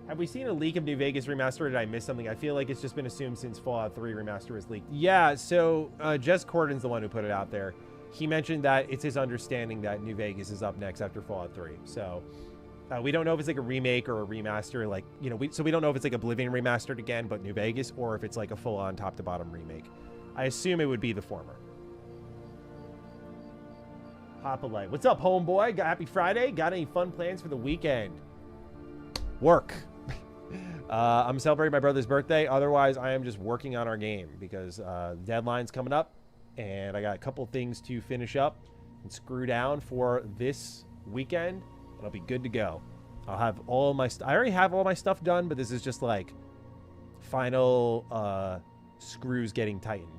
have we seen a leak of New Vegas remaster, or did I miss something? I feel like it's just been assumed since Fallout 3 remaster was leaked. Yeah, so Jez Corden's the one who put it out there. He mentioned that it's his understanding that New Vegas is up next after Fallout 3. So we don't know if it's like a remake or a remaster, like, you know, we don't know if it's like Oblivion remastered again, but New Vegas, or if it's like a full-on top-to-bottom remake. I assume it would be the former. Hopalite, what's up, homeboy? Happy Friday. Got any fun plans for the weekend? Work. I'm celebrating my brother's birthday. Otherwise, I am just working on our game because deadline's coming up, and I got a couple things to finish up and screw down for this weekend, and I'll be good to go. I'll have all my I already have all my stuff done, but this is just like final screws getting tightened.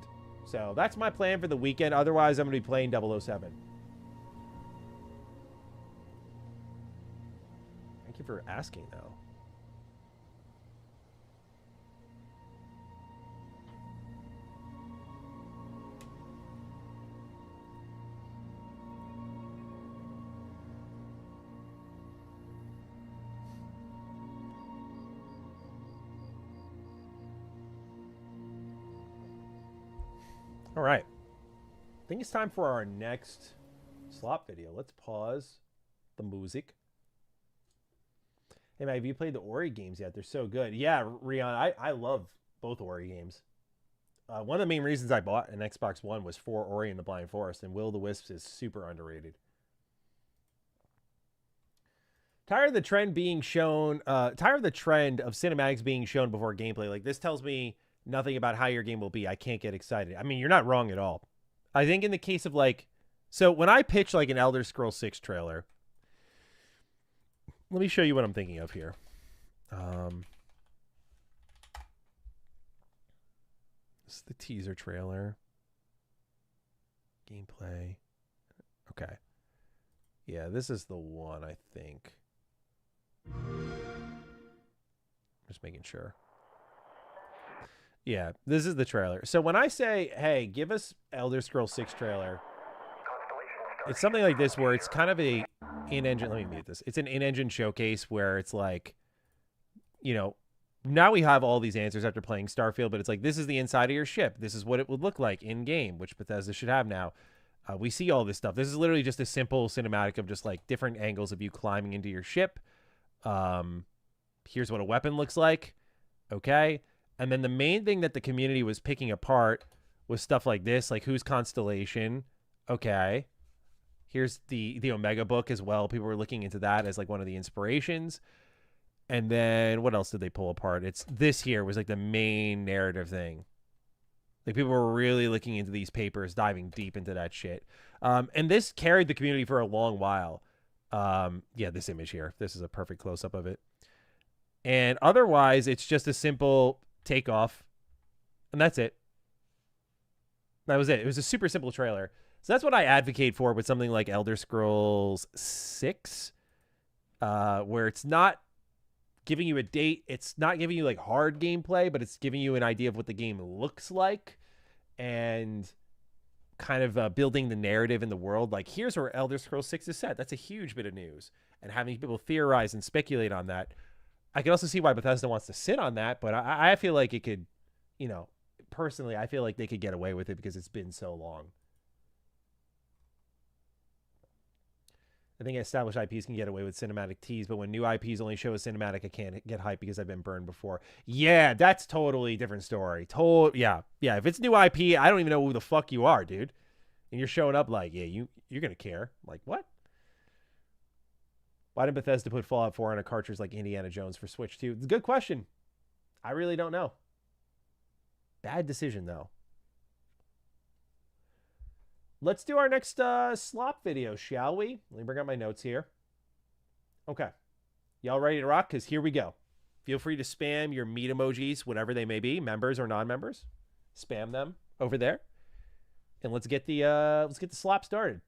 So that's my plan for the weekend. Otherwise, I'm going to be playing 007. Thank you for asking, though. All right. I think it's time for our next slop video. Let's pause the music. Hey, man, have you played the Ori games yet? They're so good. Yeah, Rion, I love both Ori games. One of the main reasons I bought an Xbox One was for Ori and the Blind Forest, and Will o' the Wisps is super underrated. Tired of the trend being shown, tired of the trend of cinematics being shown before gameplay. Like, this tells me nothing about how your game will be. I can't get excited. I mean, you're not wrong at all. I think in the case of like, so when I pitch like an Elder Scrolls 6 trailer, let me show you what I'm thinking of here. This is the teaser trailer. Gameplay. Okay. Yeah, this is the one, I think. Just making sure. Yeah, this is the trailer. So when I say, hey, give us Elder Scrolls 6 trailer, it's something like this where it's kind of a in-engine, let me mute this. It's an in-engine showcase where it's like, you know, now we have all these answers after playing Starfield, but it's like, this is the inside of your ship. This is what it would look like in-game, which Bethesda should have now. We see all this stuff. This is literally just a simple cinematic of just like different angles of you climbing into your ship. Here's what a weapon looks like. Okay. And then the main thing that the community was picking apart was stuff like this, like whose constellation. Okay. Here's the Omega book as well. People were looking into that as like one of the inspirations. And then what else did they pull apart? It's this here was like the main narrative thing. Like people were really looking into these papers, diving deep into that shit. And this carried the community for a long while. Yeah, this image here. This is a perfect close-up of it. And otherwise, it's just a simple takeoff. And that's it. That was it. It was a super simple trailer. So that's what I advocate for with something like Elder Scrolls 6, where it's not giving you a date. It's not giving you like hard gameplay, but it's giving you an idea of what the game looks like and kind of building the narrative in the world. Like, here's where Elder Scrolls 6 is set. That's a huge bit of news. And having people theorize and speculate on that. I can also see why Bethesda wants to sit on that, but I feel like it could, you know, personally, I feel like they could get away with it because it's been so long. I think established IPs can get away with cinematic teas, but when new IPs only show a cinematic, I can't get hyped because I've been burned before. Yeah, that's totally different story. Yeah. If it's new IP, I don't even know who the fuck you are, dude. And you're showing up like, yeah, you're gonna care. Like, what? Why did Bethesda put Fallout 4 on a cartridge like Indiana Jones for Switch 2? It's a good question. I really don't know. Bad decision, though. Let's do our next slop video, shall we? Let me bring up my notes here. Okay. Y'all ready to rock? Because here we go. Feel free to spam your meat emojis, whatever they may be, members or non-members. Spam them over there. And let's get the slop started.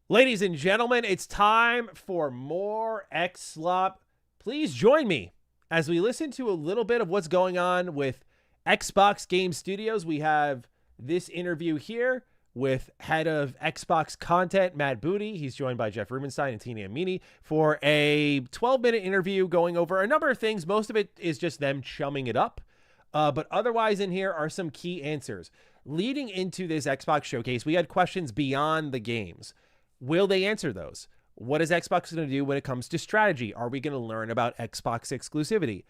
Ladies and gentlemen, it's time for more X-Slop. Please join me as we listen to a little bit of what's going on with Xbox Game Studios. We have this interview here with head of Xbox content, Matt Booty. He's joined by Jeff Rubenstein and Tina Amini for a 12-minute interview going over a number of things. Most of it is just them chumming it up. But otherwise in here are some key answers. Leading into this Xbox showcase, we had questions beyond the games. Will they answer those? What is Xbox going to do when it comes to strategy? Are we going to learn about Xbox exclusivity?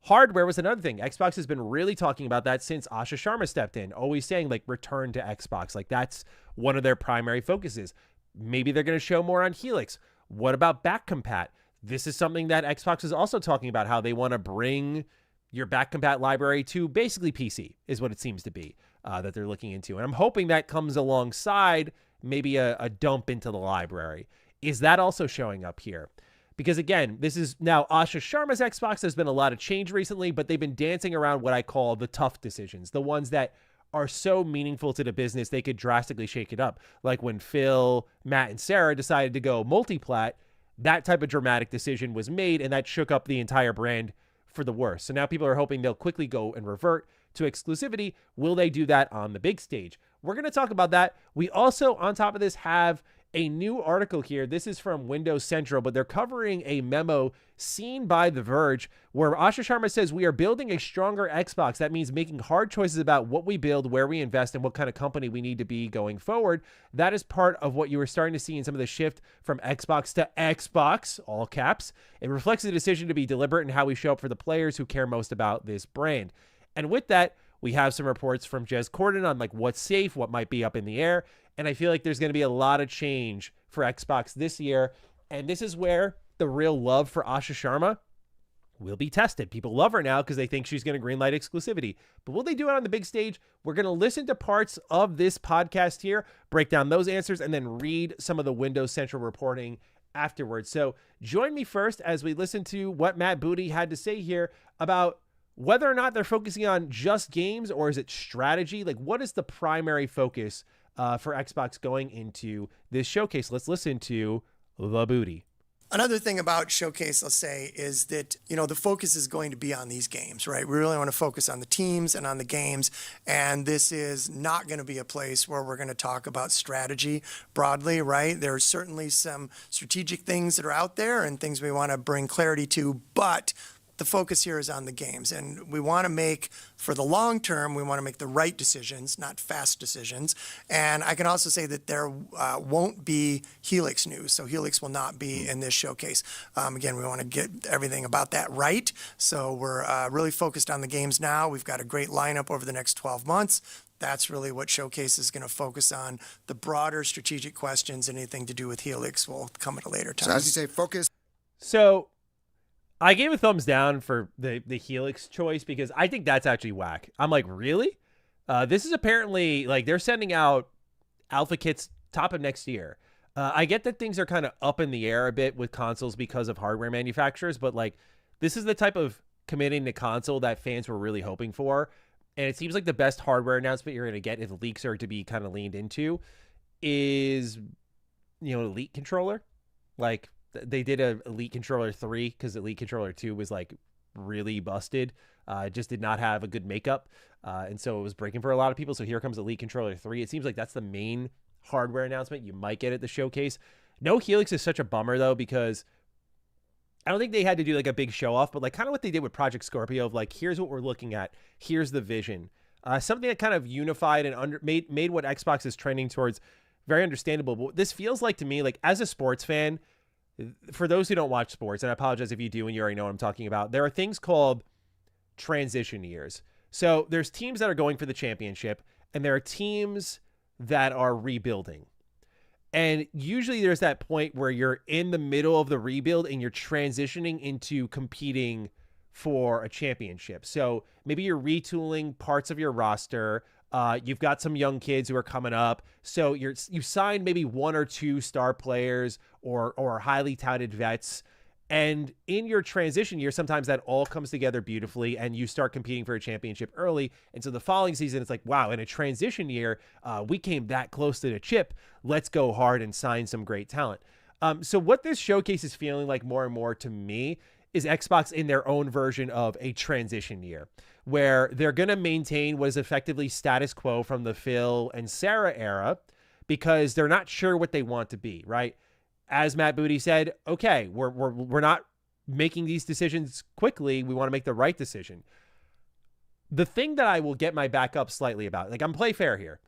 Hardware was another thing. Xbox has been really talking about that since Asha Sharma stepped in, always saying like return to Xbox. Like that's one of their primary focuses. Maybe they're going to show more on Helix. What about back compat? This is something that Xbox is also talking about, how they want to bring your back compat library to basically PC is what it seems to be that they're looking into. And I'm hoping that comes alongside maybe a dump into the library. Is that also showing up here? Because again, this is now Asha Sharma's Xbox. There's been a lot of change recently, but they've been dancing around what I call the tough decisions, the ones that are so meaningful to the business they could drastically shake it up. Like when Phil, Matt, and Sarah decided to go multi-plat, that type of dramatic decision was made, and that shook up the entire brand for the worse. So now people are hoping they'll quickly go and revert to exclusivity. Will they do that on the big stage? We're going to talk about that. We also, on top of this, have a new article here. This is from Windows Central, but they're covering a memo seen by The Verge where Asha Sharma says, we are building a stronger Xbox. That means making hard choices about what we build, where we invest, and what kind of company we need to be going forward. That is part of what you were starting to see in some of the shift from Xbox to Xbox, all caps. It reflects the decision to be deliberate in how we show up for the players who care most about this brand. And with that, we have some reports from Jez Corden on like what's safe, what might be up in the air. And I feel like there's going to be a lot of change for Xbox this year. And this is where the real love for Asha Sharma will be tested. People love her now because they think she's going to greenlight exclusivity. But will they do it on the big stage? We're going to listen to parts of this podcast here, break down those answers, and then read some of the Windows Central reporting afterwards. So join me first as we listen to what Matt Booty had to say here about whether or not they're focusing on just games or is it strategy? Like, what is the primary focus for Xbox going into this showcase? Let's listen to the Booty. Another thing about Showcase, I'll say, is that, you know, the focus is going to be on these games, right? We really want to focus on the teams and on the games, and this is not going to be a place where we're going to talk about strategy broadly, right? There's certainly some strategic things that are out there and things we want to bring clarity to, but the focus here is on the games, and we want to make, for the long term, we want to make the right decisions, not fast decisions. And I can also say that there won't be Helix news, so Helix will not be in this showcase. Again, we want to get everything about that right, so we're really focused on the games now. We've got a great lineup over the next 12 months. That's really what Showcase is going to focus on. The broader strategic questions, anything to do with Helix, will come at a later time. So as you say, focus. So I gave a thumbs down for the Helix choice because I think that's actually whack. I'm like, really? This is apparently, like, they're sending out alpha kits top of next year. I get that things are kind of up in the air a bit with consoles because of hardware manufacturers, but, like, this is the type of committing to console that fans were really hoping for. And it seems like the best hardware announcement you're going to get if leaks are to be kind of leaned into is, Elite controller. Like, they did a Elite Controller 3 because Elite Controller 2 was, like, really busted. It just did not have a good makeup. And so it was breaking for a lot of people. So here comes Elite Controller 3. It seems like that's the main hardware announcement you might get at the showcase. No Helix is such a bummer, though, because I don't think they had to do, like, a big show off, but, like, kind of what they did with Project Scorpio of, like, here's what we're looking at. Here's the vision. Something that kind of unified and made what Xbox is trending towards very understandable. But this feels like to me, like, as a sports fan, for those who don't watch sports, and I apologize if you do and you already know what I'm talking about, there are things called transition years. So there's teams that are going for the championship, and there are teams that are rebuilding. And usually there's that point where you're in the middle of the rebuild and you're transitioning into competing for a championship. So maybe you're retooling parts of your roster. You've got some young kids who are coming up. So you signed maybe one or two star players or highly touted vets. And in your transition year, sometimes that all comes together beautifully and you start competing for a championship early. And so the following season, it's like, wow, in a transition year, we came that close to the chip. Let's go hard and sign some great talent. So what this showcase is feeling like more and more to me is Xbox in their own version of a transition year, where they're going to maintain what is effectively status quo from the Phil and Sarah era because they're not sure what they want to be, right? As Matt Booty said, okay, we're not making these decisions quickly. We want to make the right decision. The thing that I will get my back up slightly about, like, I'm play fair here.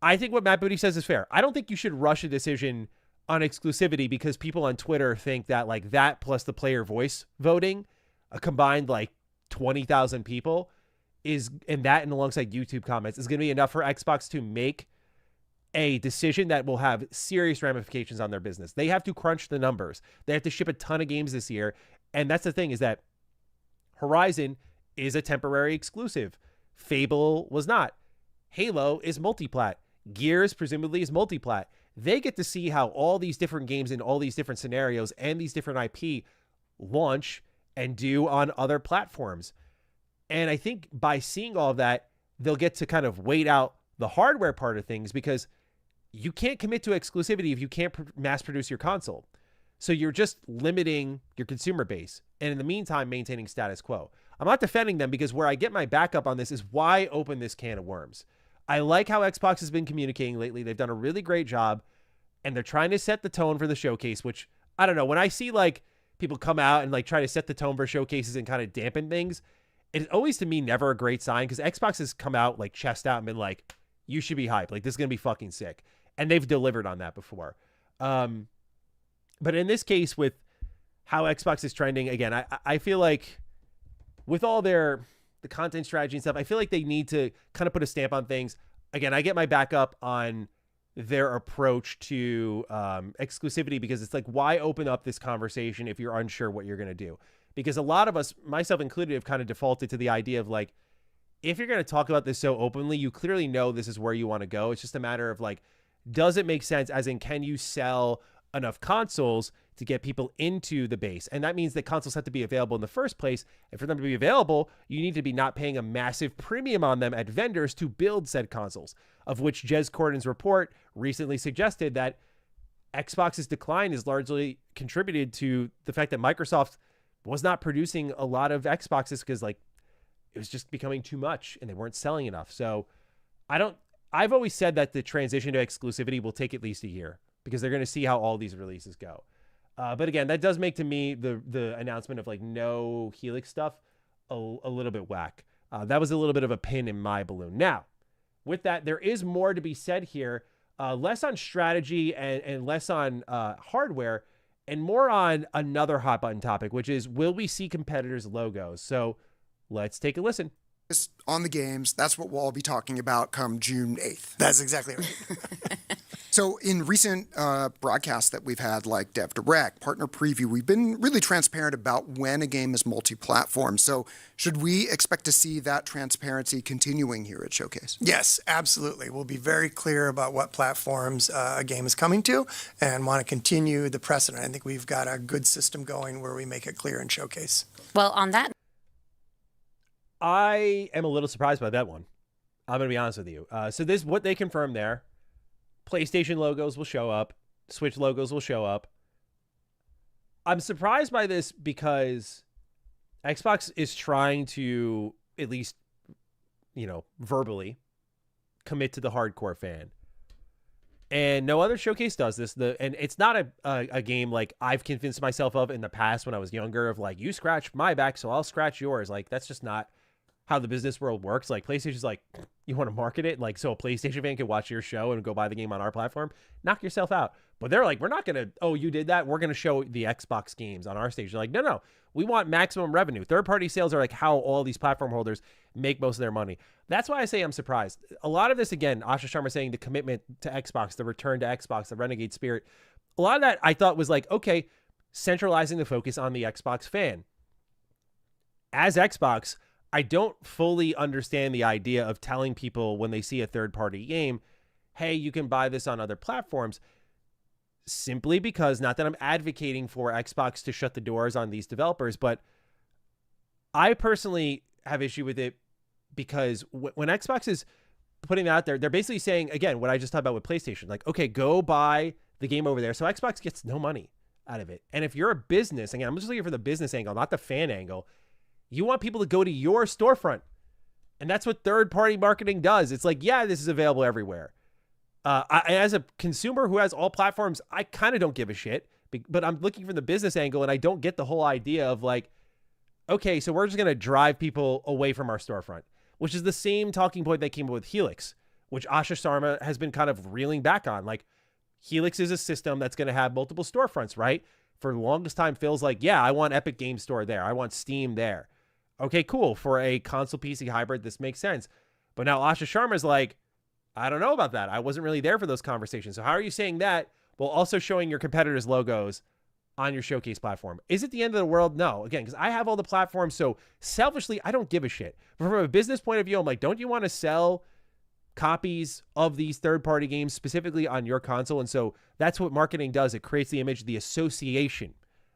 I think what Matt Booty says is fair. I don't think you should rush a decision on exclusivity because people on Twitter think that, like, that plus the player voice voting, a combined, like, 20,000 people and alongside YouTube comments is going to be enough for Xbox to make a decision that will have serious ramifications on their business. They have to crunch the numbers. They have to ship a ton of games this year. And that's the thing, is that Horizon is a temporary exclusive. Fable was not. Halo is multiplat. Gears presumably is multiplat. They get to see how all these different games in all these different scenarios and these different IP launch and do on other platforms. And I think by seeing all of that, they'll get to kind of wait out the hardware part of things because you can't commit to exclusivity if you can't mass produce your console. So you're just limiting your consumer base. And in the meantime, maintaining status quo. I'm not defending them because where I get my backup on this is why open this can of worms. I like how Xbox has been communicating lately. They've done a really great job and they're trying to set the tone for the showcase, which I don't know. When I see, like, people come out and, like, try to set the tone for showcases and kind of dampen things, it's always to me never a great sign because Xbox has come out, like, chest out and been like, you should be hyped. Like, this is going to be fucking sick. And they've delivered on that before. But in this case, with how Xbox is trending, again, I feel like with all the content strategy and stuff, I feel like they need to kind of put a stamp on things. Again, I get my backup on their approach to exclusivity because it's like, why open up this conversation if you're unsure what you're going to do? Because a lot of us, myself included, have kind of defaulted to the idea of, like, if you're going to talk about this so openly, you clearly know this is where you want to go. It's just a matter of, like, does it make sense? As in, can you sell enough consoles to get people into the base? And that means that consoles have to be available in the first place. And for them to be available, you need to be not paying a massive premium on them at vendors to build said consoles, of which Jez Corden's report recently suggested that Xbox's decline is largely contributed to the fact that Microsoft was not producing a lot of Xboxes because, like, it was just becoming too much and they weren't selling enough. So I've always said that the transition to exclusivity will take at least a year because they're going to see how all these releases go. But again, that does make to me the announcement of like no Helix stuff a little bit whack. That was a little bit of a pin in my balloon. Now, with that, there is more to be said here. Less on strategy and less on hardware, and more on another hot button topic, which is, will we see competitors' logos? So let's take a listen. On the games, that's what we'll all be talking about come June 8th. That's exactly right. So in recent broadcasts that we've had, like Dev Direct, Partner Preview, we've been really transparent about when a game is multi-platform. So should we expect to see that transparency continuing here at Showcase? Yes, absolutely. We'll be very clear about what platforms a game is coming to and want to continue the precedent. I think we've got a good system going where we make it clear in Showcase. Well, on that, I am a little surprised by that one. I'm going to be honest with you. So this, what they confirmed there, PlayStation logos will show up. Switch logos will show up. I'm surprised by this because Xbox is trying to, at least, verbally commit to the hardcore fan. And no other showcase does this. And it's not a game like I've convinced myself of in the past when I was younger of like, you scratch my back, so I'll scratch yours. Like, that's just not how the business world works. Like, PlayStation's like, you want to market it? Like, so a PlayStation fan can watch your show and go buy the game on our platform? Knock yourself out. But they're like, we're not going to, oh, you did that? We're going to show the Xbox games on our stage. They're like, no. We want maximum revenue. Third-party sales are like how all these platform holders make most of their money. That's why I say I'm surprised. A lot of this, again, Asha Sharma saying the commitment to Xbox, the return to Xbox, the renegade spirit. A lot of that I thought was like, okay, centralizing the focus on the Xbox fan. As Xbox, I don't fully understand the idea of telling people when they see a third-party game, hey, you can buy this on other platforms, simply because, not that I'm advocating for Xbox to shut the doors on these developers, but I personally have issue with it because when Xbox is putting that out there, they're basically saying, again, what I just talked about with PlayStation, like, okay, go buy the game over there. So Xbox gets no money out of it. And if you're a business, again, I'm just looking for the business angle, not the fan angle. You want people to go to your storefront. And that's what third-party marketing does. It's like, yeah, this is available everywhere. As a consumer who has all platforms, I kind of don't give a shit. But I'm looking from the business angle, and I don't get the whole idea of like, okay, so we're just going to drive people away from our storefront, which is the same talking point that came up with Helix, which Asha Sharma has been kind of reeling back on. Like, Helix is a system that's going to have multiple storefronts, right? For the longest time, Phil's like, yeah, I want Epic Game Store there. I want Steam there. Okay, cool. For a console PC hybrid, this makes sense. But now Asha Sharma's like, I don't know about that. I wasn't really there for those conversations. So how are you saying that while also showing your competitors' logos on your showcase platform? Is it the end of the world? No. Again, because I have all the platforms, so selfishly, I don't give a shit. But from a business point of view, I'm like, don't you want to sell copies of these third-party games specifically on your console? And so that's what marketing does. It creates the image, the association.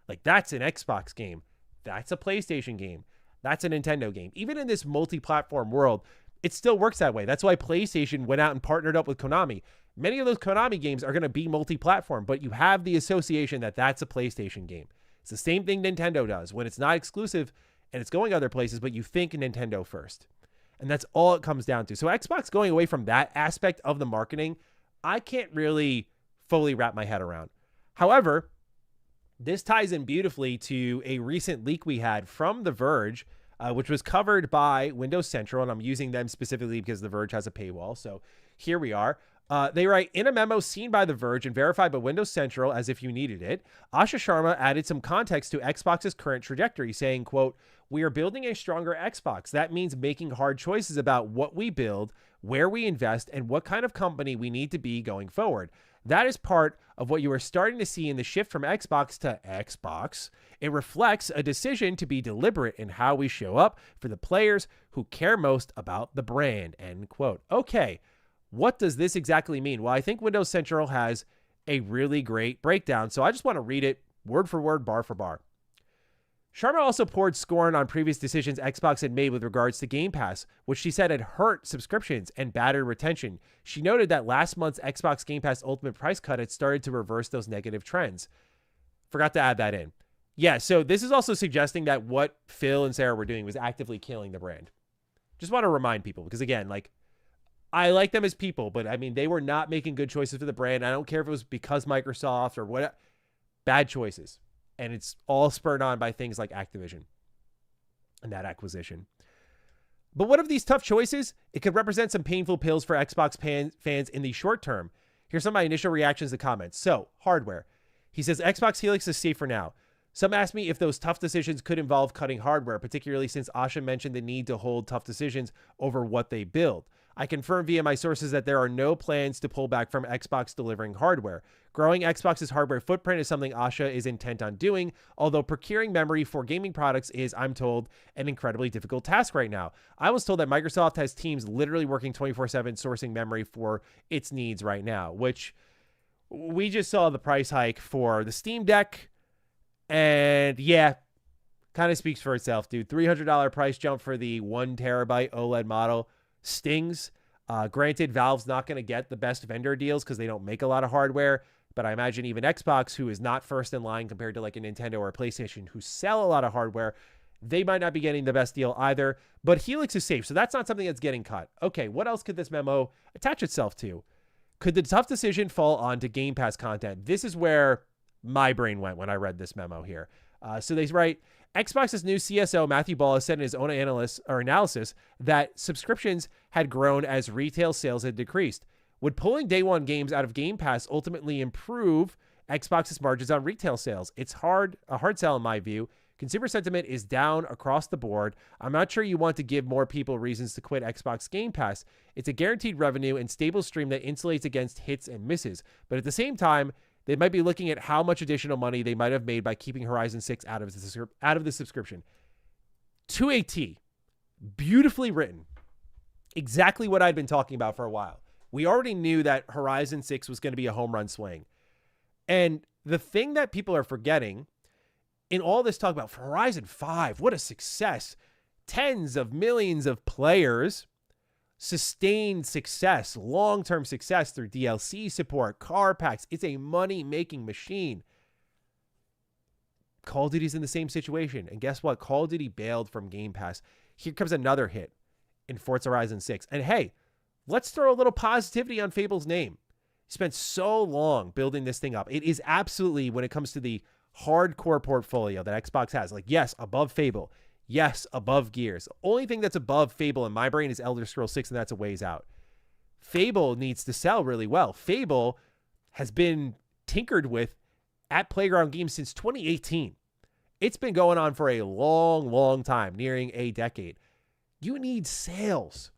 Like, that's an Xbox game. That's a PlayStation game. That's a Nintendo game. Even in this multi-platform world, it still works that way. That's why PlayStation went out and partnered up with Konami. Many of those Konami games are going to be multi-platform, but you have the association that that's a PlayStation game. It's the same thing Nintendo does when it's not exclusive and it's going other places, but you think Nintendo first. And that's all it comes down to. So Xbox going away from that aspect of the marketing, I can't really fully wrap my head around. However, this ties in beautifully to a recent leak we had from The Verge, which was covered by Windows Central, and I'm using them specifically because The Verge has a paywall. So here we are. They write, in a memo seen by The Verge and verified by Windows Central as if you needed it, Asha Sharma added some context to Xbox's current trajectory, saying, quote, "We are building a stronger Xbox. That means making hard choices about what we build, where we invest, and what kind of company we need to be going forward. That is part of what you are starting to see in the shift from Xbox to Xbox. It reflects a decision to be deliberate in how we show up for the players who care most about the brand," end quote. Okay, what does this exactly mean? Well, I think Windows Central has a really great breakdown, so I just want to read it word for word, bar for bar. Sharma also poured scorn on previous decisions Xbox had made with regards to Game Pass, which she said had hurt subscriptions and battered retention. She noted that last month's Xbox Game Pass Ultimate price cut had started to reverse those negative trends. Forgot to add that in. Yeah, so this is also suggesting that what Phil and Sarah were doing was actively killing the brand. Just want to remind people, because again, like, I like them as people, but I mean, they were not making good choices for the brand. I don't care if it was because Microsoft or what. Bad choices. And it's all spurred on by things like Activision and that acquisition. But what of these tough choices? It could represent some painful pills for Xbox fans in the short term. Here's some of my initial reactions to comments. So, hardware. He says, Xbox Helix is safe for now. Some asked me if those tough decisions could involve cutting hardware, particularly since Asha mentioned the need to hold tough decisions over what they build. I confirmed via my sources that there are no plans to pull back from Xbox delivering hardware. Growing Xbox's hardware footprint is something Asha is intent on doing, although procuring memory for gaming products is, I'm told, an incredibly difficult task right now. I was told that Microsoft has teams literally working 24/7 sourcing memory for its needs right now, which we just saw the price hike for the Steam Deck. And yeah, kind of speaks for itself, dude. $300 price jump for the 1 terabyte OLED model stings. Granted, Valve's not going to get the best vendor deals because they don't make a lot of hardware. But I imagine even Xbox, who is not first in line compared to like a Nintendo or a PlayStation, who sell a lot of hardware, they might not be getting the best deal either. But Helix is safe, so that's not something that's getting cut. Okay, what else could this memo attach itself to? Could the tough decision fall onto Game Pass content? This is where my brain went when I read this memo here. So they write, Xbox's new CSO, Matthew Ball, has said in his own analysis that subscriptions had grown as retail sales had decreased. Would pulling day one games out of Game Pass ultimately improve Xbox's margins on retail sales? It's a hard sell in my view. Consumer sentiment is down across the board. I'm not sure you want to give more people reasons to quit Xbox Game Pass. It's a guaranteed revenue and stable stream that insulates against hits and misses. But at the same time, they might be looking at how much additional money they might have made by keeping Horizon 6 out of the subscription. To a T. Beautifully written. Exactly what I'd been talking about for a while. We already knew that Horizon 6 was going to be a home run swing. And the thing that people are forgetting in all this talk about Horizon 5, what a success. Tens of millions of players, sustained success, long-term success through DLC support, car packs. It's a money-making machine. Call of Duty's in the same situation. And guess what? Call of Duty bailed from Game Pass. Here comes another hit in Forza Horizon 6. And hey, let's throw a little positivity on Fable's name. Spent so long building this thing up. It is absolutely, when it comes to the hardcore portfolio that Xbox has, like, yes, above Fable. Yes, above Gears. The only thing that's above Fable in my brain is Elder Scrolls 6, and that's a ways out. Fable needs to sell really well. Fable has been tinkered with at Playground Games since 2018. It's been going on for a long, long time, nearing a decade. You need sales.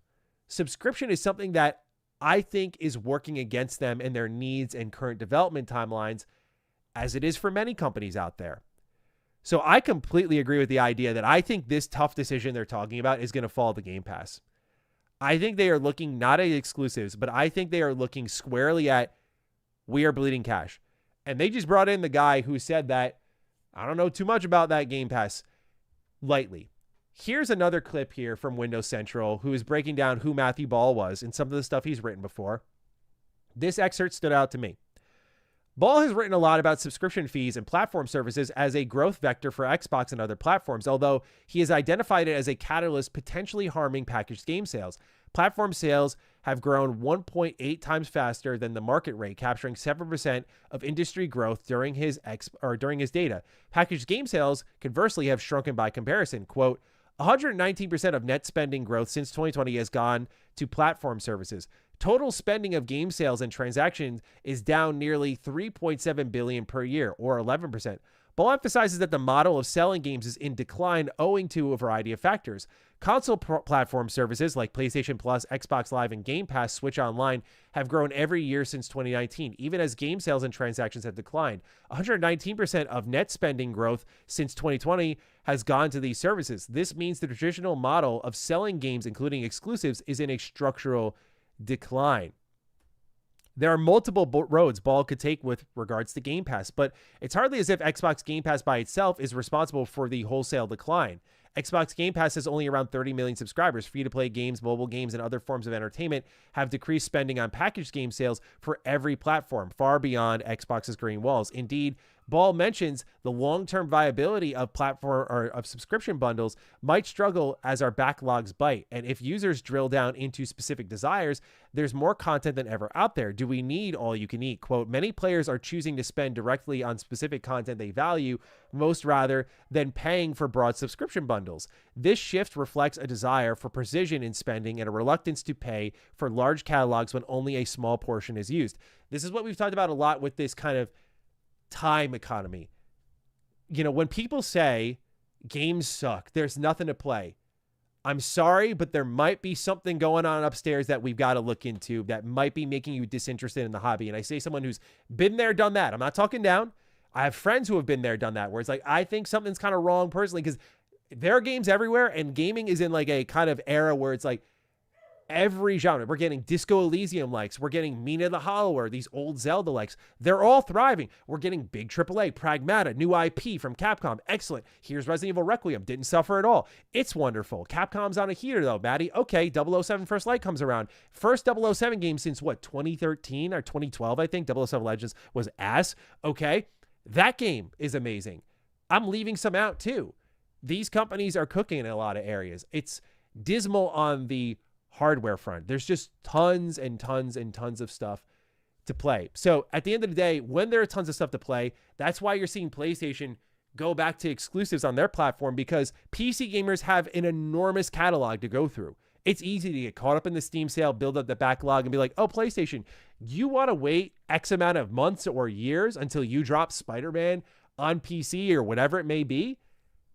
Subscription is something that I think is working against them and their needs and current development timelines, as it is for many companies out there. So I completely agree with the idea that I think this tough decision they're talking about is going to fall to Game Pass. I think they are looking not at exclusives, but I think they are looking squarely at, we are bleeding cash. And they just brought in the guy who said that, I don't know too much about that Game Pass lightly. Here's another clip here from Windows Central, who is breaking down who Matthew Ball was and some of the stuff he's written before. This excerpt stood out to me. Ball has written a lot about subscription fees and platform services as a growth vector for Xbox and other platforms, although he has identified it as a catalyst potentially harming packaged game sales. Platform sales have grown 1.8 times faster than the market rate, capturing 7% of industry growth during his data. Packaged game sales, conversely, have shrunken by comparison. Quote, 119% of net spending growth since 2020 has gone to platform services. Total spending of game sales and transactions is down nearly $3.7 billion per year, or 11%. Ball emphasizes that the model of selling games is in decline owing to a variety of factors. Console platform services like PlayStation Plus, Xbox Live, and Game Pass Switch Online have grown every year since 2019, even as game sales and transactions have declined. 119% of net spending growth since 2020 has gone to these services. This means the traditional model of selling games, including exclusives, is in a structural decline. There are multiple roads Ball could take with regards to Game Pass, but it's hardly as if Xbox Game Pass by itself is responsible for the wholesale decline. Xbox Game Pass has only around 30 million subscribers. Free-to-play games, mobile games, and other forms of entertainment have decreased spending on packaged game sales for every platform, far beyond Xbox's green walls. Indeed, Ball mentions the long-term viability of platform or of subscription bundles might struggle as our backlogs bite. And if users drill down into specific desires, there's more content than ever out there. Do we need all you can eat? Quote, many players are choosing to spend directly on specific content they value most rather than paying for broad subscription bundles. This shift reflects a desire for precision in spending and a reluctance to pay for large catalogs when only a small portion is used. This is what we've talked about a lot with this kind of time economy. You know, when people say games suck, there's nothing to play, I'm sorry, but there might be something going on upstairs that we've got to look into that might be making you disinterested in the hobby. And I say someone who's been there, done that. I'm not talking down. I have friends who have been there, done that, where it's like, I think something's kind of wrong personally, because there are games everywhere, and gaming is in like a kind of era where it's like every genre. We're getting Disco Elysium likes. We're getting Mina the Hollower, these old Zelda likes. They're all thriving. We're getting big AAA, Pragmata, new IP from Capcom. Excellent. Here's Resident Evil Requiem. Didn't suffer at all. It's wonderful. Capcom's on a heater though, Maddie. Okay, 007 First Light comes around. First 007 game since what, 2013 or 2012, I think. 007 Legends was ass. Okay, that game is amazing. I'm leaving some out too. These companies are cooking in a lot of areas. It's dismal on the hardware front. There's just tons and tons and tons of stuff to play. So at the end of the day, when there are tons of stuff to play, that's why you're seeing PlayStation go back to exclusives on their platform, because PC gamers have an enormous catalog to go through. It's easy to get caught up in the Steam sale, build up the backlog, and be like, oh, PlayStation, you want to wait X amount of months or years until you drop Spider-Man on PC or whatever it may be?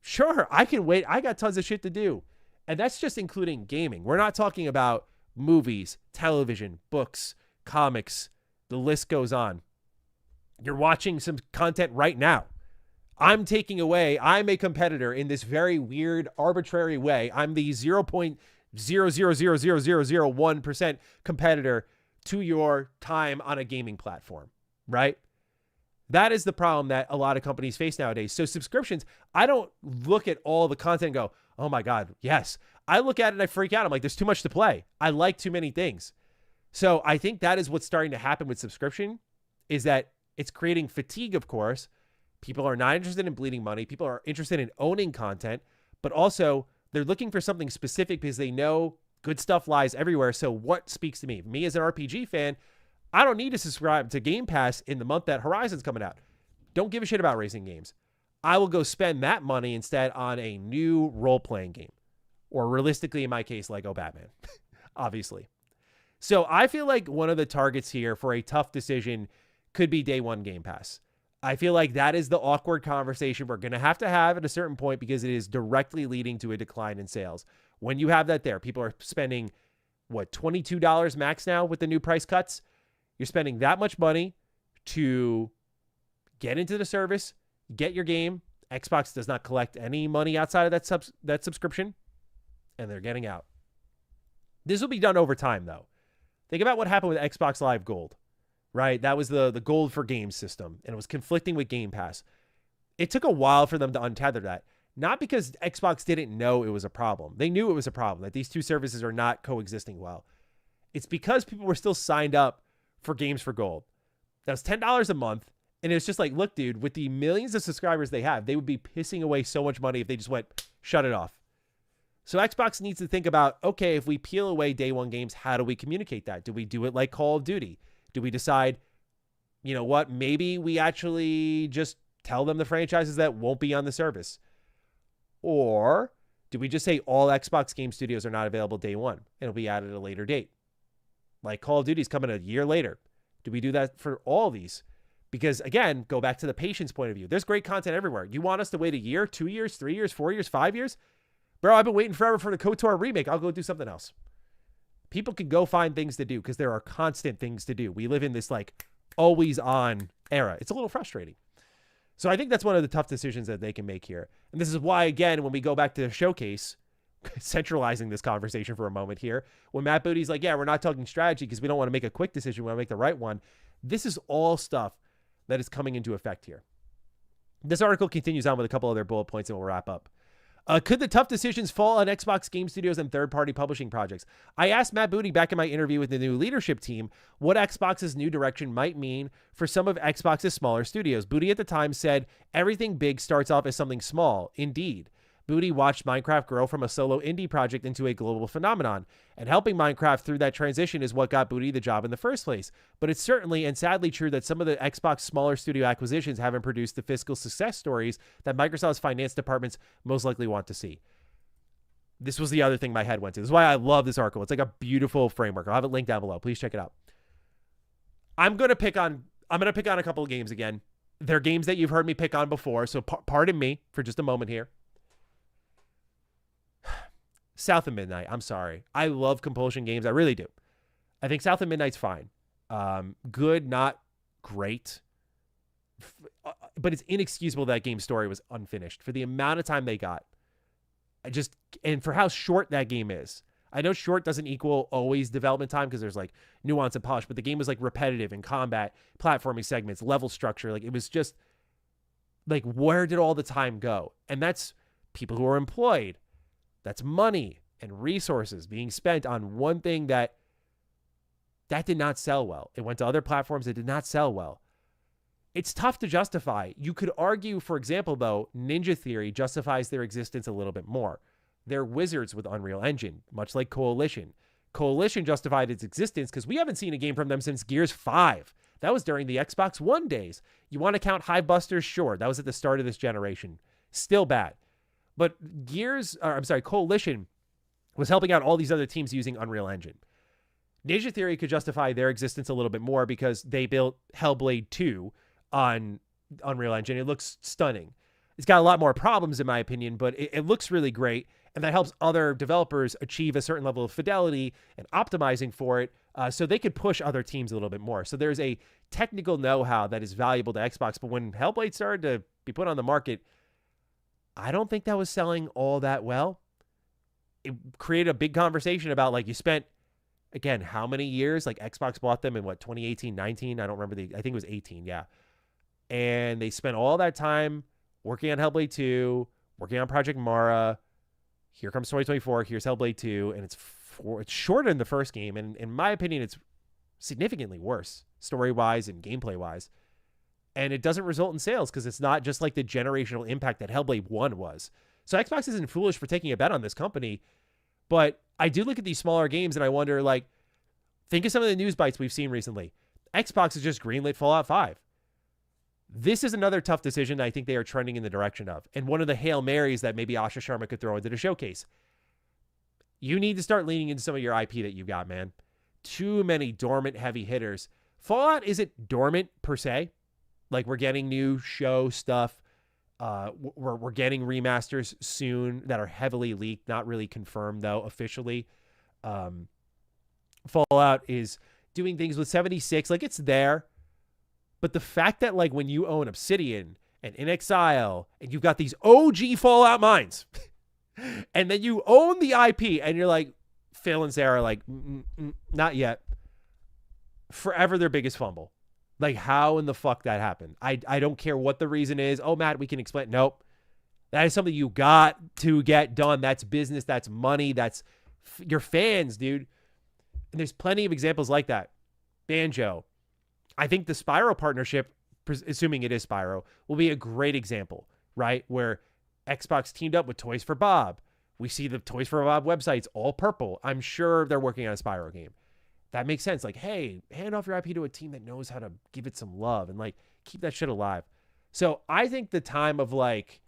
Sure, I can wait. I got tons of shit to do. And that's just including gaming. We're not talking about movies, television, books, comics. The list goes on. You're watching some content right now. I'm taking away, I'm a competitor in this very weird, arbitrary way. I'm the 0.0000001% competitor to your time on a gaming platform, right? That is the problem that a lot of companies face nowadays. So subscriptions, I don't look at all the content and go, oh my God, yes. I look at it and I freak out. I'm like, there's too much to play. I like too many things. So I think that is what's starting to happen with subscription, is that it's creating fatigue, of course. People are not interested in bleeding money. People are interested in owning content, but also they're looking for something specific because they know good stuff lies everywhere. So what speaks to me? Me as an RPG fan, I don't need to subscribe to Game Pass in the month that Horizon's coming out. Don't give a shit about racing games. I will go spend that money instead on a new role-playing game. Or realistically, in my case, Lego Batman, obviously. So I feel like one of the targets here for a tough decision could be day one Game Pass. I feel like that is the awkward conversation we're going to have at a certain point, because it is directly leading to a decline in sales. When you have that there, people are spending, what, $22 max now with the new price cuts? You're spending that much money to get into the service, get your game. Xbox does not collect any money outside of that subscription, and they're getting out. This will be done over time, though. Think about what happened with Xbox Live Gold, right? That was the Gold for Games system, and it was conflicting with Game Pass. It took a while for them to untether that, not because Xbox didn't know it was a problem. They knew it was a problem, that these two services are not coexisting well. It's because people were still signed up for Games for Gold. That was $10 a month. And it's just like, look, dude, with the millions of subscribers they have, they would be pissing away so much money if they just went, shut it off. So Xbox needs to think about, okay, if we peel away day one games, how do we communicate that? Do we do it like Call of Duty? Do we decide, you know what, maybe we actually just tell them the franchises that won't be on the service? Or do we just say all Xbox game studios are not available day one and it'll be added at a later date? Like Call of Duty's coming a year later. Do we do that for all these? Because again, go back to the patience point of view. There's great content everywhere. You want us to wait a year, 2 years, 3 years, 4 years, 5 years? Bro, I've been waiting forever for the KOTOR remake. I'll go do something else. People can go find things to do because there are constant things to do. We live in this like always on era. It's a little frustrating. So I think that's one of the tough decisions that they can make here. And this is why, again, when we go back to the showcase, centralizing this conversation for a moment here, when Matt Booty's like, yeah, we're not talking strategy because we don't want to make a quick decision. We want to make the right one. This is all stuff that is coming into effect here. This article continues on with a couple other bullet points and we'll wrap up. Could the tough decisions fall on Xbox game studios and third-party publishing projects? I asked Matt Booty back in my interview with the new leadership team what Xbox's new direction might mean for some of Xbox's smaller studios. Booty at the time said, everything big starts off as something small. Indeed. Booty watched Minecraft grow from a solo indie project into a global phenomenon, and helping Minecraft through that transition is what got Booty the job in the first place. But it's certainly and sadly true that some of the Xbox smaller studio acquisitions haven't produced the fiscal success stories that Microsoft's finance departments most likely want to see. This was the other thing my head went to. This is why I love this article. It's like a beautiful framework. I'll have it linked down below. Please check it out. I'm gonna pick on a couple of games again. They're games that you've heard me pick on before, so pardon me for just a moment here. South of Midnight. I'm sorry. I love compulsion games. I really do. I think South of Midnight's fine. Good, not great. But it's inexcusable that game story was unfinished for the amount of time they got. And for how short that game is. I know short doesn't equal always development time because there's like nuance and polish, but the game was like repetitive in combat, platforming segments, level structure. Like it was just like, where did all the time go? And that's people who are employed. That's money and resources being spent on one thing that did not sell well. It went to other platforms. It did not sell well. It's tough to justify. You could argue, for example, though, Ninja Theory justifies their existence a little bit more. They're wizards with Unreal Engine, much like Coalition. Coalition justified its existence because we haven't seen a game from them since Gears 5. That was during the Xbox One days. You want to count Hivebusters? Sure. That was at the start of this generation. Still bad. But Coalition was helping out all these other teams using Unreal Engine. Ninja Theory could justify their existence a little bit more because they built Hellblade 2 on Unreal Engine. It looks stunning. It's got a lot more problems, in my opinion, but it looks really great, and that helps other developers achieve a certain level of fidelity and optimizing for it so they could push other teams a little bit more. So there's a technical know-how that is valuable to Xbox, but when Hellblade started to be put on the market, I don't think that was selling all that well. It created a big conversation about, like, you spent, again, how many years? Like, Xbox bought them in, 2018, 19? I don't remember. I think it was 18, yeah. And they spent all that time working on Hellblade 2, working on Project Mara. Here comes 2024. Here's Hellblade 2, and it's shorter than the first game. And in my opinion, it's significantly worse, story-wise and gameplay-wise. And it doesn't result in sales because it's not just like the generational impact that Hellblade 1 was. So Xbox isn't foolish for taking a bet on this company. But I do look at these smaller games and I wonder, like, think of some of the news bites we've seen recently. Xbox has just greenlit Fallout 5. This is another tough decision I think they are trending in the direction of. And one of the Hail Marys that maybe Asha Sharma could throw into the showcase. You need to start leaning into some of your IP that you got, man. Too many dormant heavy hitters. Fallout isn't dormant per se. Like, we're getting new show stuff. We're getting remasters soon that are heavily leaked, not really confirmed, though, officially. Fallout is doing things with 76. Like, it's there. But the fact that, like, when you own Obsidian and In Exile, and you've got these OG Fallout mines, and then you own the IP, and you're like, Phil and Sarah are like, not yet. Forever their biggest fumble. Like, how in the fuck that happened? I don't care what the reason is. Oh, Matt, we can explain. Nope. That is something you got to get done. That's business. That's money. That's your fans, dude. And there's plenty of examples like that. Banjo. I think the Spyro partnership, assuming it is Spyro, will be a great example, right? Where Xbox teamed up with Toys for Bob. We see the Toys for Bob websites all purple. I'm sure they're working on a Spyro game. That makes sense. Like, hey, hand off your IP to a team that knows how to give it some love and, like, keep that shit alive. So I think the time of, like,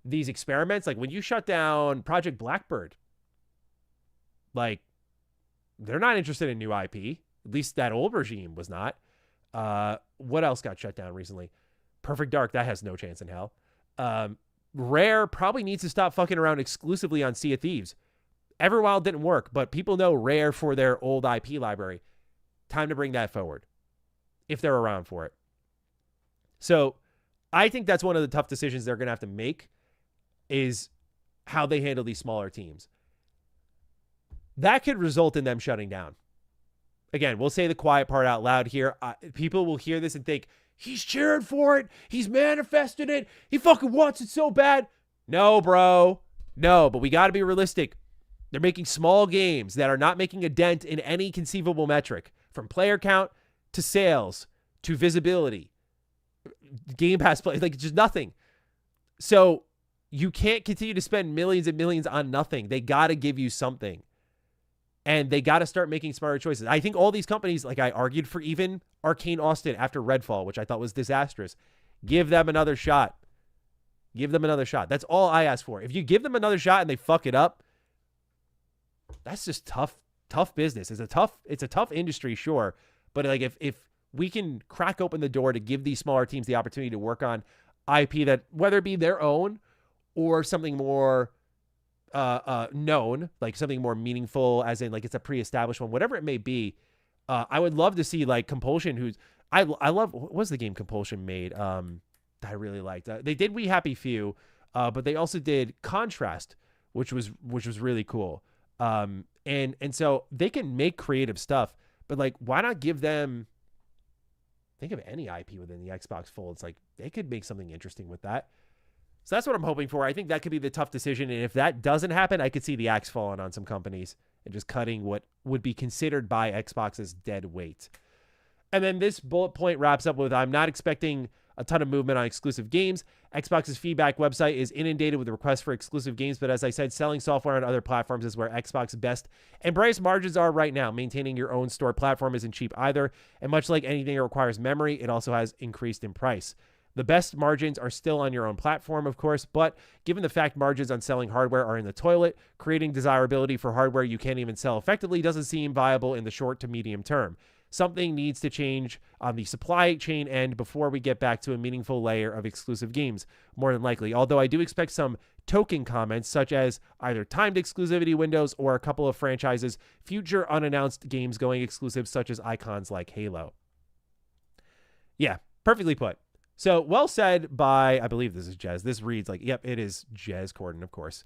these experiments, like when you shut down Project Blackbird, like, they're not interested in new IP. At least that old regime was not. What else got shut down recently? Perfect Dark, that has no chance in hell. Rare probably needs to stop fucking around exclusively on Sea of Thieves. Everwild didn't work, but people know Rare for their old IP library. Time to bring that forward, if they're around for it. So I think that's one of the tough decisions they're going to have to make, is how they handle these smaller teams. That could result in them shutting down. Again, we'll say the quiet part out loud here. People will hear this and think, he's cheered for it. He's manifested it. He fucking wants it so bad. No, bro. No, but we got to be realistic. They're making small games that are not making a dent in any conceivable metric, from player count to sales to visibility, Game Pass play, like just nothing. So you can't continue to spend millions and millions on nothing. They got to give you something. And they got to start making smarter choices. I think all these companies, like I argued for even Arcane Austin after Redfall, which I thought was disastrous, give them another shot. Give them another shot. That's all I ask for. If you give them another shot and they fuck it up, that's just tough business. It's a tough industry, sure. But like if we can crack open the door to give these smaller teams the opportunity to work on IP that, whether it be their own or something more known, like something more meaningful, as in like it's a pre-established one, whatever it may be, I would love to see like Compulsion, who's I love, what was the game Compulsion made that I really liked? They did We Happy Few, but they also did Contrast, which was really cool. And so they can make creative stuff, but like, why not give them, think of any IP within the Xbox fold. It's like they could make something interesting with that. So that's what I'm hoping for. I think that could be the tough decision. And if that doesn't happen, I could see the axe falling on some companies and just cutting what would be considered by Xbox's dead weight. And then this bullet point wraps up with, I'm not expecting a ton of movement on exclusive games. Xbox's feedback website is inundated with requests for exclusive games, but as I said, selling software on other platforms is where Xbox's best and brightest margins are right now. Maintaining your own store platform isn't cheap either, and much like anything that requires memory, it also has increased in price. The best margins are still on your own platform, of course, but given the fact margins on selling hardware are in the toilet, creating desirability for hardware you can't even sell effectively doesn't seem viable in the short to medium term. Something needs to change on the supply chain end before we get back to a meaningful layer of exclusive games, more than likely. Although I do expect some token comments, such as either timed exclusivity windows or a couple of franchises' future unannounced games going exclusive, such as icons like Halo. Yeah, perfectly put. So, well said by, I believe this is Jez. This reads like, yep, it is Jez Corden, of course.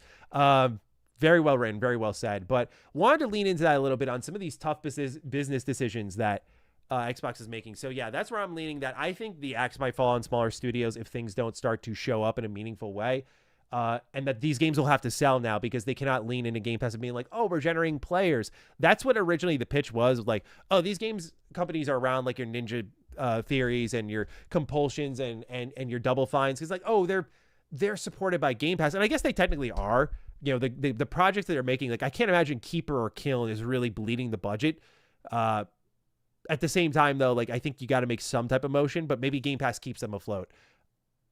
Very well written, very well said. But wanted to lean into that a little bit on some of these tough business decisions that Xbox is making. So, yeah, that's where I'm leaning, that I think the axe might fall on smaller studios if things don't start to show up in a meaningful way. And that these games will have to sell now because they cannot lean into Game Pass and being like, oh, we're generating players. That's what originally the pitch was, like, oh, these games companies are around, like your Ninja Theories and your Compulsions and your Double Fines. It's like, oh, they're supported by Game Pass. And I guess they technically are. You know, the projects that they're making, like, I can't imagine Keeper or Kiln is really bleeding the budget. At the same time, though, like, I think you got to make some type of motion, but maybe Game Pass keeps them afloat.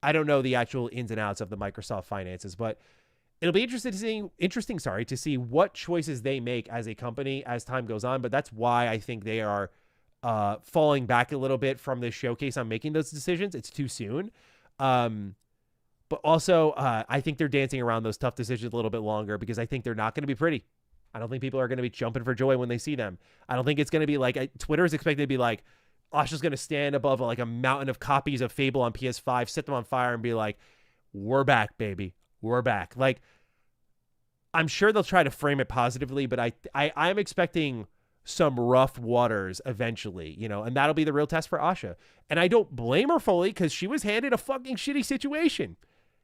I don't know the actual ins and outs of the Microsoft finances, but it'll be interesting to see what choices they make as a company as time goes on. But that's why I think they are falling back a little bit from this showcase on making those decisions. It's too soon. But also, I think they're dancing around those tough decisions a little bit longer because I think they're not going to be pretty. I don't think people are going to be jumping for joy when they see them. I don't think it's going to be like, Twitter is expected to be like, Asha's going to stand above like a mountain of copies of Fable on PS5, set them on fire and be like, we're back, baby. We're back. Like, I'm sure they'll try to frame it positively, but I'm expecting some rough waters eventually, you know, and that'll be the real test for Asha. And I don't blame her fully because she was handed a fucking shitty situation.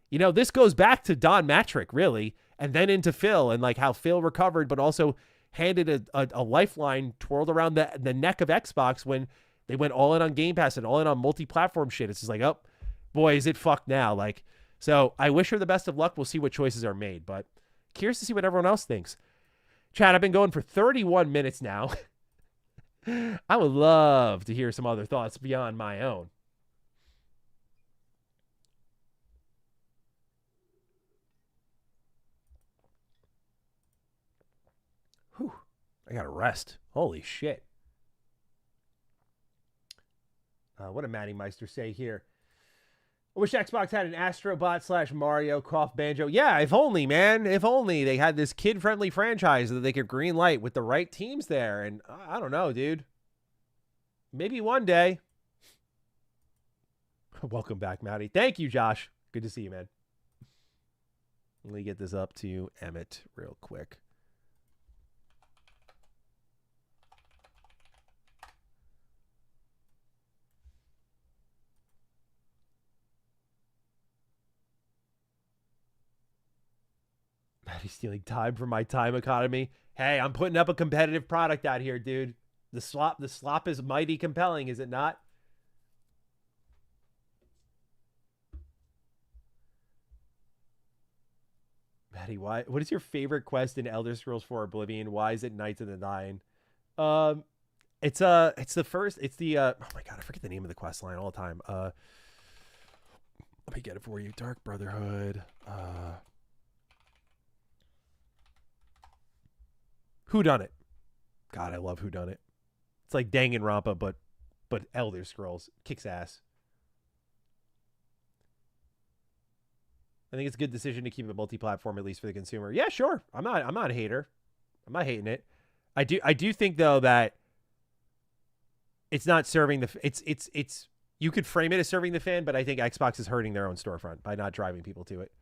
You know, this goes back to Don Matrick, really, and then into Phil and like how Phil recovered, but also handed a lifeline twirled around the neck of Xbox when they went all in on Game Pass and all in on multi-platform shit. It's just like, oh, boy, is it fucked now. Like, so I wish her the best of luck. We'll see what choices are made, but curious to see what everyone else thinks. Chad, I've been going for 31 minutes now. I would love to hear some other thoughts beyond my own. Whew. I gotta rest. Holy shit. What did Matty Meister say here? I wish Xbox had an Astrobot / Mario Cough Banjo. Yeah, if only, man. If only they had this kid-friendly franchise that they could green light with the right teams there. And I don't know, dude. Maybe one day. Welcome back, Matty. Thank you, Josh. Good to see you, man. Let me get this up to Emmett real quick. He's stealing time from my time economy. Hey, I'm putting up a competitive product out here, dude. The slop is mighty compelling, is it not? Maddie, what is your favorite quest in Elder Scrolls 4 Oblivion? Why is it Knights of the Nine? It's the first, it's the oh my god, I forget the name of the quest line all the time. Let me get it for you. Dark Brotherhood. Whodunit. God, I love Whodunit. It's like Danganronpa, but Elder Scrolls. Kicks ass. I think it's a good decision to keep it multi-platform, at least for the consumer. Yeah, sure. I'm not a hater. I'm not hating it. I do think though that it's not serving the it's you could frame it as serving the fan, but I think Xbox is hurting their own storefront by not driving people to it.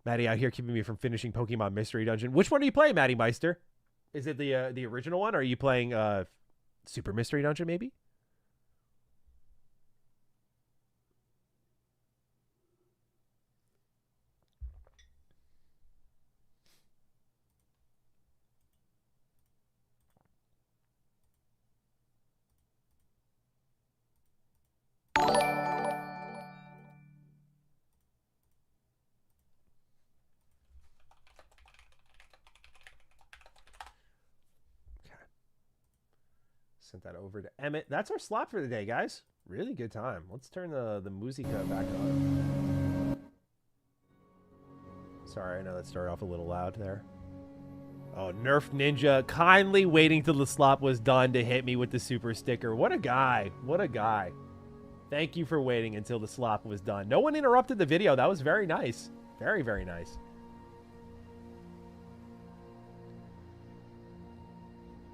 Maddie out here keeping me from finishing Pokemon Mystery Dungeon. Which one are you playing, Maddie Meister? Is it the original one, or are you playing Super Mystery Dungeon maybe? Sent that over to Emmett. That's our slot for the day, guys. Really good time. Let's turn the musica back on. Sorry, I know that started off a little loud there. Oh, Nerf Ninja kindly waiting till the slot was done to hit me with the super sticker. What a guy. What a guy. Thank you for waiting until the slop was done. No one interrupted the video. That was very nice. Very, very nice.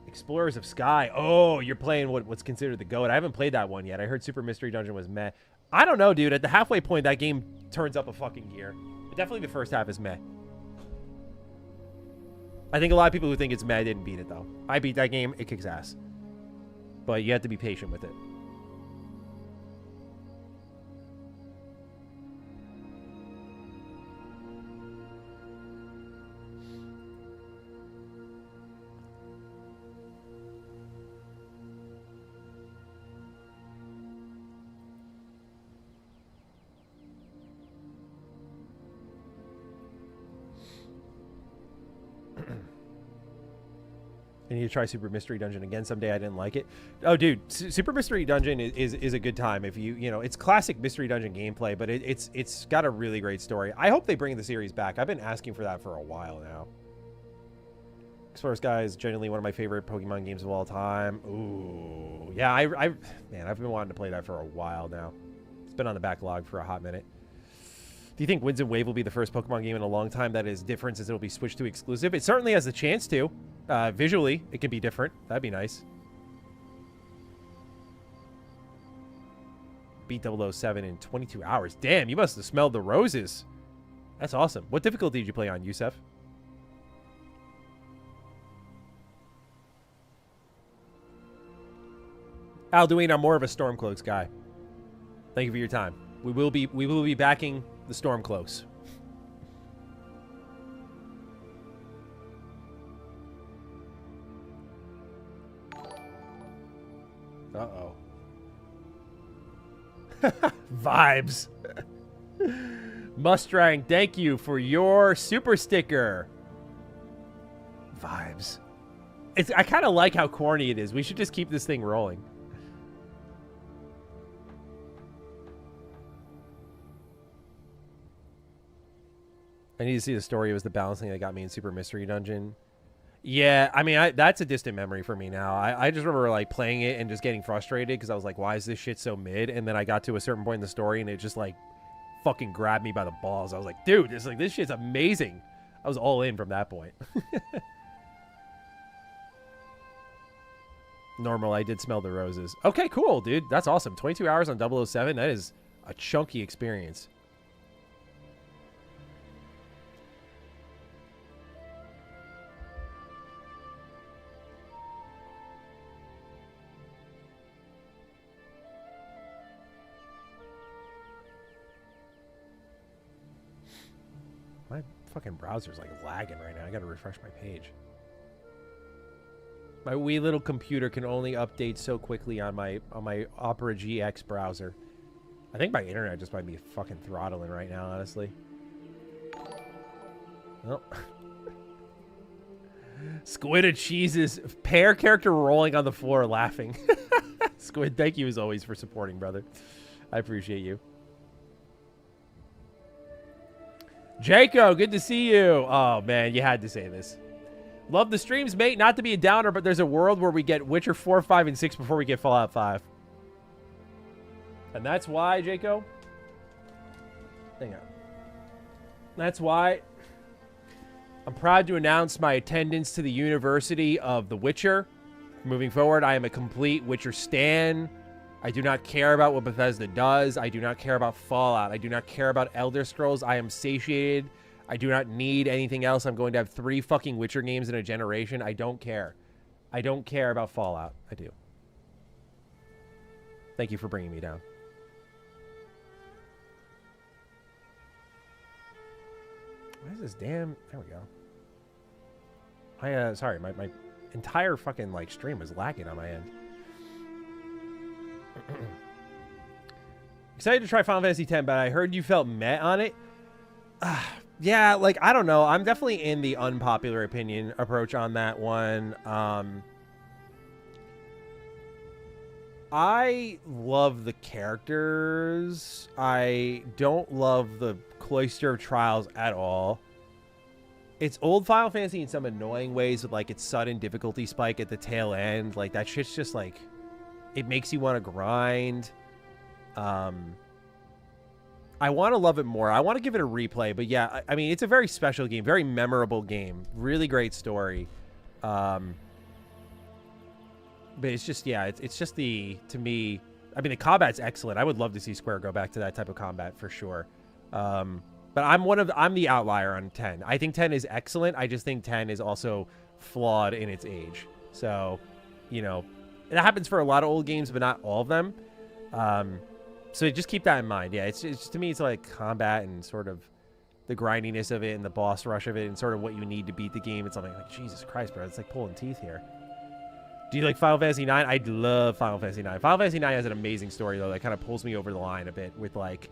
Explorers of Sky. Oh, you're playing what's considered the GOAT. I haven't played that one yet. I heard Super Mystery Dungeon was meh. I don't know, dude. At the halfway point, that game turns up a fucking gear. But definitely the first half is meh. I think a lot of people who think it's meh didn't beat it, though. I beat that game. It kicks ass. But you have to be patient with it. I need to try Super Mystery Dungeon again someday. I didn't like it. Oh, dude, Super Mystery Dungeon is a good time. If you know, it's classic Mystery Dungeon gameplay, but it's got a really great story. I hope they bring the series back. I've been asking for that for a while now. Explorers Sky is genuinely one of my favorite Pokemon games of all time. Ooh, yeah, man, I've been wanting to play that for a while now. It's been on the backlog for a hot minute. Do you think Winds and Wave will be the first Pokemon game in a long time that is different since it'll be switched to exclusive? It certainly has the chance to. Visually, it can be different. That'd be nice. Beat 007 in 22 hours. Damn, you must have smelled the roses. That's awesome. What difficulty did you play on, Yusef? Alduin, I'm more of a Stormcloaks guy. Thank you for your time. We will be backing the Stormcloaks. Uh-oh. Vibes. Mustang, thank you for your super sticker. Vibes. I kind of like how corny it is. We should just keep this thing rolling. I need to see the story. It was the balancing that got me in Super Mystery Dungeon. Yeah, I mean, that's a distant memory for me now. I just remember, like, playing it and just getting frustrated because I was like, why is this shit so mid? And then I got to a certain point in the story and it just, like, fucking grabbed me by the balls. I was like, dude, this shit's amazing. I was all in from that point. Normal, I did smell the roses. Okay, cool, dude. That's awesome. 22 hours on 007. That is a chunky experience. My fucking browser's like lagging right now. I gotta refresh my page. My wee little computer can only update so quickly on my Opera GX browser. I think my internet just might be fucking throttling right now, honestly. Oh. Squid and Cheese's pear character rolling on the floor laughing. Squid, thank you as always for supporting, brother. I appreciate you. Jaco, good to see you. Oh, man, you had to say this. Love the streams, mate. Not to be a downer, but there's a world where we get Witcher 4, 5, and 6 before we get Fallout 5. And that's why, Jaco. Hang on. That's why I'm proud to announce my attendance to the University of The Witcher. Moving forward, I am a complete Witcher stan. I do not care about what Bethesda does. I do not care about Fallout. I do not care about Elder Scrolls. I am satiated. I do not need anything else. I'm going to have 3 fucking Witcher games in a generation. I don't care. I don't care about Fallout. I do. Thank you for bringing me down. Why is this damn... There we go. Sorry, my entire fucking, like, stream was lagging on my end. Excited to try Final Fantasy X, but I heard you felt meh on it. Yeah, like, I don't know. I'm definitely in the unpopular opinion approach on that one. I love the characters. I don't love the Cloister of Trials at all. It's old Final Fantasy in some annoying ways with, like, its sudden difficulty spike at the tail end. Like, that shit's just, like, it makes you want to grind. I want to love it more. I want to give it a replay, but yeah, I mean, it's a very special game, very memorable game, really great story. But it's just, yeah, it's just to me, I mean, the combat's excellent. I would love to see Square go back to that type of combat for sure. But I'm the outlier on 10. I think 10 is excellent. I just think 10 is also flawed in its age. So, you know, that happens for a lot of old games, but not all of them. So just keep that in mind. Yeah, it's to me, it's like combat and sort of the grindiness of it and the boss rush of it and sort of what you need to beat the game. It's something like, Jesus Christ, bro, it's like pulling teeth here. Do you like Final Fantasy IX? I love Final Fantasy IX. Final Fantasy IX has an amazing story, though, that kind of pulls me over the line a bit with, like,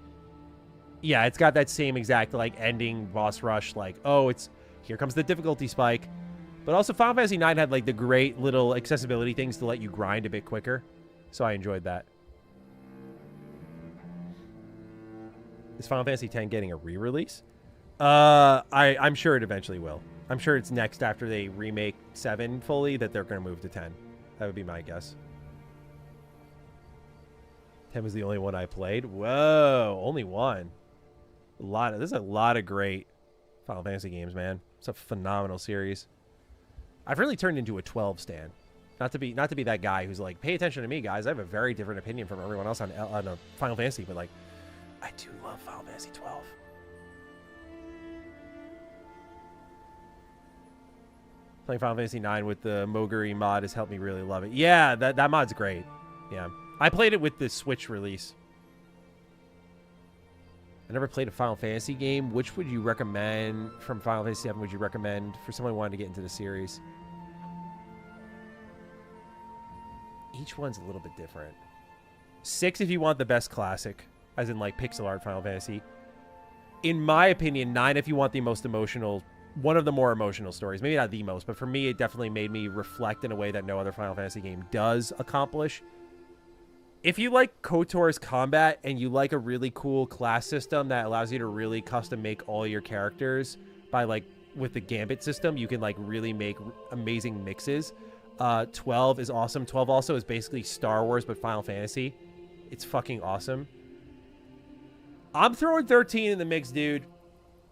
yeah, it's got that same exact, like, ending boss rush, like, oh, it's, here comes the difficulty spike. But also Final Fantasy IX had, like, the great little accessibility things to let you grind a bit quicker. So I enjoyed that. Is Final Fantasy X getting a re-release? I'm sure it eventually will. I'm sure it's next after they remake 7 fully that they're going to move to 10. That would be my guess. 10 was the only one I played. Whoa, only one. There's a lot of great Final Fantasy games, man. It's a phenomenal series. I've really turned into a 12 stan. Not to be that guy who's like, pay attention to me, guys. I have a very different opinion from everyone else on a Final Fantasy, but like, I do love Final Fantasy 12. Playing Final Fantasy 9 with the Moguri mod has helped me really love it. Yeah, that mod's great. Yeah. I played it with the Switch release. I never played a Final Fantasy game. Which would you recommend from Final Fantasy 7 would you recommend for someone who wanted to get into the series? Each one's a little bit different. 6 if you want the best classic, as in like pixel art Final Fantasy. In my opinion, 9 if you want the most emotional, one of the more emotional stories. Maybe not the most, but for me, it definitely made me reflect in a way that no other Final Fantasy game does accomplish. If you like KOTOR's combat and you like a really cool class system that allows you to really custom make all your characters by like with the Gambit system, you can like really make amazing mixes. 12 is awesome. 12 also is basically Star Wars but Final Fantasy. It's fucking awesome. I'm throwing 13 in the mix, dude.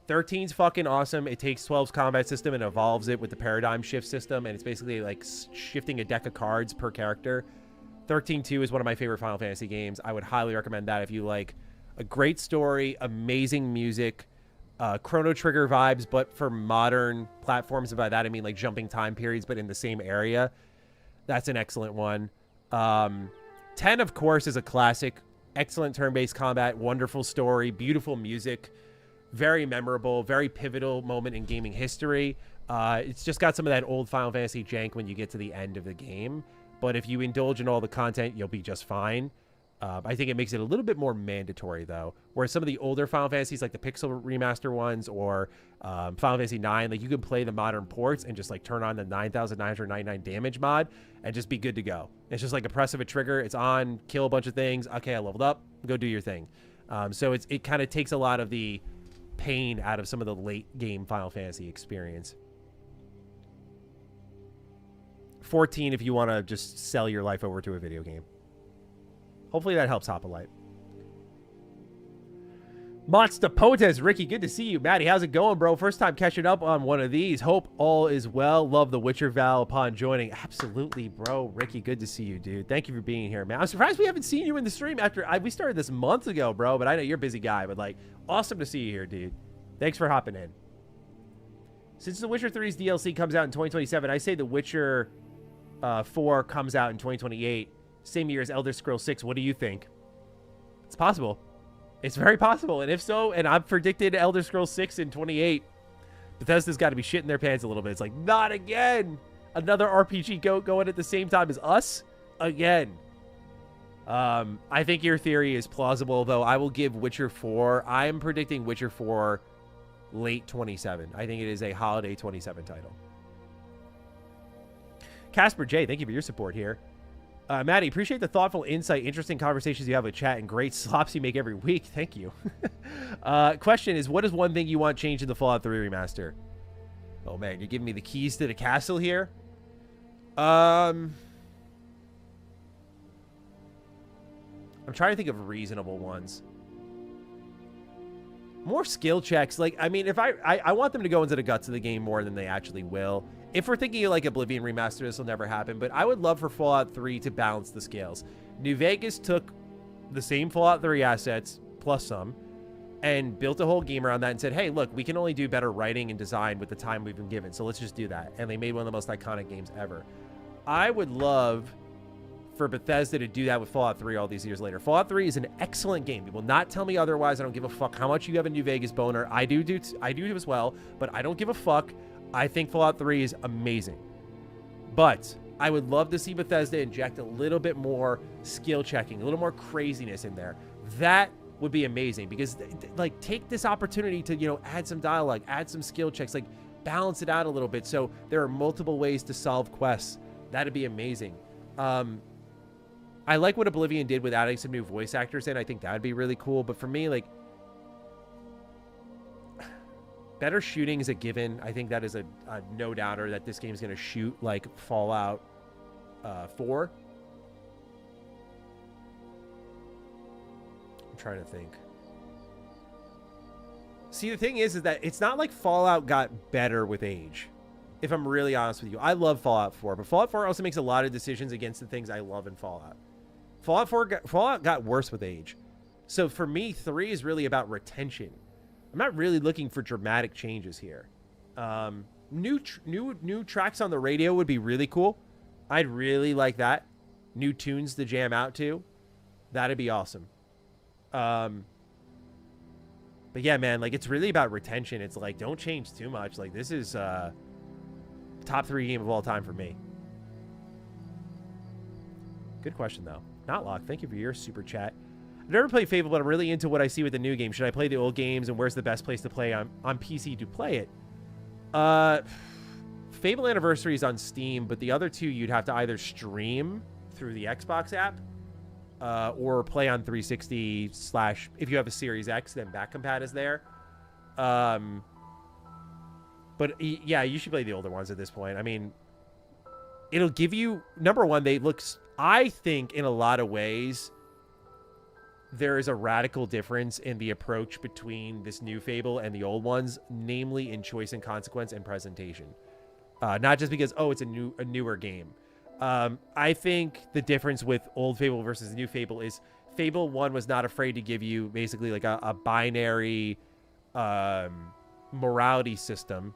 13's fucking awesome. It takes 12's combat system and evolves it with the paradigm shift system, and it's basically like shifting a deck of cards per character. 13-2 is one of my favorite Final Fantasy games. I would highly recommend that if you like a great story, amazing music, Chrono Trigger vibes, but for modern platforms. And by that, I mean like jumping time periods, but in the same area. That's an excellent one. 10, of course, is a classic. Excellent turn-based combat, wonderful story, beautiful music. very memorable, very pivotal moment in gaming history. It's just got some of that old Final Fantasy jank when you get to the end of the game. But if you indulge in all the content, you'll be just fine. I think it makes it a little bit more mandatory, though. Whereas some of the older Final Fantasies, like the Pixel remaster ones or Final Fantasy 9, like you can play the modern ports and just like turn on the 9,999 damage mod and just be good to go. It's just like a press of a trigger. It's on, kill a bunch of things. Okay, I leveled up. Go do your thing. So it kind of takes a lot of the pain out of some of the late game Final Fantasy experience. 14 if you want to just sell your life over to a video game. Hopefully that helps Hopolite. Monster Potes, Ricky, good to see you. Matty, how's it going, bro? First time catching up on one of these. Hope all is well. Love the Witcher vow upon joining. Absolutely, bro. Ricky, good to see you, dude. Thank you for being here, man. I'm surprised we haven't seen you in the stream after we started this months ago, bro. But I know you're a busy guy. But like, awesome to see you here, dude. Thanks for hopping in. Since The Witcher 3's DLC comes out in 2027, I say The Witcher 4 comes out in 2028. Same year as Elder Scrolls 6. What do you think? It's possible. It's very possible. And if so, and I've predicted Elder Scrolls 6 in 28, Bethesda's got to be shitting their pants a little bit. It's like, not again. Another RPG going at the same time as us? Again. I think your theory is plausible, though I will give Witcher 4. I am predicting Witcher 4 late 27. I think it is a holiday 27 title. Casper J, thank you for your support here. Maddie, appreciate the thoughtful insight, interesting conversations you have with chat, and great slops you make every week. Thank you. Question is, what is one thing you want changed in the Fallout 3 remaster? Oh, man, you're giving me the keys to the castle here? I'm trying to think of reasonable ones. More skill checks. Like, I mean, if I want them to go into the guts of the game more than they actually will. If we're thinking of like Oblivion remaster, this will never happen, but I would love for Fallout 3 to balance the scales. New Vegas took the same Fallout 3 assets, plus some, and built a whole game around that and said, hey, look, we can only do better writing and design with the time we've been given, so let's just do that. And they made one of the most iconic games ever. I would love for Bethesda to do that with Fallout 3 all these years later. Fallout 3 is an excellent game. You will not tell me otherwise. I don't give a fuck how much you have a New Vegas boner. I do as well, but I don't give a fuck. I think Fallout 3 is amazing. But I would love to see Bethesda inject a little bit more skill checking, a little more craziness in there. That would be amazing because, like, take this opportunity to, you know, add some dialogue, add some skill checks, like, balance it out a little bit so there are multiple ways to solve quests. That'd be amazing. I like what Oblivion did with adding some new voice actors in. I think that would be really cool. But for me, like, better shooting is a given. I think that is a no-doubter that this game's going to shoot like Fallout 4. I'm trying to think. See, the thing is that it's not like Fallout got better with age. If I'm really honest with you, I love Fallout 4, but Fallout 4 also makes a lot of decisions against the things I love in Fallout. Fallout got worse with age. So for me, 3 is really about retention. I'm not really looking for dramatic changes here. New tracks on the radio would be really cool. I'd really like that. New tunes to jam out to. That'd be awesome. But yeah, man, like, it's really about retention. It's like, don't change too much. Like, this is top 3 game of all time for me. Good question, though. Not Lock, thank you for your super chat. I've never played Fable, but I'm really into what I see with the new game. Should I play the old games, and where's the best place to play on PC to play it? Fable Anniversary is on Steam, but the other two you'd have to either stream through the Xbox app or play on 360 / if you have a Series X, then back compat is there. But yeah, you should play the older ones at this point. I mean, it'll give you, number one, they look, I think in a lot of ways, there is a radical difference in the approach between this new Fable and the old ones, namely in choice and consequence and presentation. Not just because, oh, it's a newer game. I think the difference with old Fable versus the new Fable is Fable 1 was not afraid to give you basically like a binary morality system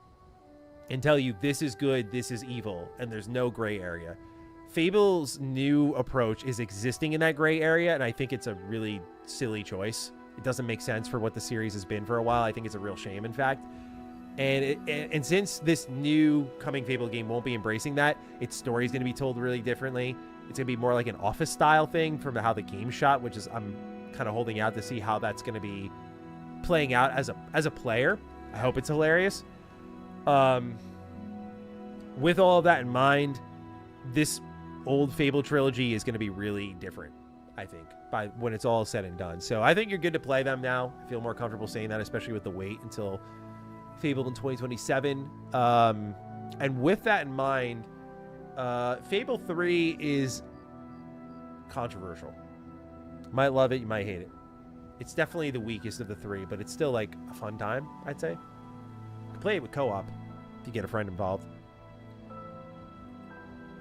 and tell you this is good, this is evil, and there's no gray area. Fable's new approach is existing in that gray area, and I think it's a really silly choice. It doesn't make sense for what the series has been for a while. I think it's a real shame, in fact. And since this new coming Fable game won't be embracing that, its story is going to be told really differently. It's going to be more like an Office style thing from how the game shot, which is I'm kind of holding out to see how that's going to be playing out as a player. I hope it's hilarious. With all of that in mind, this old Fable trilogy is going to be really different, I think, by when it's all said and done. So I think you're good to play them now. I feel more comfortable saying that, especially with the wait until Fable in 2027. And with that in mind, Fable 3 is controversial. You might love it, you might hate it. It's definitely the weakest of the three, but it's still like a fun time, I'd say. You can play it with co-op if you get a friend involved.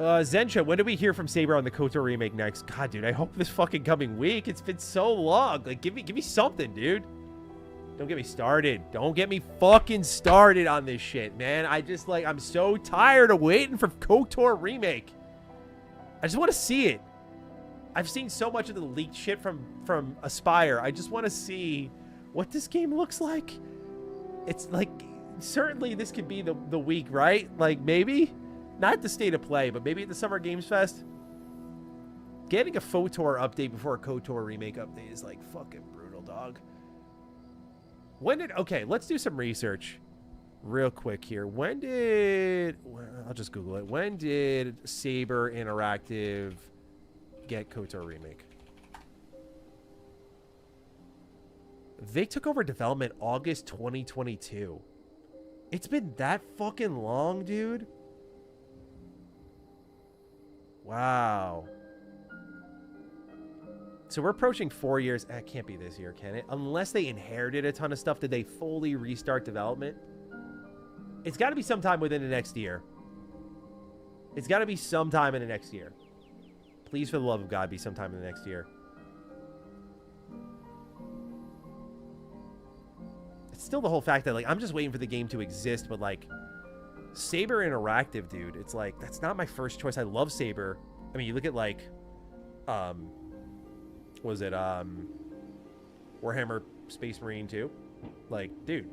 Zensha, when do we hear from Saber on the KOTOR remake next? God, dude, I hope this fucking coming week. It's been so long. Like, give me something, dude. Don't get me started. Don't get me fucking started on this shit, man. I'm so tired of waiting for KOTOR remake. I just want to see it. I've seen so much of the leaked shit from Aspire. I just want to see what this game looks like. It's like, certainly this could be the week, right? Like, maybe? Not the State of Play, but maybe at the Summer Games Fest. Getting a KOTOR update before a KOTOR remake update is like fucking brutal, dog. Okay, let's do some research real quick here. I'll just Google it. When did Saber Interactive get KOTOR remake? They took over development August 2022. It's been that fucking long, dude. Wow. So we're approaching 4 years. It can't be this year, can it? Unless they inherited a ton of stuff. Did they fully restart development? It's got to be sometime within the next year. It's got to be sometime in the next year. Please, for the love of God, be sometime in the next year. It's still the whole fact that, like, I'm just waiting for the game to exist, but, like, Saber Interactive, dude, it's like, that's not my first choice. I love Saber. I mean, you look at, like, was it, Warhammer Space Marine 2? Like, dude,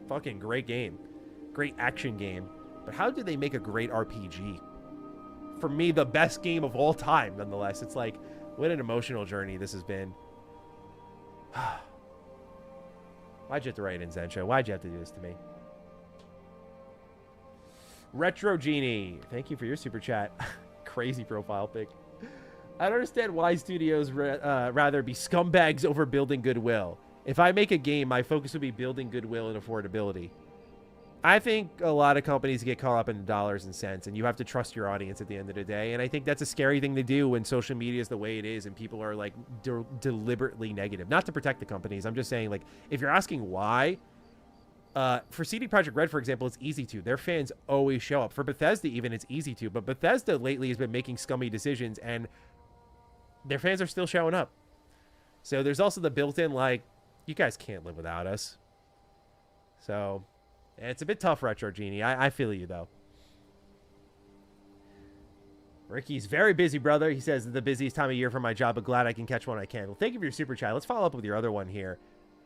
fucking great game. Great action game. But how did they make a great RPG? For me, the best game of all time, nonetheless. It's like, what an emotional journey this has been. Why'd you have to write in, Zensha? Why'd you have to do this to me? Retro Genie, thank you for your super chat. Crazy profile pic. I don't understand why studios rather be scumbags over building goodwill. If I make a game, my focus would be building goodwill and affordability. I think a lot of companies get caught up in dollars and cents, and you have to trust your audience at the end of the day. And I think that's a scary thing to do when social media is the way it is and people are like deliberately negative. Not to protect the companies. I'm just saying, like, if you're asking why, for CD Projekt Red, for example, it's easy to. Their fans always show up. For Bethesda, even, it's easy to. But Bethesda lately has been making scummy decisions, and their fans are still showing up. So there's also the built-in, like, you guys can't live without us. So it's a bit tough, Retro Genie. I feel you, though. Ricky's very busy, brother. He says, the busiest time of year for my job, but glad I can catch one I can. Well, thank you for your super chat. Let's follow up with your other one here.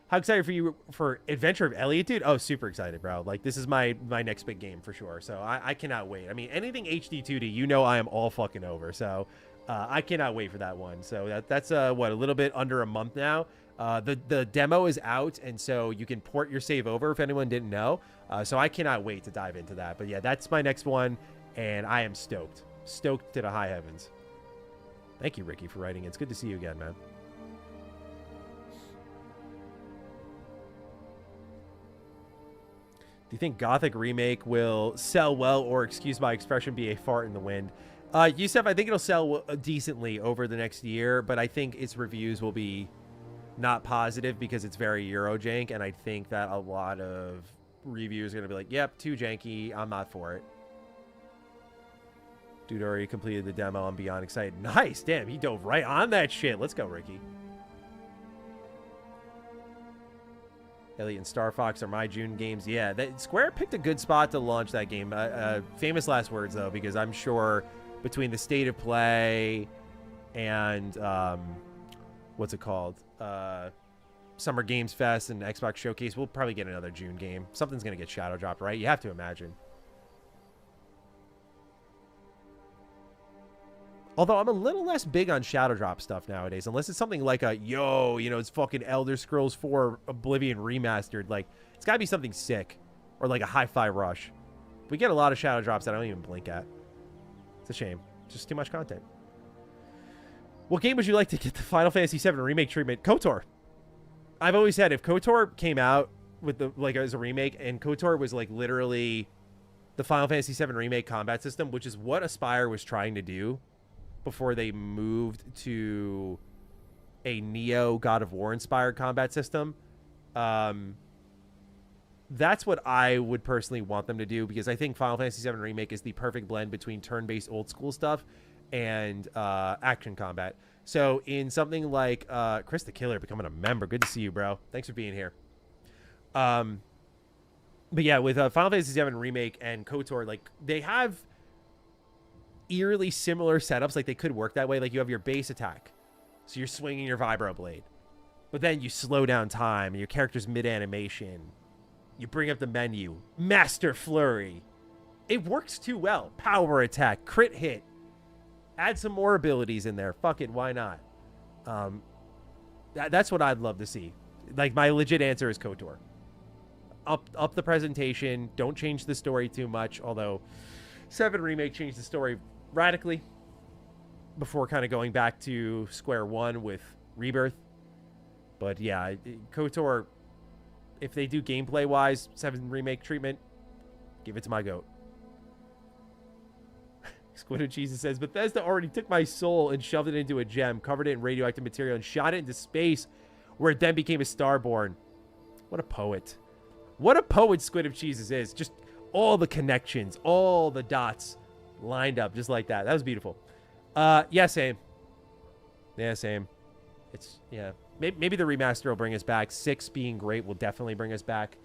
How excited for you for Adventure of Elliot, dude? Oh, super excited, bro. Like, this is my next big game for sure. So I cannot wait. I mean, anything HD 2D, you know I am all fucking over. So I cannot wait for that one. So that's what, a little bit under a month now. The demo is out, and so you can port your save over if anyone didn't know. So I cannot wait to dive into that. But yeah, that's my next one, and I am stoked. Stoked to the high heavens. Thank you, Ricky, for writing. It's good to see you again, man. Do you think Gothic Remake will sell well, or, excuse my expression, be a fart in the wind? Yusef, I think it'll sell decently over the next year, but I think its reviews will be not positive because it's very Eurojank, and I think that a lot of reviewers are going to be like, yep, too janky, I'm not for it. Dude already completed the demo. I'm beyond excited. Nice. Damn, he dove right on that shit. Let's go, Ricky. Elliot and Star Fox are my June games. Yeah, Square picked a good spot to launch that game. Famous last words, though, because I'm sure between the State of Play and what's it called? Summer Games Fest and Xbox Showcase, we'll probably get another June game. Something's going to get shadow dropped, right? You have to imagine. Although I'm a little less big on shadow drop stuff nowadays, unless it's something like it's fucking Elder Scrolls 4 Oblivion remastered. Like, it's got to be something sick. Or like a Hi-Fi Rush. We get a lot of shadow drops that I don't even blink at. It's a shame. Just too much content. What game would you like to get the Final Fantasy VII Remake treatment? KOTOR. I've always said if KOTOR came out with as a remake, and KOTOR was like literally the Final Fantasy VII Remake combat system, which is what Aspyr was trying to do before they moved to a Neo God of War inspired combat system. That's what I would personally want them to do, because I think Final Fantasy VII Remake is the perfect blend between turn-based old school stuff and action combat. So in something like Chris the Killer becoming a member, good to see you, bro. Thanks for being here. But yeah, with Final Fantasy VII Remake and KOTOR, like they have eerily similar setups. Like they could work that way. Like you have your base attack, so you're swinging your vibro blade, but then you slow down time and your character's mid-animation. You bring up the menu, Master Flurry. It works too well. Power attack, crit hit. Add some more abilities in there. Fuck it, why not? That's what I'd love to see. Like, my legit answer is KOTOR. Up the presentation. Don't change the story too much. Although, 7 Remake changed the story radically before kind of going back to square one with Rebirth. But yeah, KOTOR, if they do gameplay-wise, 7 Remake treatment, give it to my goat. Squid and Jesus says, Bethesda already took my soul and shoved it into a gem, covered it in radioactive material, and shot it into space, where it then became a starborn. What a poet. What a poet Squid of Jesus is. Just all the connections, all the dots lined up just like that. That was beautiful. Yeah, same. Yeah, same. It's, yeah. Maybe the remaster will bring us back. 6 being great will definitely bring us back.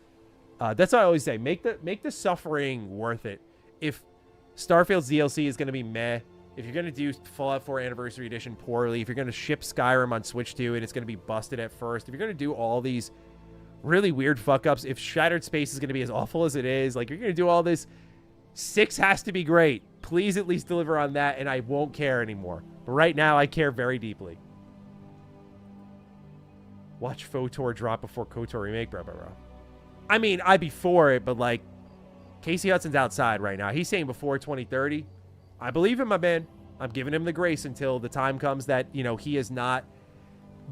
That's what I always say. Make the suffering worth it. If Starfield's DLC is going to be meh, if you're going to do Fallout 4 Anniversary Edition poorly, if you're going to ship Skyrim on Switch 2 and it's going to be busted at first, if you're going to do all these really weird fuck-ups, if Shattered Space is going to be as awful as it is, like, you're going to do all this, 6 has to be great. Please at least deliver on that, and I won't care anymore. But right now, I care very deeply. Watch KOTOR drop before KOTOR Remake, bro. I mean, I'd be for it, but, like, Casey Hudson's outside right now. He's saying before 2030. I believe him, my man. I'm giving him the grace until the time comes that, you know, he has not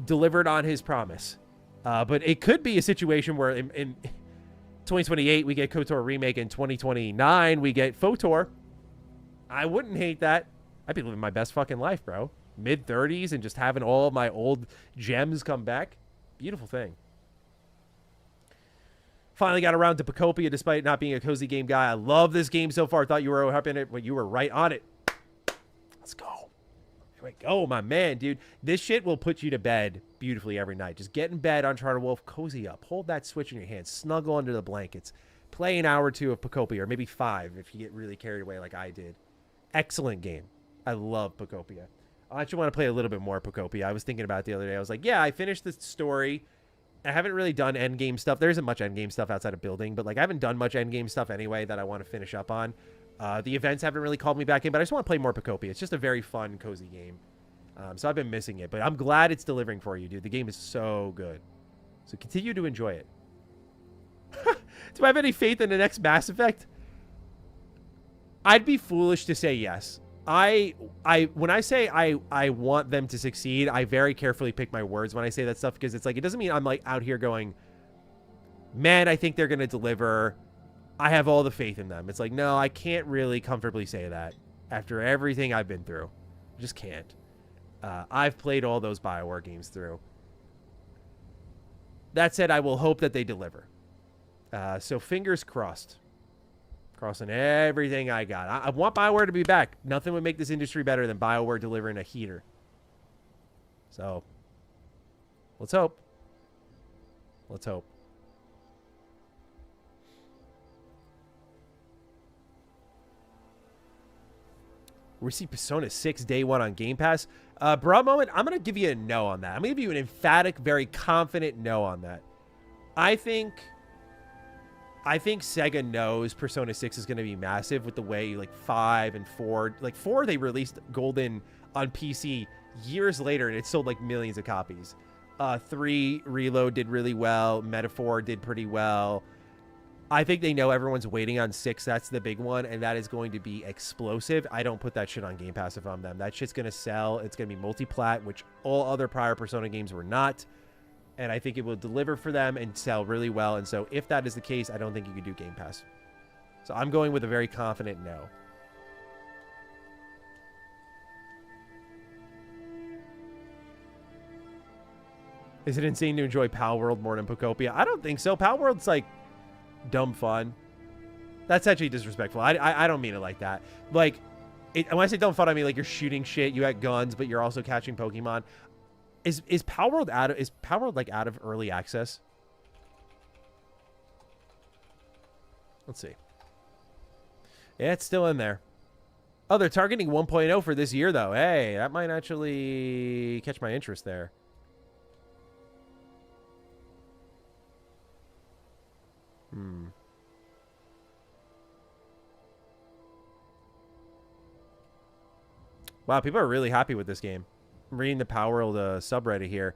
delivered on his promise. But it could be a situation where in 2028 we get KOTOR Remake, in 2029 we get KOTOR. I wouldn't hate that. I'd be living my best fucking life, bro. Mid-30s and just having all of my old gems come back. Beautiful thing. Finally got around to Pacopia despite not being a cozy game guy. I love this game so far. Thought you were helping it, but you were right on it. Let's go. Here we go, my man, dude. This shit will put you to bed beautifully every night. Just get in bed, Uncharted Wolf, cozy up. Hold that Switch in your hand. Snuggle under the blankets. Play an hour or two of Pacopia, or maybe 5 if you get really carried away like I did. Excellent game. I love Pacopia. I actually want to play a little bit more Pacopia. I was thinking about it the other day. I was like, yeah, I finished the story. I haven't really done endgame stuff. There isn't much endgame stuff outside of building, but like I haven't done much endgame stuff anyway that I want to finish up on. The events haven't really called me back in, but I just want to play more Pacopia. It's just a very fun, cozy game. So I've been missing it, but I'm glad it's delivering for you, dude. The game is so good. So continue to enjoy it. Do I have any faith in the next Mass Effect? I'd be foolish to say yes. When I say I want them to succeed, I very carefully pick my words when I say that stuff, because it's like, it doesn't mean I'm like out here going, man, I think they're going to deliver. I have all the faith in them. It's like, no, I can't really comfortably say that after everything I've been through. I just can't. I've played all those BioWare games through. That said, I will hope that they deliver. So fingers crossed. Crossing everything I got. I want BioWare to be back. Nothing would make this industry better than BioWare delivering a heater. So, let's hope. Let's hope. We see Persona 6 day one on Game Pass. Bra moment, I'm going to give you a no on that. I'm going to give you an emphatic, very confident no on that. I think Sega knows Persona 6 is going to be massive with the way like 5 and 4, like 4 they released Golden on PC years later and it sold like millions of copies. 3 Reload did really well. Metaphor did pretty well. I think they know everyone's waiting on 6. That's the big one, and that is going to be explosive. I don't put that shit on Game Pass if I'm them. That shit's going to sell. It's going to be multi-plat, which all other prior Persona games were not. And I think it will deliver for them and sell really well. And so if that is the case, I don't think you could do Game Pass. So I'm going with a very confident no. Is it insane to enjoy Pal World more than Pocopia? I don't think so. Pal World's like dumb fun. That's actually disrespectful. I don't mean it like that. Like, when I say dumb fun, I mean like you're shooting shit, you got guns, but you're also catching Pokemon. Is Pal World out of early access? Let's see. Yeah, it's still in there. Oh, they're targeting 1.0 for this year though. Hey, that might actually catch my interest there. Wow, people are really happy with this game. I'm reading the Power World subreddit here.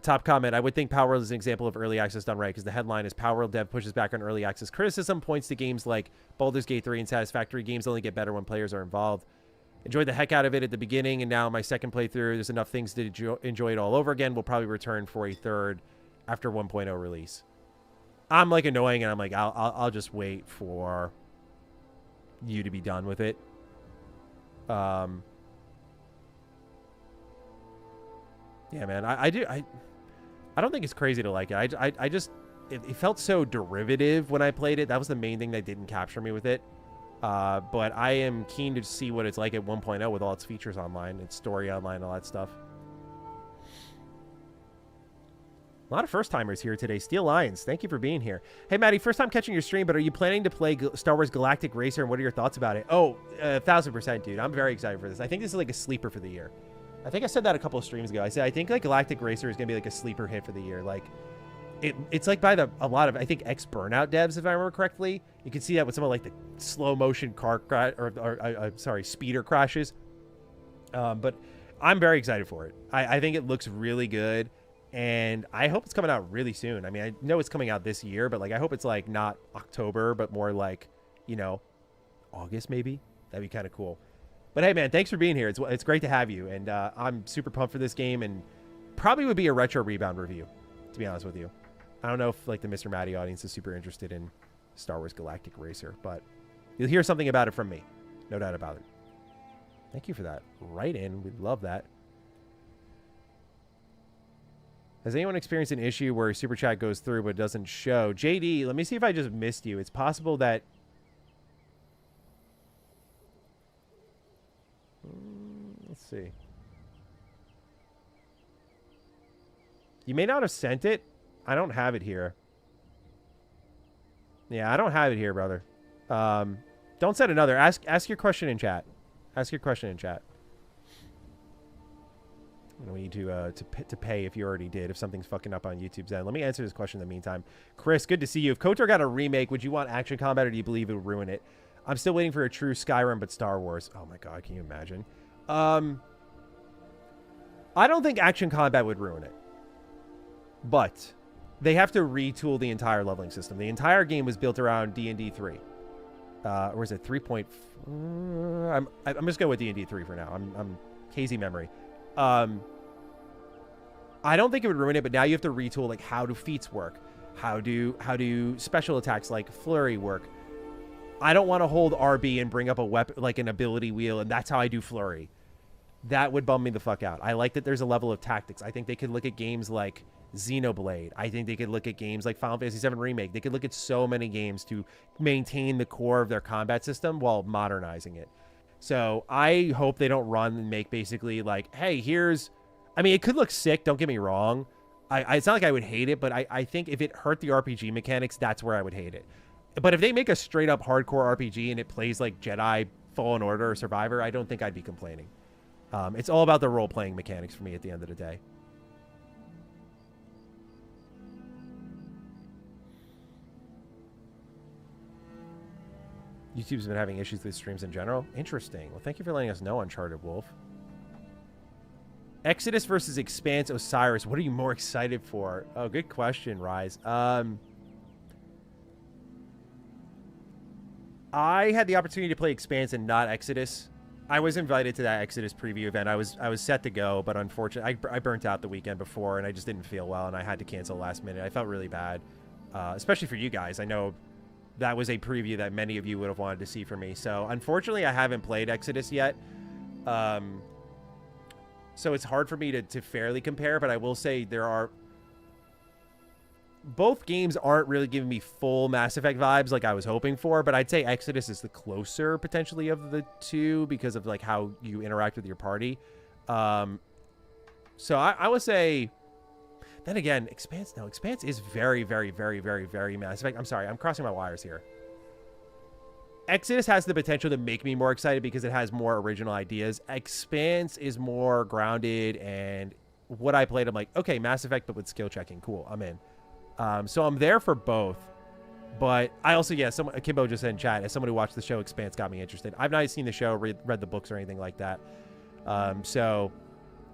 Top comment, I would think Power World is an example of early access done right, because the headline is Power World dev pushes back on early access criticism, points to games like Baldur's Gate 3 and Satisfactory. Games only get better when players are involved. Enjoyed the heck out of it at the beginning, and now my second playthrough, there's enough things to enjoy it all over again. We'll probably return for a third after 1.0 release. I'm like annoying, and I'm like, I'll just wait for you to be done with it. Yeah, man, I don't think it's crazy to like it. I just it felt so derivative when I played it. That was the main thing that didn't capture me with it. But I am keen to see what it's like at 1.0 with all its features online, its story online, all that stuff. A lot of first-timers here today. Steel Lions, thank you for being here. Hey, Maddie, first time catching your stream, but are you planning to play Star Wars Galactic Racer, and what are your thoughts about it? Oh, 1,000%, dude. I'm very excited for this. I think this is like a sleeper for the year. I think I said that a couple of streams ago. I said I think like Galactic Racer is going to be like a sleeper hit for the year. Like, it's like by a lot of, I think, ex-Burnout devs, if I remember correctly. You can see that with some of like the slow-motion car crash, sorry, speeder crashes. But I'm very excited for it. I think it looks really good. And I hope it's coming out really soon. I mean, I know it's coming out this year, but like I hope it's like not October, but more like, you know, August maybe. That'd be kind of cool. But hey, man, thanks for being here. It's great to have you. And I'm super pumped for this game, and probably would be a Retro Rebound review, to be honest with you. I don't know if like the Mr. Matty audience is super interested in Star Wars Galactic Racer, but you'll hear something about it from me. No doubt about it. Thank you for that. Right in. We'd love that. Has anyone experienced an issue where Super Chat goes through but doesn't show? JD, let me see if I just missed you. It's possible that... let's see. You may not have sent it. I don't have it here. Yeah, I don't have it here, brother. Don't send another. Ask your question in chat. Ask your question in chat. We need to pay if you already did, if something's fucking up on YouTube's end. Let me answer this question in the meantime. Chris, good to see you. If KOTOR got a remake, would you want action combat, or do you believe it would ruin it? I'm still waiting for a true Skyrim, but Star Wars. Oh my god, can you imagine? I don't think action combat would ruin it. But they have to retool the entire leveling system. The entire game was built around D&D 3. Or is it 3. I'm just going with D&D 3 for now. I'm hazy memory. I don't think it would ruin it, but now you have to retool like how do feats work, how do special attacks like flurry work. I don't want to hold RB and bring up a weapon like an ability wheel, and that's how I do flurry. That would bum me the fuck out. I like that there's a level of tactics. I think they could look at games like Xenoblade. I think they could look at games like Final Fantasy VII Remake. They could look at so many games to maintain the core of their combat system while modernizing it. So I hope they don't run and make basically like, hey, here's... I mean, it could look sick, don't get me wrong. It's not like I would hate it, but I think if it hurt the RPG mechanics, that's where I would hate it. But if they make a straight-up hardcore RPG and it plays like Jedi, Fallen Order, or Survivor, I don't think I'd be complaining. It's all about the role-playing mechanics for me at the end of the day. YouTube's been having issues with streams in general. Interesting. Well, thank you for letting us know, Uncharted Wolf. Exodus versus Expanse Osiris. What are you more excited for? Oh, good question, Rise. I had the opportunity to play Expanse and not Exodus. I was invited to that Exodus preview event. I was set to go, but unfortunately, I burnt out the weekend before, and I just didn't feel well, and I had to cancel last minute. I felt really bad, especially for you guys. I know that was a preview that many of you would have wanted to see for me. So, unfortunately, I haven't played Exodus yet. So it's hard for me to fairly compare, but I will say both games aren't really giving me full Mass Effect vibes like I was hoping for, but I'd say Exodus is the closer potentially of the two because of like how you interact with your party. So I would say, then again, Expanse is very, very, very, very, very Mass Effect. I'm sorry, I'm crossing my wires here. Exodus has the potential to make me more excited because it has more original ideas. Expanse is more grounded, and what I played, I'm like, okay, Mass Effect, but with skill checking. Cool, I'm in. So I'm there for both. But I also, yeah, Kimbo just said in chat, as someone who watched the show, Expanse got me interested. I've not seen the show, read the books or anything like that. So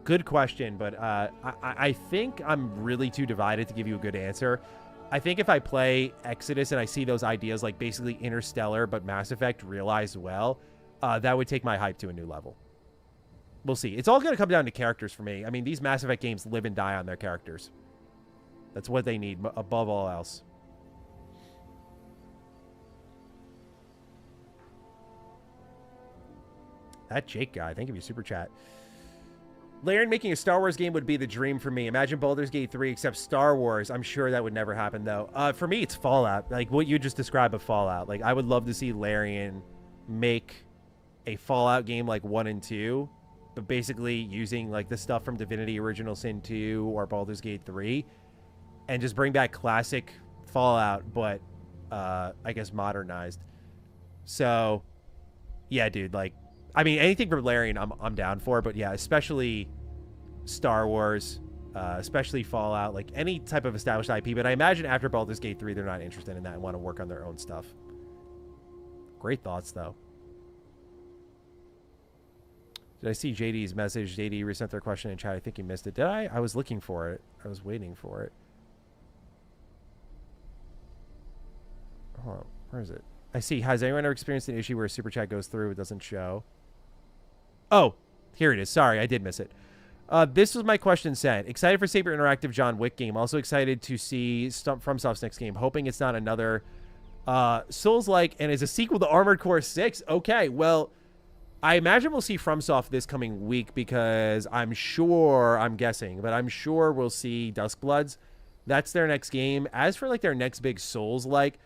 good question, but I think I'm really too divided to give you a good answer. I think if I play Exodus and I see those ideas like basically Interstellar but Mass Effect realized well, that would take my hype to a new level. We'll see. It's all going to come down to characters for me. I mean, these Mass Effect games live and die on their characters. That's what they need above all else. That Jake guy, thank you for your super chat. Laren making a Star Wars game would be the dream for me. Imagine Baldur's Gate 3 except Star Wars. I'm sure that would never happen, though. For me, it's Fallout. Like, what you just described of Fallout. Like, I would love to see Larian make a Fallout game like 1 and 2, but basically using, like, the stuff from Divinity Original Sin 2 or Baldur's Gate 3, and just bring back classic Fallout, but, I guess, modernized. So, yeah, dude, like, I mean, anything from Larian, I'm down for, but yeah, especially Star Wars, especially Fallout, like any type of established IP. But I imagine after Baldur's Gate 3, they're not interested in that and want to work on their own stuff. Great thoughts, though. Did I see JD's message? JD resent their question in chat. I think you missed it. Did I? I was looking for it. I was waiting for it. Hold on. Where is it? I see. Has anyone ever experienced an issue where a super chat goes through, it doesn't show? Oh, here it is. Sorry, I did miss it. This was my question sent. Excited for Saber Interactive John Wick game. Also excited to see FromSoft's next game. Hoping it's not another Souls-like and is a sequel to Armored Core 6. Okay, well, I imagine we'll see FromSoft this coming week because I'm guessing, but I'm sure we'll see Duskbloods. That's their next game. As for like their next big Souls-like,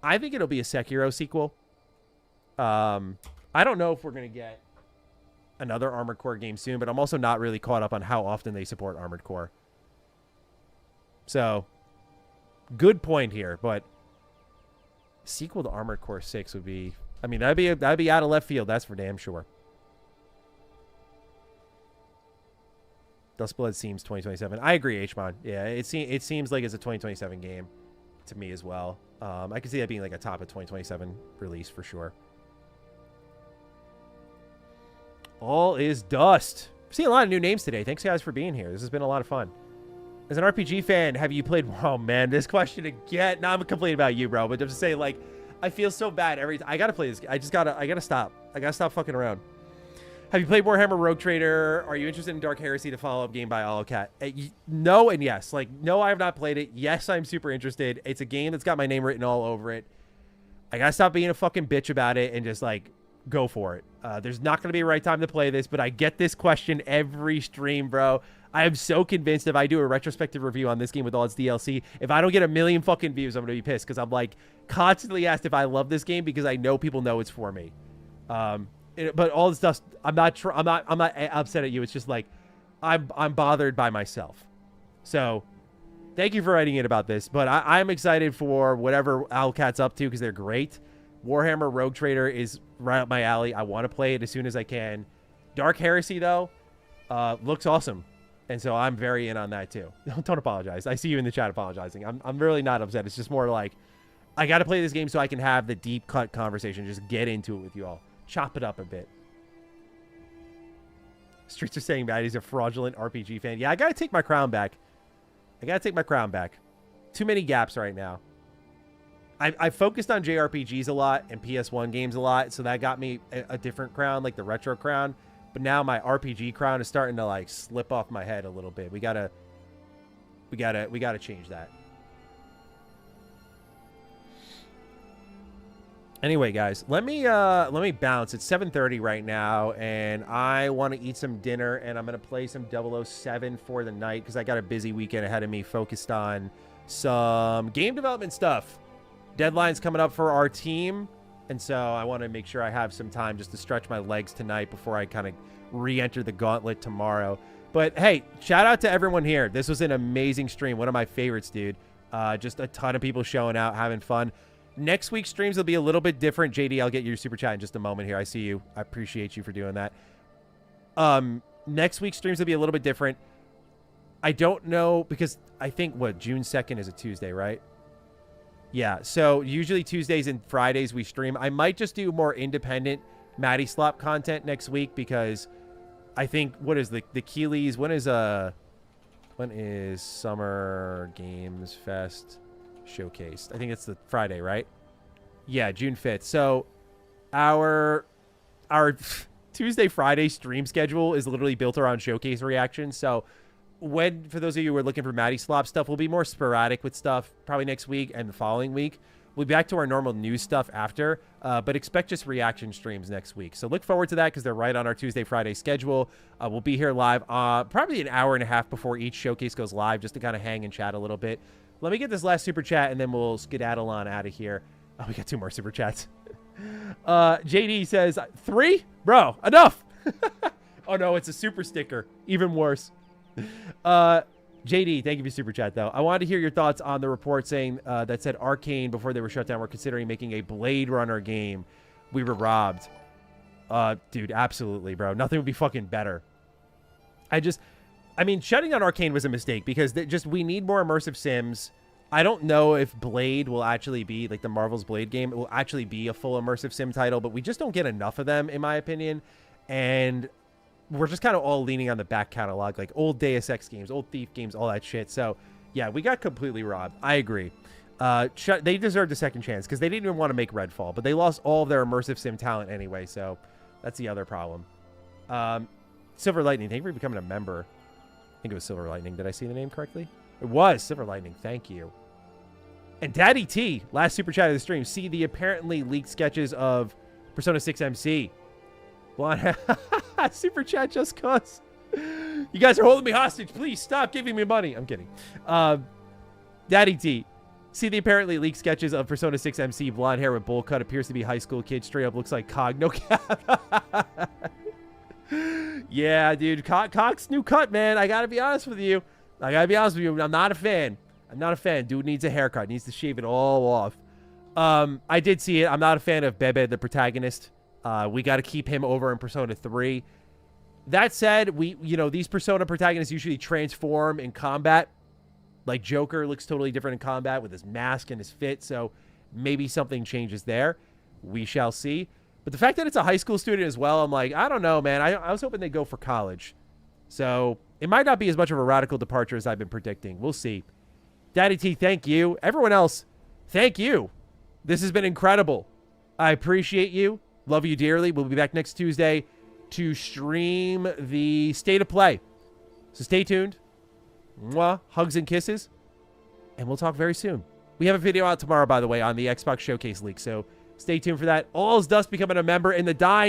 I think it'll be a Sekiro sequel. I don't know if we're going to get another Armored Core game soon, but I'm also not really caught up on how often they support Armored Core. So, good point here, but sequel to Armored Core 6 would be, I mean, that'd be out of left field, that's for damn sure. Duskblood seems 2027. I agree, H-Mon. Yeah, it seems like it's a 2027 game to me as well. I can see that being like a top of 2027 release for sure. All is dust. Seeing a lot of new names today. Thanks, guys, for being here. This has been a lot of fun. As an RPG fan, have you played... Oh, man, this question again. No, I'm complaining about you, bro. But just to say, like, I feel so bad every time. I got to play this. I got to stop. I got to stop fucking around. Have you played Warhammer Rogue Trader? Are you interested in Dark Heresy, the follow-up game by Olocat? No and yes. Like, no, I have not played it. Yes, I'm super interested. It's a game that's got my name written all over it. I got to stop being a fucking bitch about it and just, like, go for it. There's not going to be a right time to play this, but I get this question every stream, bro. I am so convinced if I do a retrospective review on this game with all its DLC, if I don't get 1 million fucking views, I'm going to be pissed because I'm, like, constantly asked if I love this game because I know people know it's for me. But all this stuff, I'm not upset at you. It's just like I'm bothered by myself. So thank you for writing in about this. But I'm excited for whatever Owlcat's up to because they're great. Warhammer Rogue Trader is right up my alley. I want to play it as soon as I can. Dark Heresy, though, looks awesome. And so I'm very in on that too. Don't apologize. I see you in the chat apologizing. I'm really not upset. It's just more like, I got to play this game so I can have the deep cut conversation. Just get into it with you all. Chop it up a bit. Streets are saying Maddie's a fraudulent RPG fan. Yeah, I got to take my crown back. Too many gaps right now. I focused on JRPGs a lot and PS1 games a lot, so that got me a different crown, like the retro crown. But now my RPG crown is starting to like slip off my head a little bit. We gotta change that. Anyway, guys, let me bounce. It's 7:30 right now, and I want to eat some dinner, and I'm gonna play some 007 for the night because I got a busy weekend ahead of me, focused on some game development stuff. Deadline's coming up for our team, and so I want to make sure I have some time just to stretch my legs tonight before I kind of re-enter the gauntlet tomorrow. But hey, shout out to everyone here. This was an amazing stream, one of my favorites, dude. Just a ton of people showing out, having fun. Next week's streams will be a little bit different. JD, I'll get your super chat in just a moment here. I see you. I appreciate you for doing that. Next week's streams will be a little bit different. I don't know, because I think, June 2nd is a Tuesday, right? Yeah, so usually Tuesdays and Fridays we stream. I might just do more independent Matty Slop content next week, because I think, what is the Keeleys? When is Summer Games Fest showcased? I think it's the Friday, right? Yeah, June 5th. So our Tuesday, Friday stream schedule is literally built around showcase reactions. So for those of you who are looking for Matty Slop stuff, we'll be more sporadic with stuff probably next week and the following week. We'll be back to our normal news stuff after, but expect just reaction streams next week. So look forward to that, because they're right on our Tuesday, Friday schedule. We'll be here live probably an hour and a half before each showcase goes live, just to kind of hang and chat a little bit. Let me get this last super chat, and then we'll skedaddle on out of here. Oh, we got 2 more super chats. JD says, 3? Bro, enough. Oh, no, it's a super sticker. Even worse. JD, thank you for super chat, though. I wanted to hear your thoughts on the report saying that said Arcane, before they were shut down, were considering making a Blade Runner game. We were robbed. Dude, absolutely, bro. Nothing would be fucking better. I mean, shutting down Arcane was a mistake, because we need more immersive sims. I don't know if Blade will actually be, like the Marvel's Blade game, it will actually be a full immersive sim title, but we just don't get enough of them, in my opinion. And we're just kind of all leaning on the back catalog, like old Deus Ex games, old Thief games, all that shit. So, yeah, we got completely robbed. I agree. They deserved a second chance, because they didn't even want to make Redfall, but they lost all of their immersive sim talent anyway, so that's the other problem. Silver Lightning, thank you for becoming a member. I think it was Silver Lightning. Did I see the name correctly? It was Silver Lightning. Thank you. And Daddy T, last super chat of the stream. See the apparently leaked sketches of Persona 6 MC. Super chat just cause. You guys are holding me hostage. Please stop giving me money. I'm kidding. Daddy T, see the apparently leaked sketches of Persona 6 MC. Blonde hair with bowl cut. Appears to be high school kid. Straight up looks like Cog. No cap. Yeah, dude. Cog's new cut, man. I gotta be honest with you. I'm not a fan. Dude needs a haircut. Needs to shave it all off. I did see it. I'm not a fan of Bebe, the protagonist. We got to keep him over in Persona 3. That said, these Persona protagonists usually transform in combat. Like Joker looks totally different in combat with his mask and his fit. So maybe something changes there. We shall see. But the fact that it's a high school student as well, I'm like, I don't know, man. I was hoping they'd go for college. So it might not be as much of a radical departure as I've been predicting. We'll see. Daddy T, thank you. Everyone else, thank you. This has been incredible. I appreciate you. Love you dearly. We'll be back next Tuesday to stream the State of Play. So stay tuned. Mwah, hugs and kisses. And we'll talk very soon. We have a video out tomorrow, by the way, on the Xbox Showcase leak. So stay tuned for that. All's dust becoming a member in the dying.